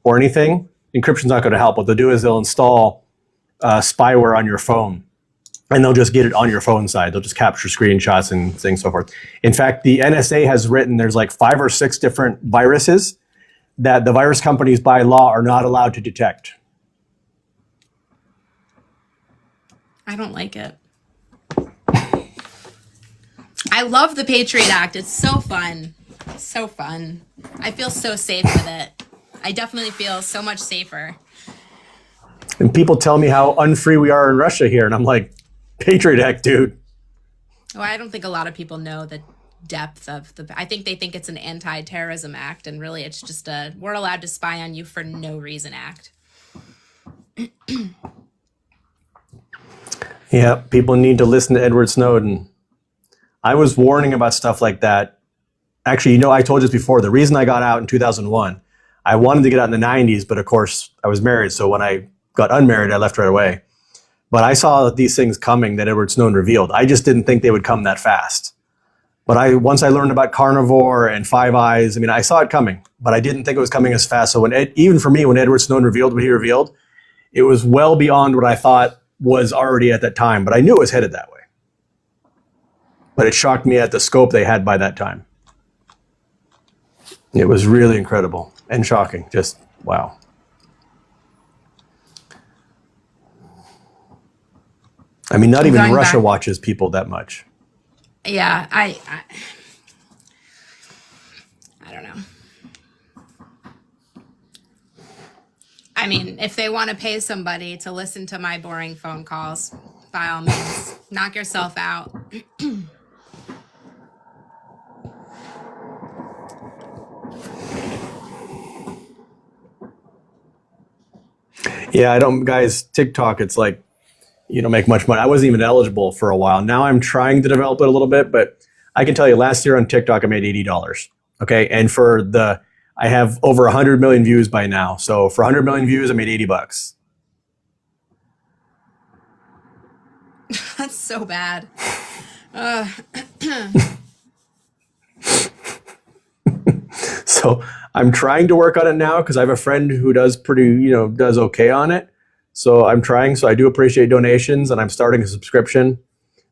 or anything, encryption's not going to help. What they'll do is they'll install spyware on your phone, and they'll just get it on your phone side. They'll just capture screenshots and things, so forth. In fact, the NSA has written there's like 5 or 6 different viruses that the virus companies by law are not allowed to detect. I don't like it. I love the Patriot Act. It's so fun. So fun. I feel so safe with it. I definitely feel so much safer. And people tell me how unfree we are in Russia here, and I'm like, Patriot Act, dude. Well, I don't think a lot of people know the depth of I think they think it's an anti-terrorism act, and really it's just a we're allowed to spy on you for no reason act. Yeah, people need to listen to Edward Snowden. I was warning about stuff like that. Actually, I told you this before. The reason I got out in 2001, I wanted to get out in the 90s, but of course, I was married. So when I got unmarried, I left right away. But I saw these things coming that Edward Snowden revealed. I just didn't think they would come that fast. But once I learned about Carnivore and Five Eyes, I mean, I saw it coming, but I didn't think it was coming as fast. So even for me, when Edward Snowden revealed what he revealed, it was well beyond what I thought was already at that time, but I knew it was headed that way. But it shocked me at the scope they had by that time. It was really incredible and shocking. Just, wow. I mean, not even Russia watches people that much. Yeah, I don't know. I mean, if they want to pay somebody to listen to my boring phone calls, by all means, knock yourself out. Yeah, I don't, guys, TikTok, it's like, you don't make much money. I wasn't even eligible for a while. Now I'm trying to develop it a little bit, but I can tell you last year on TikTok, I made $80. Okay. And I have over 100 million views by now. So for 100 million views, I made $80. That's so bad. So I'm trying to work on it now because I have a friend who does does okay on it. So I'm trying. So I do appreciate donations, and I'm starting a subscription,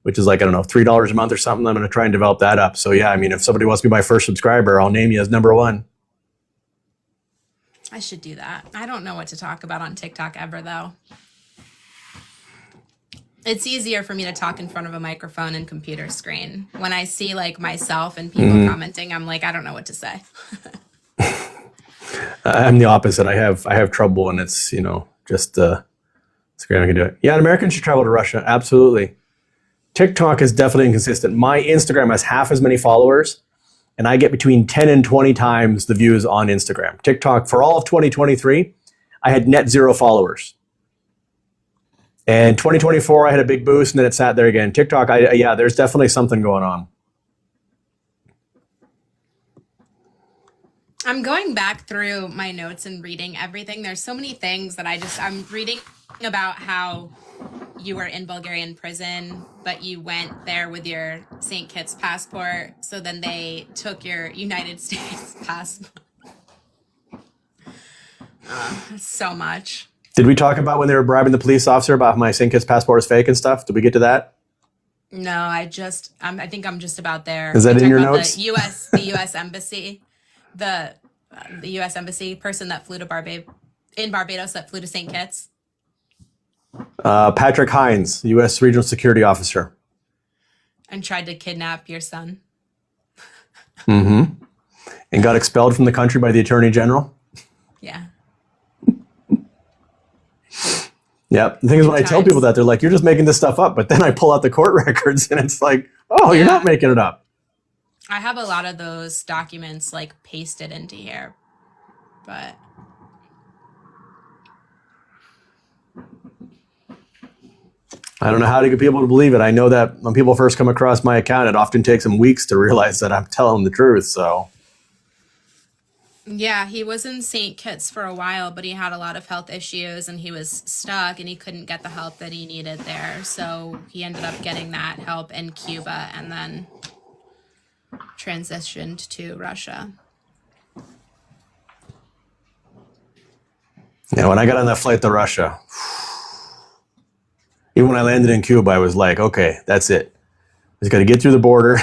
which is like, I don't know, $3 a month or something. I'm going to try and develop that up. So yeah, I mean, if somebody wants to be my first subscriber, I'll name you as number one. I should do that. I don't know what to talk about on TikTok ever, though. It's easier for me to talk in front of a microphone and computer screen. When I see like myself and people commenting, I'm like, I don't know what to say. I'm the opposite. I have trouble, and it's, just Instagram can do it. Yeah, Americans should travel to Russia. Absolutely. TikTok is definitely inconsistent. My Instagram has half as many followers, and I get between 10 and 20 times the views on Instagram. TikTok, for all of 2023, I had net 0 followers. And 2024, I had a big boost, and then it sat there again. TikTok, there's definitely something going on. I'm going back through my notes and reading everything. There's so many things that I'm reading about how you were in Bulgarian prison, but you went there with your St. Kitts passport. So then they took your United States passport. So much. Did we talk about when they were bribing the police officer about my St. Kitts passport is fake and stuff? Did we get to that? No, I think I'm just about there. Is that in your notes? The U.S. embassy, the U.S. embassy person that flew to Barbados that flew to St. Kitts. Patrick Hines, U.S. Regional Security Officer. And tried to kidnap your son. Mm-hmm. And got expelled from the country by the Attorney General. Yeah. Yeah. The thing is, when I tell people that, they're like, you're just making this stuff up. But then I pull out the court records, and it's like, oh, you're not making it up. I have a lot of those documents like pasted into here, but I don't know how to get people to believe it. I know that when people first come across my account, it often takes them weeks to realize that I'm telling the truth. So yeah, he was in St. Kitts for a while, but he had a lot of health issues and he was stuck and he couldn't get the help that he needed there. So he ended up getting that help in Cuba and then transitioned to Russia. Yeah, when I got on that flight to Russia, even when I landed in Cuba, I was like, okay, that's it. Just got to get through the border.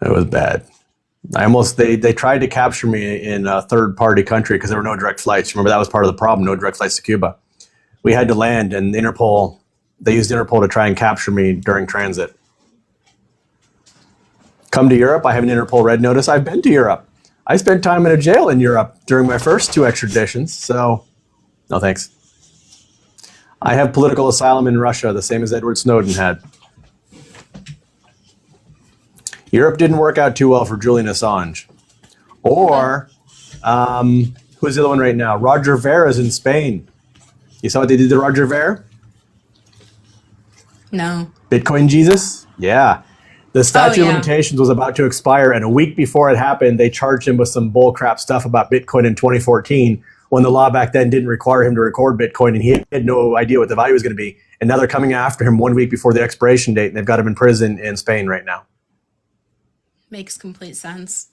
It was bad. They tried to capture me in a third-party country because there were no direct flights. Remember, that was part of the problem, no direct flights to Cuba. We had to land, and they used Interpol to try and capture me during transit. Come to Europe, I have an Interpol red notice. I've been to Europe. I spent time in a jail in Europe during my first 2 extraditions, so no thanks. I have political asylum in Russia, the same as Edward Snowden had. Europe didn't work out too well for Julian Assange. Or, who's the other one right now? Roger Vera's in Spain. You saw what they did to Roger Vera? No. Bitcoin Jesus? Yeah. The statute of limitations was about to expire, and a week before it happened, they charged him with some bullcrap stuff about Bitcoin in 2014, when the law back then didn't require him to record Bitcoin, and he had no idea what the value was going to be. And now they're coming after him 1 week before the expiration date, and they've got him in prison in Spain right now. Makes complete sense.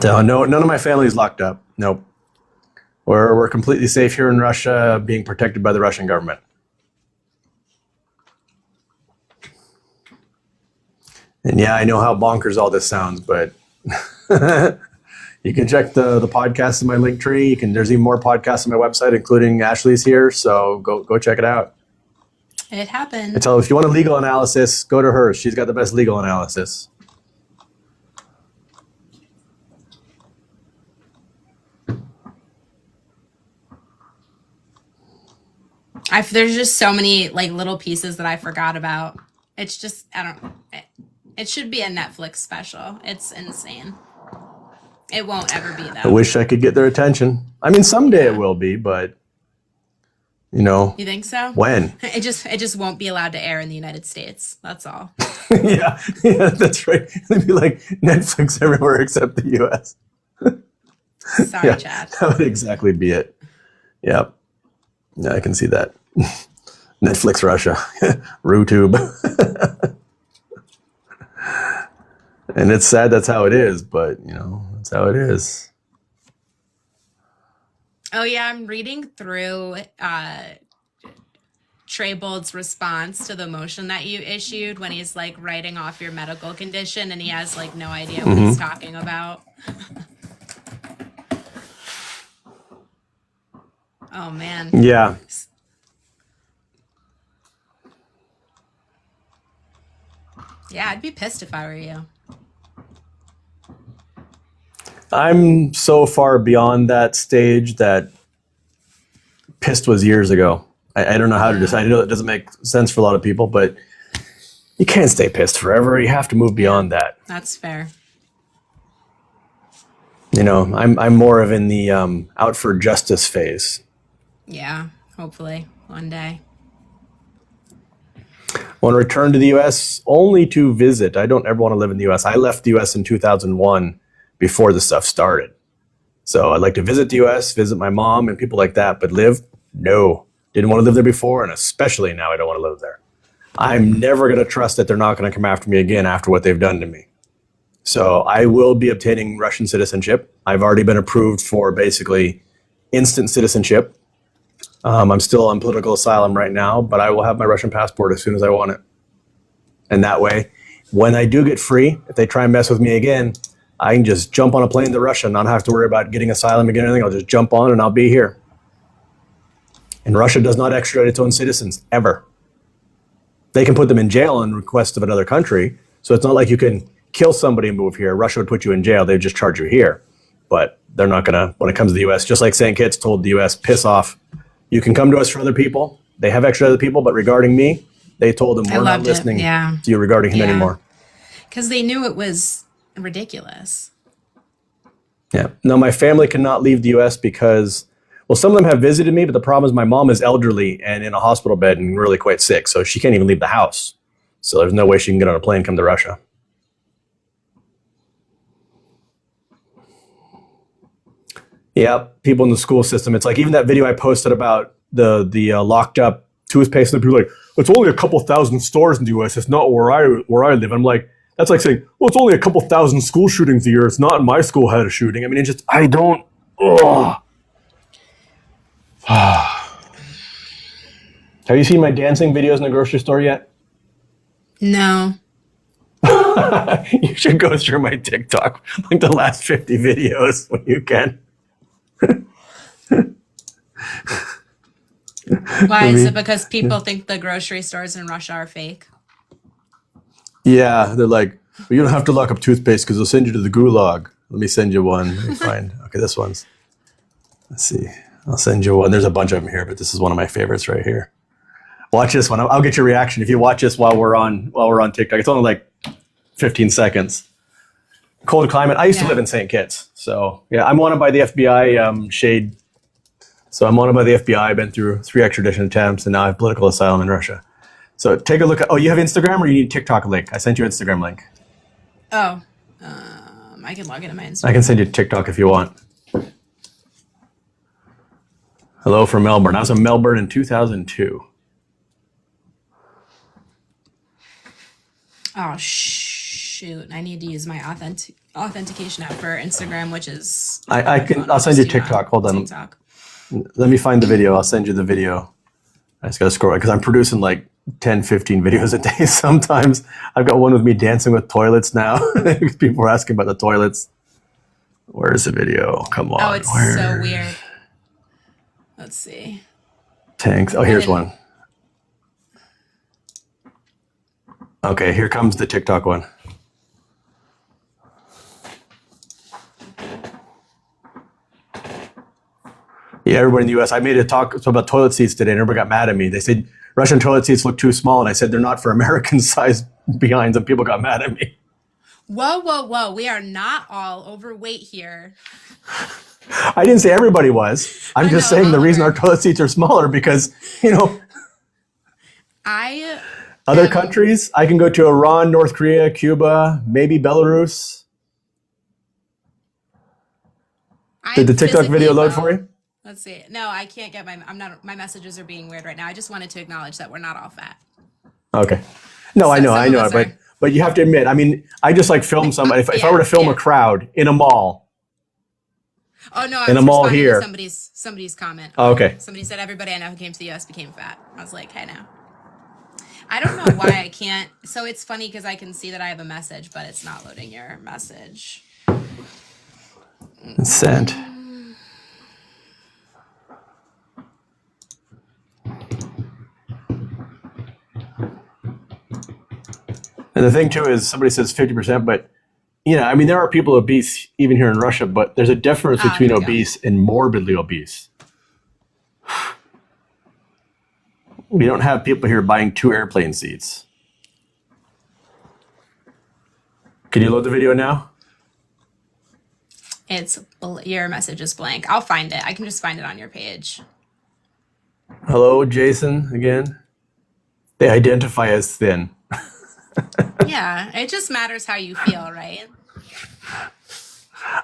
So none of my family is locked up. Nope. We're completely safe here in Russia, being protected by the Russian government. And yeah, I know how bonkers all this sounds, but you can check the podcasts in my link tree. There's even more podcasts on my website, including Ashley's here. So go check it out. It happened. I tell her, if you want a legal analysis, go to her. She's got the best legal analysis. There's just so many like little pieces that I forgot about. It's just, it should be a Netflix special. It's insane. It won't ever be though. I wish I could get their attention. I mean, someday it will be, but you think so? When? It just won't be allowed to air in the United States. That's all. yeah, that's right. It'd be like Netflix everywhere except the U.S. Sorry, Chad. That would exactly be it. Yep. Yeah, I can see that. Netflix Russia. RuTube. And it's sad that's how it is, but, That's how it is. Oh yeah, I'm reading through Treybold's response to the motion that you issued when he's like writing off your medical condition and he has like no idea what he's talking about. Oh man. Yeah. Yeah, I'd be pissed if I were you. I'm so far beyond that stage that pissed was years ago. I don't know how to decide. I know it doesn't make sense for a lot of people, but you can't stay pissed forever. You have to move beyond that. That's fair. You know, I'm more of in the out for justice phase. Yeah, hopefully one day. I want to return to the U.S. only to visit. I don't ever want to live in the U.S. I left the U.S. in 2001 before the stuff started. So I'd like to visit the U.S., visit my mom and people like that, but live? No. Didn't want to live there before, and especially now I don't want to live there. I'm never going to trust that they're not going to come after me again after what they've done to me. So I will be obtaining Russian citizenship. I've already been approved for basically instant citizenship. I'm still on political asylum right now, but I will have my Russian passport as soon as I want it. And that way, when I do get free, if they try and mess with me again, I can just jump on a plane to Russia and not have to worry about getting asylum again or anything. I'll just jump on and I'll be here. And Russia does not extradite its own citizens, ever. They can put them in jail on request of another country. So it's not like you can kill somebody and move here. Russia would put you in jail. They'd just charge you here. But they're not going to, when it comes to the U.S., just like St. Kitts told the U.S., piss off. You can come to us for other people. They have extra other people, but regarding me, they told them we're not listening to you regarding him anymore. Because they knew it was ridiculous. Yeah. No, my family cannot leave the U.S. because, well, some of them have visited me, but the problem is my mom is elderly and in a hospital bed and really quite sick, so she can't even leave the house. So there's no way she can get on a plane and come to Russia. Yeah, people in the school system. It's like even that video I posted about the locked up toothpaste, and people are like, it's only a couple thousand stores in the U.S. It's not where I live. I'm like, that's like saying, well, it's only a couple thousand school shootings a year. It's not in my school had a shooting. I mean, it just, I don't. Ugh. Have you seen my dancing videos in the grocery store yet? No. You should go through my TikTok, like the last 50 videos when you can. Why is it because people think the grocery stores in Russia are fake? Yeah, they're like, well, you don't have to lock up toothpaste because they'll send you to the gulag. Let me send you one. Let me find. Okay, this one's. Let's see. I'll send you one. There's a bunch of them here, but this is one of my favorites right here. Watch this one. I'll get your reaction if you watch this while we're on TikTok. It's only like 15 seconds. Cold climate. I used to live in St. Kitts, so yeah, I'm wanted by the FBI. Shade. So I'm wanted by the FBI. I've been through 3 extradition attempts, and now I have political asylum in Russia. So take a look at. Oh, you have Instagram, or you need TikTok link? I sent you Instagram link. Oh, I can log into my Instagram. I can send you TikTok if you want. Hello from Melbourne. I was in Melbourne in 2002. Oh shoot! I need to use my authentication app for Instagram, which is. I'll send you TikTok. Hold on. TikTok. Let me find the video. I'll send you the video. I just got to scroll because I'm producing like 10, 15 videos a day sometimes. I've got one with me dancing with toilets now. People are asking about the toilets. Where's the video? Come on. Oh, it's so weird. Let's see. Tanks. Oh, here's one. Okay, here comes the TikTok one. Yeah, everybody in the U.S. I made a talk about toilet seats today, and everybody got mad at me. They said Russian toilet seats look too small, and I said they're not for American-sized behinds, and people got mad at me. Whoa, whoa, whoa. We are not all overweight here. I didn't say everybody was. I'm just saying the reason our toilet seats are smaller because, other countries, I can go to Iran, North Korea, Cuba, maybe Belarus. Did the TikTok video load for you? Let's see. No, I can't get my messages are being weird right now. I just wanted to acknowledge that we're not all fat. Okay. No, I know, but you have to admit, I mean, I just like film somebody. If I were to film a crowd in a mall, Oh no, I and was I'm all responding here. to somebody's comment. Oh, okay. Somebody said everybody I know who came to the US became fat. I was like, hey now. I don't know why I can't. So it's funny because I can see that I have a message, but it's not loading your message. It's sent. And the thing too is somebody says 50%, but I mean, there are people obese even here in Russia, but there's a difference between obese and morbidly obese. We don't have people here buying 2 airplane seats. Can you load the video now? Your message is blank. I'll find it. I can just find it on your page. Hello, Jason, again. They identify as thin. Yeah, it just matters how you feel, right?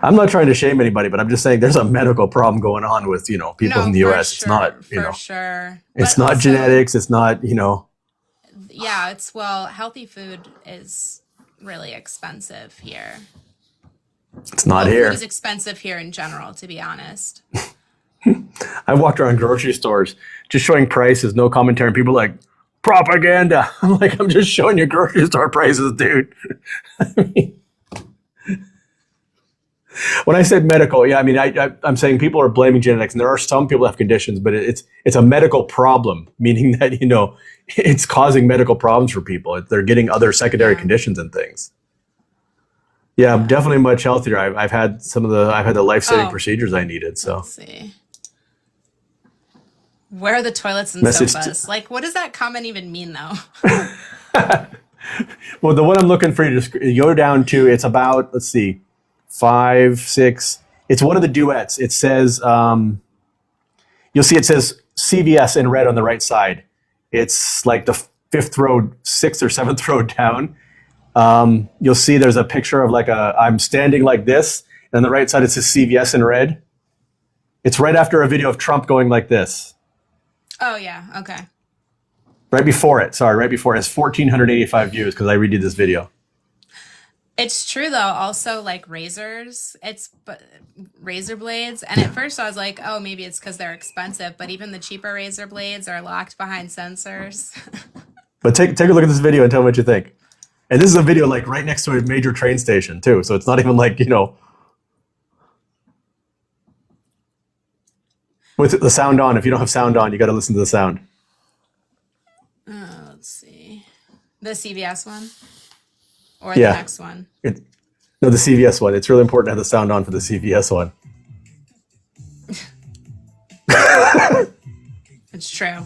I'm not trying to shame anybody, but I'm just saying there's a medical problem going on with, people in the US. Sure, it's not, for sure. It's not also, genetics. It's not, Yeah, healthy food is really expensive here. It's not here. Food is expensive here in general, to be honest. I walked around grocery stores just showing prices, no commentary, and people are like, propaganda. I'm like, I'm just showing you grocery store prices, dude. I mean, when I said medical, yeah, I mean, I'm saying people are blaming genetics, and there are some people that have conditions, but it's a medical problem, meaning that, it's causing medical problems for people. They're getting other secondary conditions and things. Yeah, I'm definitely much healthier. I've had the life-saving procedures I needed. So let's see. Where are the toilets and sofas? Like, what does that comment even mean, though? Well, the one I'm looking for you to go down to, it's about, let's see, 5, 6. It's one of the duets. It says, you'll see it says CVS in red on the right side. It's like the 5th row, 6th or 7th row down. You'll see there's a picture of I'm standing like this, and on the right side it says CVS in red. It's right after a video of Trump going like this. Oh yeah, okay. Right before it. It has 1,485 views because I redid this video. It's true though. Also, like razors, razor blades. And at first I was like, oh, maybe it's because they're expensive. But even the cheaper razor blades are locked behind sensors. But take a look at this video and tell me what you think. And this is a video like right next to a major train station too. So it's not even like, with the sound on. If you don't have sound on, you got to listen to the sound. Let's see. The CVS one? Or the next one? No, the CVS one. It's really important to have the sound on for the CVS one. It's true.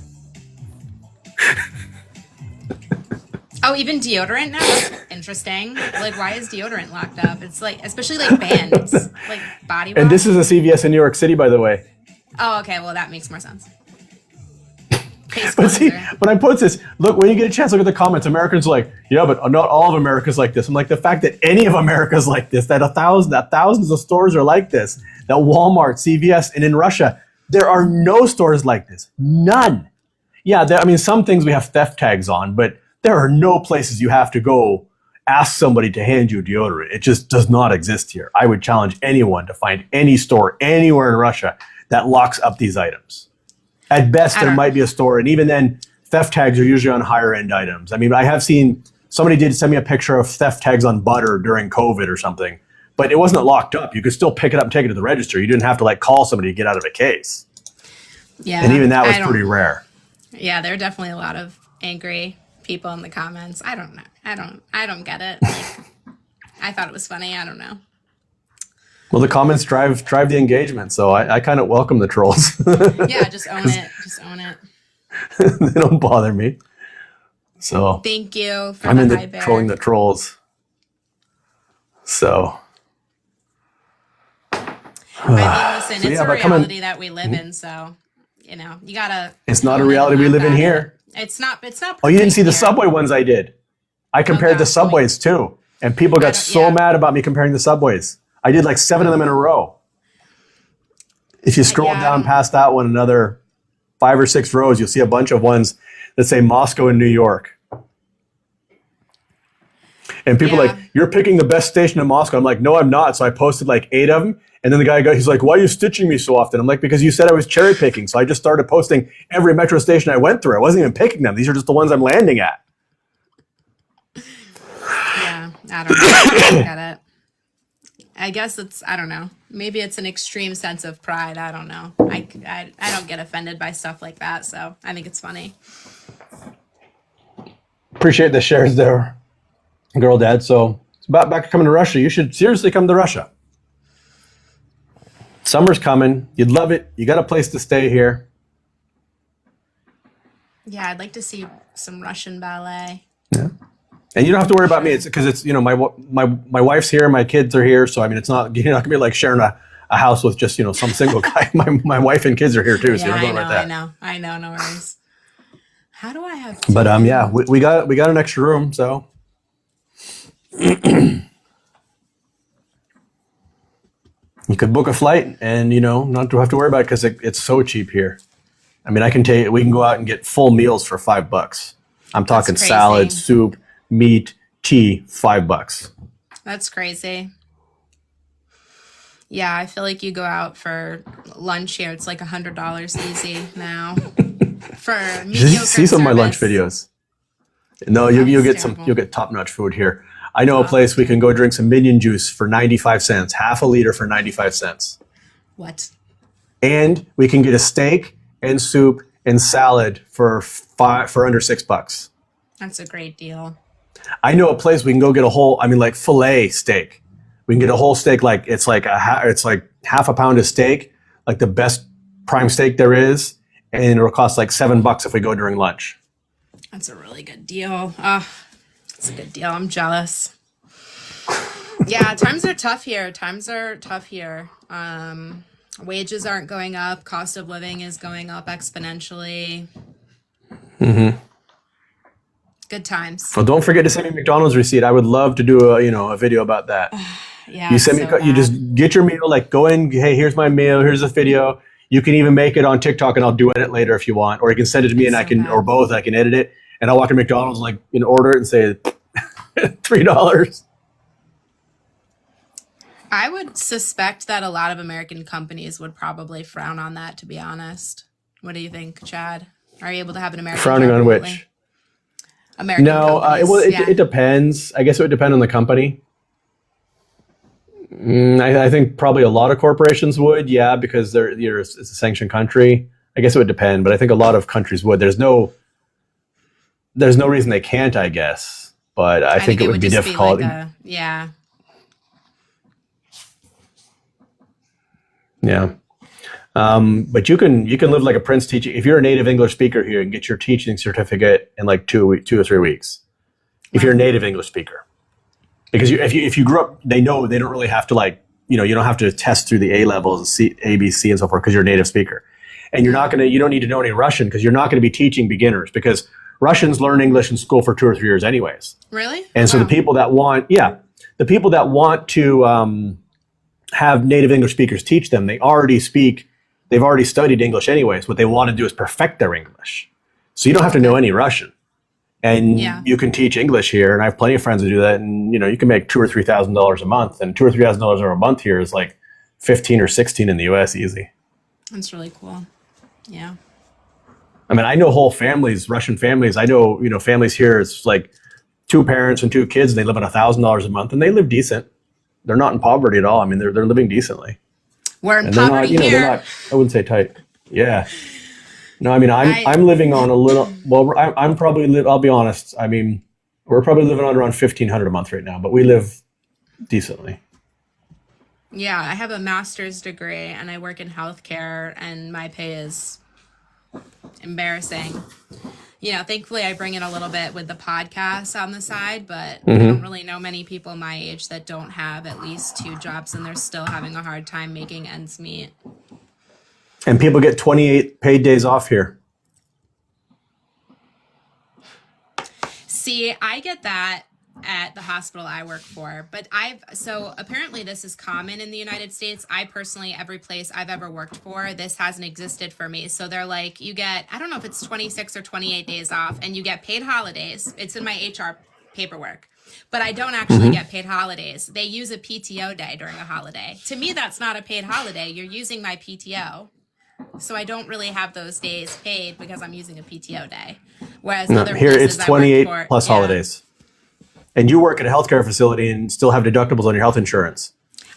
Oh, even deodorant now? That's interesting. Like, why is deodorant locked up? It's like, especially like bands, like body wash. And this is a CVS in New York City, by the way. Oh, okay. Well, that makes more sense. But see, when I post this, look, when you get a chance, look at the comments. Americans are like, yeah, but not all of America's like this. I'm like, the fact that any of America's like this, that thousands of stores are like this, that Walmart, CVS, and in Russia, there are no stores like this. None. Yeah, some things we have theft tags on, but there are no places you have to go ask somebody to hand you deodorant. It just does not exist here. I would challenge anyone to find any store anywhere in Russia that locks up these items. At best, there might be a store, and even then, theft tags are usually on higher end items. I mean, I have seen somebody did send me a picture of theft tags on butter during COVID or something, but it wasn't locked up. You could still pick it up and take it to the register. You didn't have to call somebody to get out of a case. Yeah, and even that was pretty rare. Yeah, there are definitely a lot of angry people in the comments. I don't know. I don't get it. I thought it was funny. I don't know. Well, the comments drive the engagement, so I kind of welcome the trolls. Yeah, just own it. Just own it. They don't bother me. So thank you for I'm into trolling the trolls. So I mean, listen, it's a reality that we live in, so you gotta. It's not a reality we live in here. It's not. Oh, you didn't see the subway ones I did. I compared the subways too, and people got so mad about me comparing the subways. I did 7 of them in a row. If you scroll down past that one, another 5 or 6 rows, you'll see a bunch of ones that say Moscow and New York. And people are like, you're picking the best station in Moscow. I'm like, no, I'm not. So I posted like 8 of them. And then the guy he's like, why are you stitching me so often? I'm like, because you said I was cherry picking. So I just started posting every metro station I went through. I wasn't even picking them. These are just the ones I'm landing at. Yeah, I don't know. I don't get it. I guess I don't know. Maybe it's an extreme sense of pride. I don't know. I don't get offended by stuff like that. So I think it's funny. Appreciate the shares there, girl dad. So it's about back to coming to Russia. You should seriously come to Russia. Summer's coming. You'd love it. You got a place to stay here. Yeah, I'd like to see some Russian ballet. Yeah. And you don't have to worry about me. It's because it's, my wife's here, my kids are here. So, I mean, you're not going to be like sharing a house with just, some single guy. My wife and kids are here too. So Yeah, you don't worry about that. I know. No worries. How do I have? But yeah, we got an extra room, so you could book a flight and not to have to worry about it because it's so cheap here. I mean, we can go out and get full meals for $5. I'm talking salad, soup, meat, tea, $5. That's crazy. Yeah, I feel like you go out for lunch here, it's like $100 easy now. For see some of my lunch videos. No, you'll get top-notch food here. I know a place we can go drink some minion juice for 95 cents, half a liter for 95 cents. What? And we can get a steak and soup and salad for under $6. That's a great deal. I know a place we can go get filet steak. We can get a whole steak, like it's like half a pound of steak, like the best prime steak there is. And it'll cost like $7 if we go during lunch. That's a really good deal. It's a good deal. I'm jealous. Yeah, times are tough here. Wages aren't going up. Cost of living is going up exponentially. Mm-hmm. Good times. Well, don't forget to send me McDonald's receipt. I would love to do a video about that. Yeah. You send me. You just get your meal. Like go in. Hey, here's my meal. Here's the video. You can even make it on TikTok, and I'll do it later if you want, or you can send it to me, and I can, or both. I can edit it, and I'll walk to McDonald's order it and say $3. I would suspect that a lot of American companies would probably frown on that. To be honest, what do you think, Chad? Are you able to have an American frowning on which? American companies, it depends. I guess it would depend on the company. I think probably a lot of corporations would, yeah, because it's a sanctioned country. I guess it would depend, but I think a lot of countries would. There's no reason they can't, I guess, but I think it would be difficult. Yeah. Yeah. But you can live like a prince teaching. If you're a native English speaker here and get your teaching certificate in like 2 or 3 weeks, if you're a native English speaker. Because if you grew up, they don't really have to you don't have to test through the A levels, A, B, C, and so forth because you're a native speaker. And you don't need to know any Russian because you're not going to be teaching beginners because Russians learn English in school for 2 or 3 years anyways. Really? And so the people that want to have native English speakers teach them, they've already studied English anyways. What they want to do is perfect their English. So you don't have to know any Russian. And you can teach English here, and I have plenty of friends who do that. And you can make $2,000 or $3,000 a month, and $2,000 or $3,000 a month here is like 15 or 16 in the U.S. easy. That's really cool. Yeah. I mean, I know whole families, Russian families. I know families here. It's like 2 parents and 2 kids, and they live on $1,000 a month, and they live decent. They're not in poverty at all. I mean, they're living decently. We're in poverty here. They're not. I wouldn't say tight. Yeah. No, I mean, I'm living on a little. Well, I'm probably. I'll be honest. I mean, we're probably living on around $1,500 a month right now, but we live decently. Yeah, I have a master's degree and I work in healthcare, and my pay is embarrassing. Thankfully I bring in a little bit with the podcast on the side, but I don't really know many people my age that don't have at least 2 jobs and they're still having a hard time making ends meet. And people get 28 paid days off here. See, I get that at the hospital I work for, but so apparently this is common in the United States. I personally, every place I've ever worked for, this hasn't existed for me. So they're like, you get, I don't know if it's 26 or 28 days off, and you get paid holidays. It's in my HR paperwork. But I don't actually get paid holidays. They use a PTO day during a holiday. To me, that's not a paid holiday. You're using my PTO. So I don't really have those days paid because I'm using a PTO day. Whereas other Here places it's 28 I work for, plus holidays. And you work at a healthcare facility and still have deductibles on your health insurance.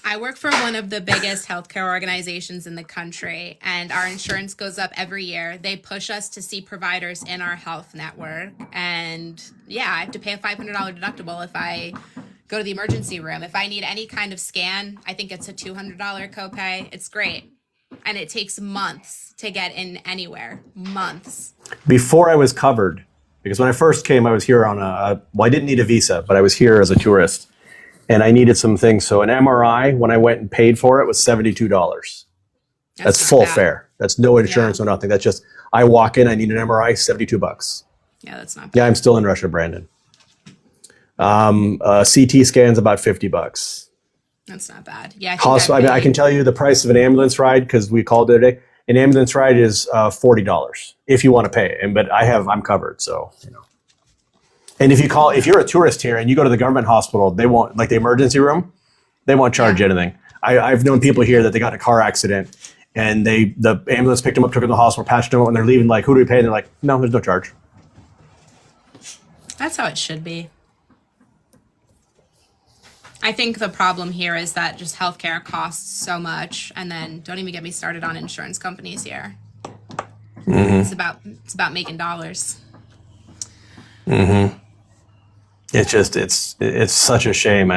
I work for one of the biggest healthcare organizations in the country, and our insurance goes up every year. They push us to see providers in our health network. And yeah, I have to pay a $500 deductible if I go to the emergency room. If I need any kind of scan, I think it's a $200 copay. It's great. And it takes months to get in anywhere. Months. Before I was covered, because when I first came, I was here on well, I didn't need a visa, but I was here as a tourist. And I needed some things. So an MRI, when I went and paid for it, was $72. That's full fare. That's no insurance or nothing. That's just, I walk in, I need an MRI, $72. Yeah, that's not bad. Yeah, I'm still in Russia, Brandon. CT scan's about $50. That's not bad. Yeah. I can tell you the price of an ambulance ride because we called it a day. An ambulance ride is $40 if you want to pay. But I'm covered, so you know. And if you're a tourist here and you go to the government hospital, they won't, like the emergency room, they won't charge you anything. I've known people here that they got in a car accident and the ambulance picked them up, took them to the hospital, patched them up, and they're leaving like, who do we pay? And they're like, no, there's no charge. That's how it should be. I think the problem here is that just healthcare costs so much, and then don't even get me started on insurance companies here. It's about making dollars. It's such a shame.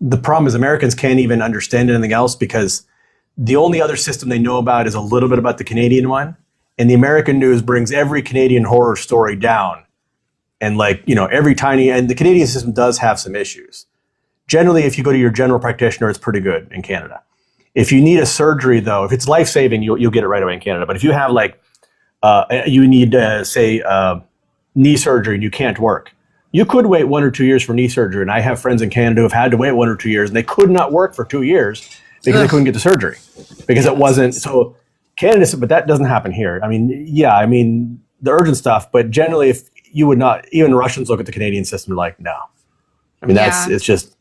The problem is Americans can't even understand anything else because the only other system they know about is a little bit about the Canadian one. And the American news brings every Canadian horror story down. And and the Canadian system does have some issues. Generally, if you go to your general practitioner, it's pretty good in Canada. If you need a surgery though, if it's life-saving, you'll get it right away in Canada. But if you have you need, knee surgery and you can't work, you could wait 1 or 2 years for knee surgery. And I have friends in Canada who have had to wait 1 or 2 years and they could not work for 2 years because they couldn't get the surgery because it wasn't. So Canada, but that doesn't happen here. The urgent stuff, but generally if you would not, even Russians look at the Canadian system like, no. It's just,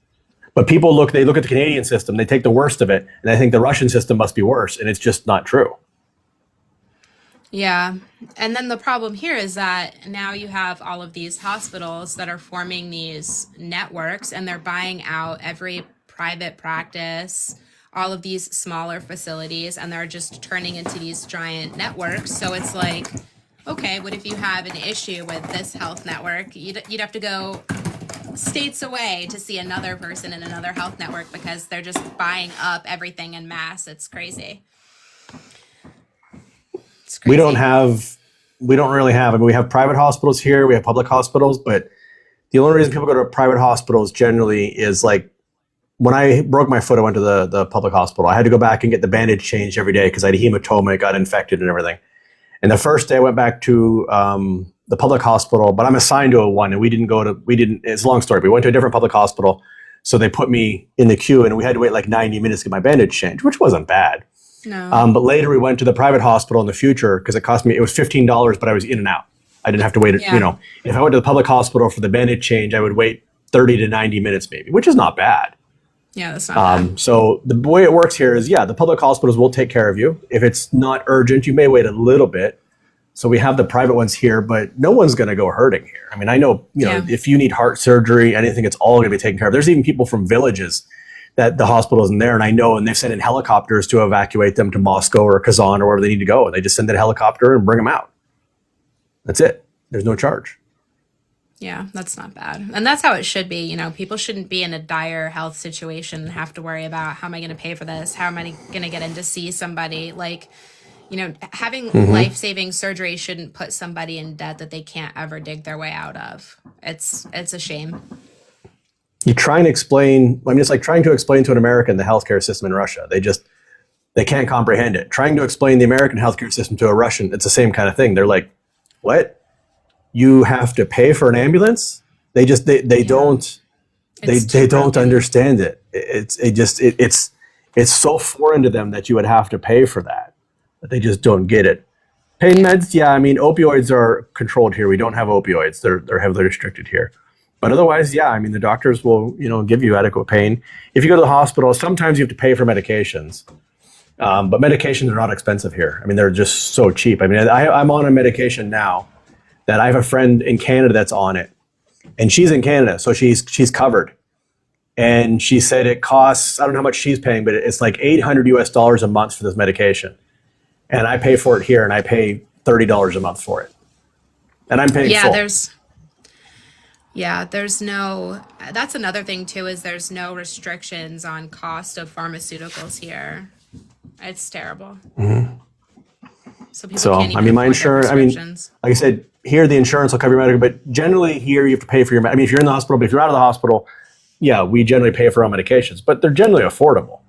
but they look at the Canadian system, they take the worst of it and they think the Russian system must be worse. And it's just not true. Yeah. And then the problem here is that now you have all of these hospitals that are forming these networks and they're buying out every private practice, all of these smaller facilities, and they're just turning into these giant networks. So it's like, okay, what if you have an issue with this health network? You'd have to go states away to see another person in another health network because they're just buying up everything in mass. It's crazy. We don't really have, we have private hospitals here, we have public hospitals, but the only reason people go to private hospitals generally is like, when I broke my foot, I went to the public hospital. I had to go back and get the bandage changed every day because I had a hematoma, it got infected and everything. And the first day I went back to the public hospital, but I'm assigned to one and it's a long story, but we went to a different public hospital. So they put me in the queue and we had to wait like 90 minutes to get my bandage changed, which wasn't bad. No. But later we went to the private hospital in the future because it was $15, but I was in and out. I didn't have to wait. If I went to the public hospital for the bandage change, I would wait 30 to 90 minutes maybe, which is not bad. Yeah, that's not bad. So the way it works here is, the public hospitals will take care of you. If it's not urgent, you may wait a little bit. So we have the private ones here, but no one's going to go hurting here. I know, if you need heart surgery, anything, it's all going to be taken care of. There's even people from villages that the hospital isn't there. And I know, and they've sent in helicopters to evacuate them to Moscow or Kazan or wherever they need to go. And they just send that helicopter and bring them out. That's it. There's no charge. Yeah, that's not bad. And that's how it should be. People shouldn't be in a dire health situation and have to worry about, how am I going to pay for this? How am I going to get in to see somebody? Having life-saving surgery shouldn't put somebody in debt that they can't ever dig their way out of. It's a shame. You try and explain, it's like trying to explain to an American the healthcare system in Russia. They can't comprehend it. Trying to explain the American healthcare system to a Russian, it's the same kind of thing. They're like, what? You have to pay for an ambulance? They don't understand it. It's so foreign to them that you would have to pay for that they just don't get it. Pain meds, opioids are controlled here. We don't have opioids. They're heavily restricted here. But otherwise, yeah, I mean, the doctors will, give you adequate pain. If you go to the hospital, sometimes you have to pay for medications. But medications are not expensive here. I mean, they're just so cheap. I mean, I'm on a medication now that I have a friend in Canada that's on it. And she's in Canada, so she's covered. And she said it costs, I don't know how much she's paying, but it's like $800 a month for this medication. And I pay for it here, and I pay $30 a month for it. And I'm paying full. There's no, that's another thing too, is there's no restrictions on cost of pharmaceuticals here. It's terrible. Mm-hmm. So people can't even my insurance, like I said, here the insurance will cover your medical, but generally here you have to pay for your, if you're in the hospital, but if you're out of the hospital, yeah, we generally pay for our medications, but they're generally affordable.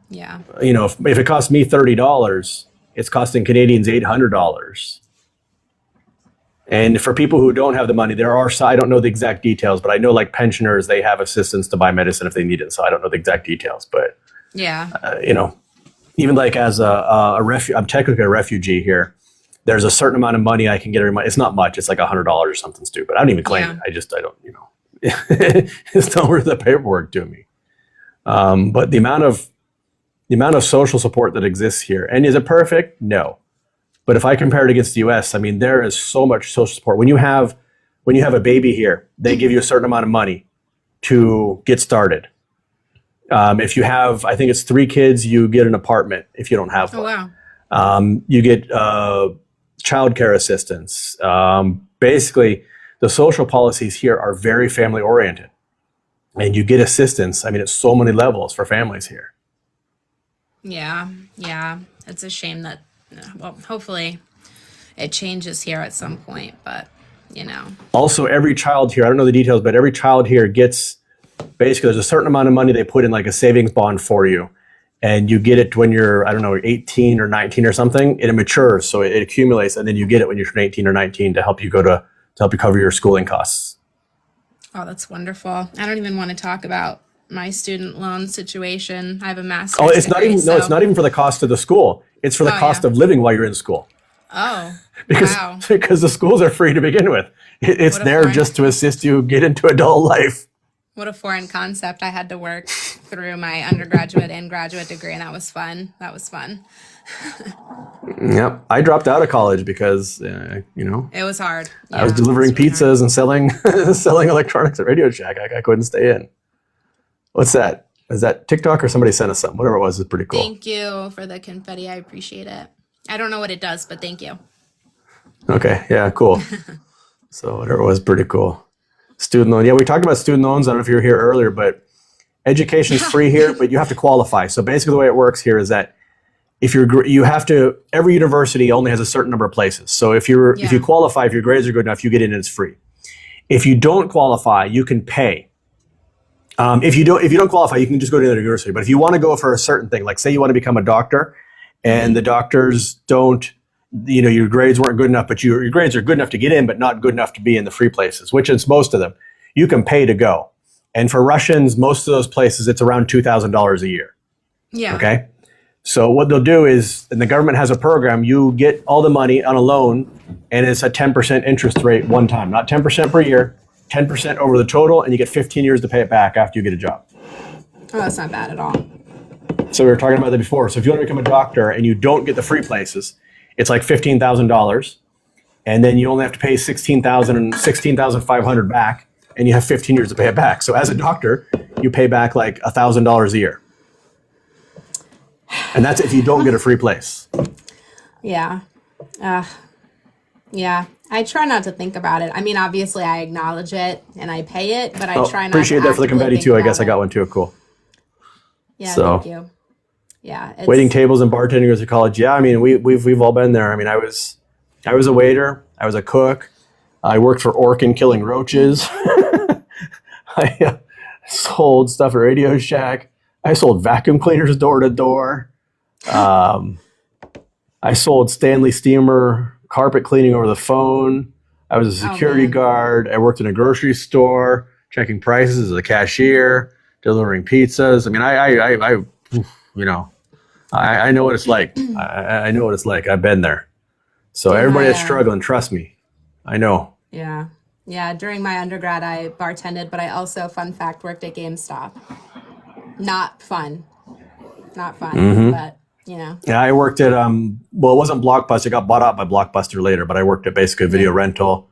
Yeah. If it costs me $30, it's costing Canadians $800. And for people who don't have the money, I don't know the exact details, but I know like pensioners, they have assistance to buy medicine if they need it. So I don't know the exact details, but even like as I'm technically a refugee here. There's a certain amount of money I can get every month. It's not much. It's like $100 or something stupid. I don't even claim it. I don't, it's not worth the paperwork to me. But the amount of social support that exists here, and is it perfect? No. But if I compare it against the US, I mean, there is so much social support. When you have a baby here, they give you a certain amount of money to get started. If you have, I think it's 3 kids, you get an apartment if you don't have one. Oh, wow. You get childcare assistance. Basically, the social policies here are very family oriented, and you get assistance. I mean, it's so many levels for families here. Yeah. It's a shame that, well, hopefully it changes here at some point, but Also, every child here, I don't know the details, but every child here gets, basically, there's a certain amount of money they put in like a savings bond for you. And you get it when you're, 18 or 19 or something, and it matures. So it accumulates, and then you get it when you're 18 or 19 to help you help you cover your schooling costs. Oh, that's wonderful. I don't even want to talk about my student loan situation. I have a master's degree. It's not even for the cost of the school. It's for the cost of living while you're in school. Oh, wow. Because the schools are free to begin with. It's there just to assist you get into adult life. What a foreign concept. I had to work through my undergraduate and graduate degree, and that was fun. Yep. I dropped out of college because, it was hard. I was delivering pizzas and selling electronics at Radio Shack. I couldn't stay in. What's that? Is that TikTok or somebody sent us something? Whatever it was, it's pretty cool. Thank you for the confetti. I appreciate it. I don't know what it does, but thank you. Okay. Yeah, cool. So whatever it was, pretty cool. Student loan. Yeah, we talked about student loans. I don't know if you were here earlier, but education is free here, but you have to qualify. So basically the way it works here is that if every university only has a certain number of places. So if you qualify, if your grades are good enough, you get in and it's free. If you don't qualify, you can pay. If you don't qualify, you can just go to another university. But if you want to go for a certain thing, like say you want to become a doctor and the doctors don't, your grades weren't good enough, but your grades are good enough to get in, but not good enough to be in the free places, which is most of them. You can pay to go. And for Russians, most of those places, it's around $2,000 a year. Yeah. Okay. So what they'll do is, and the government has a program, you get all the money on a loan, and it's a 10% interest rate one time, not 10% per year, 10% over the total, and you get 15 years to pay it back after you get a job. Oh, that's not bad at all. So we were talking about that before. So if you want to become a doctor and you don't get the free places, it's like $15,000, and then you only have to pay $16,500 back, and you have 15 years to pay it back. So as a doctor, you pay back like $1,000 a year, and that's if you don't get a free place. Yeah, yeah. I try not to think about it. I mean, obviously, I acknowledge it and I pay it, but I try not. Appreciate to that for the confetti too. I guess I got one too. Cool. Yeah, thank you. Yeah, waiting tables and bartending at college. Yeah, I mean we've all been there. I mean I was a waiter. I was a cook. I worked for Orkin killing roaches. I sold stuff at Radio Shack. I sold vacuum cleaners door to door. I sold Stanley Steamer carpet cleaning over the phone. I was a security guard. I worked in a grocery store, checking prices as a cashier, delivering pizzas. I mean I know what it's like. I know what it's like. I've been there. So everybody that's struggling, trust me. I know. Yeah. Yeah, during my undergrad, I bartended, but I also, fun fact, worked at GameStop. Not fun. Not fun, but you know, Yeah, I worked at well, it wasn't Blockbuster. It got bought out by Blockbuster later, but I worked at basically video yeah. rental.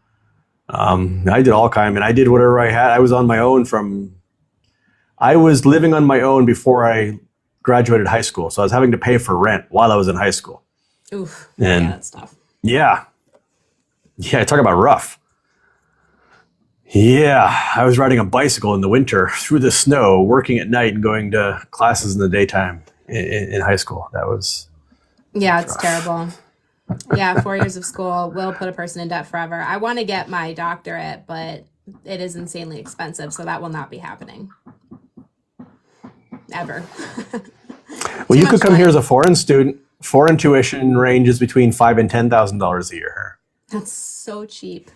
I did all kind. I mean, I did whatever I had. I was on my own I was living on my own before I graduated high school, so I was having to pay for rent while I was in high school. Oof. Yeah, And that's tough. yeah, yeah, talk about rough. Yeah, I was riding a bicycle in the winter through the snow, working at night and going to classes in the daytime in high school. That was Yeah, it's rough. terrible. Yeah, 4 years of school will put a person in debt forever. I want to get my doctorate, but it is insanely expensive, so that will not be happening ever. Well, Too you could much come here as money. a foreign student. Foreign tuition ranges between $5,000 and $10,000 a year. That's so cheap.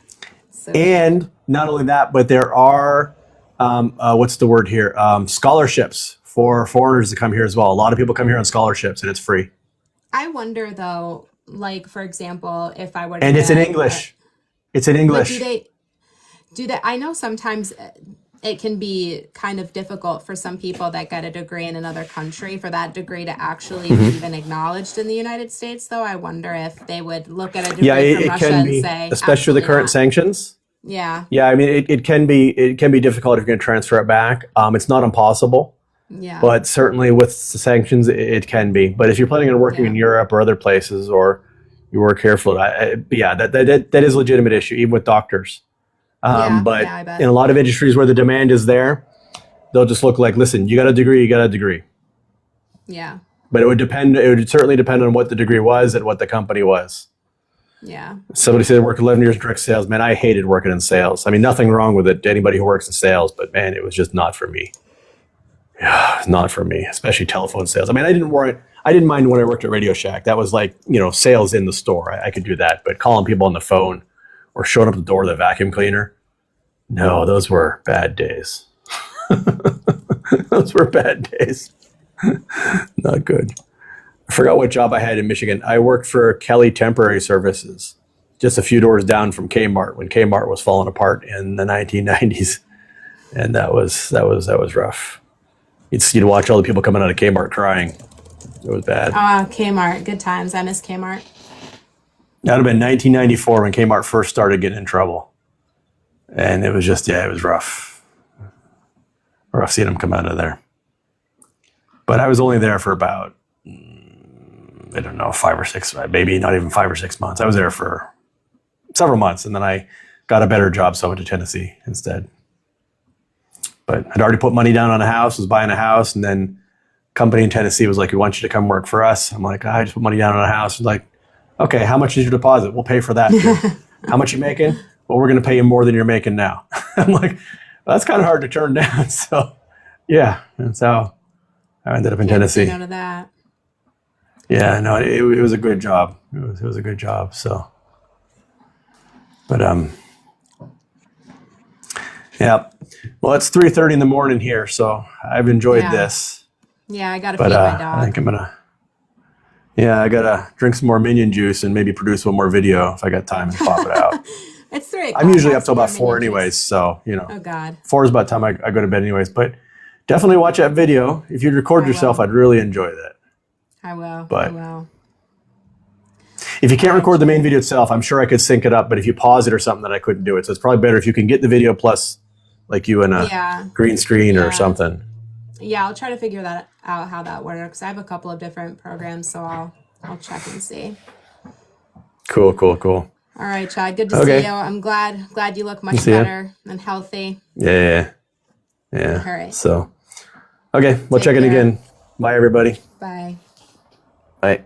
So cheap. And not only that, but there are what's the word here? Scholarships for foreigners to come here as well. A lot of people come here on scholarships, and it's free. I wonder though, like for example, if I were to And it's in get English. It's in but English. do they, I know sometimes it can be kind of difficult for some people that get a degree in another country for that degree to actually be even acknowledged in the United States, though. I wonder if they would look at a Yeah, degree from it Russia can and be, say, especially the absolutely current not. sanctions. Yeah. Yeah, I mean, it can be difficult if you're going to transfer it back. It's not impossible, Yeah. but certainly with the sanctions, it can be. But if you're planning on working in Yeah. Europe or other places, or you work here for, yeah, that is a legitimate issue, even with doctors. Yeah. But Yeah, I in bet. a lot of industries where the demand is there, they'll just look like, listen, you got a degree, you got a degree. Yeah. But it would depend. It would certainly depend on what the degree was and what the company was. Yeah. Somebody said I worked 11 years in direct sales. Man, I hated working in sales. I mean, nothing wrong with it. Anybody who works in sales, but man, it was just not for me. Yeah, it's not for me, especially telephone sales. I mean, I didn't mind when I worked at Radio Shack. That was like, sales in the store. I could do that. But calling people on the phone or showing up at the door with a vacuum cleaner, no, those were bad days. Those were bad days. Not good. I forgot what job I had in Michigan. I worked for Kelly Temporary Services, just a few doors down from Kmart when Kmart was falling apart in the 1990s, and that was rough. You'd watch all the people coming out of Kmart crying. It was bad. Kmart. Good times. I miss Kmart. That would have been 1994 when Kmart first started getting in trouble, and it was just, yeah, it was rough. Rough seeing them come out of there. But I was only there for about, I don't know, 5 or 6, maybe not even 5 or 6 months. I was there for several months, and then I got a better job, so I went to Tennessee instead. But I'd already put money down on a house, was buying a house, and then company in Tennessee was like, "We want you to come work for us." I'm like, "I just put money down on a house." It's like, "Okay, how much is your deposit? We'll pay for that too. How much you making? Well, we're going to pay you more than you're making now." I'm like, well, "That's kind of hard to turn down." So, yeah, that's how I ended up in Can't say Tennessee. no to that. Yeah, no, it was a good job. It was a good job. So, but yeah. Well, it's 3:30 in the morning here, so I've enjoyed Yeah. this. Yeah, I gotta But feed my I think dog. I gotta drink some more Minion juice and maybe produce one more video if I got time and pop it out. It's 3 I'm o'clock. usually Have up till some more about 4 minion anyways, juice. so Oh God. 4 is about the time I go to bed anyways. But definitely watch that video. If you'd record I yourself, will. I'd really enjoy that. I will. I But will. if you All can't right, record the main Chad. video itself, I'm sure I could sync it up. But if you pause it or something, then I couldn't do it. So it's probably better if you can get the video plus like you in a Yeah. green screen or Yeah. something. Yeah, I'll try to figure that out how that works. I have a couple of different programs, so I'll check and see. Cool, cool, cool. All right, Chad. Good to see you. Okay. I'm glad you look much See ya. better and healthy. Yeah. All right. So, okay, we'll Take check in care. again. Bye, everybody. Bye. Bye.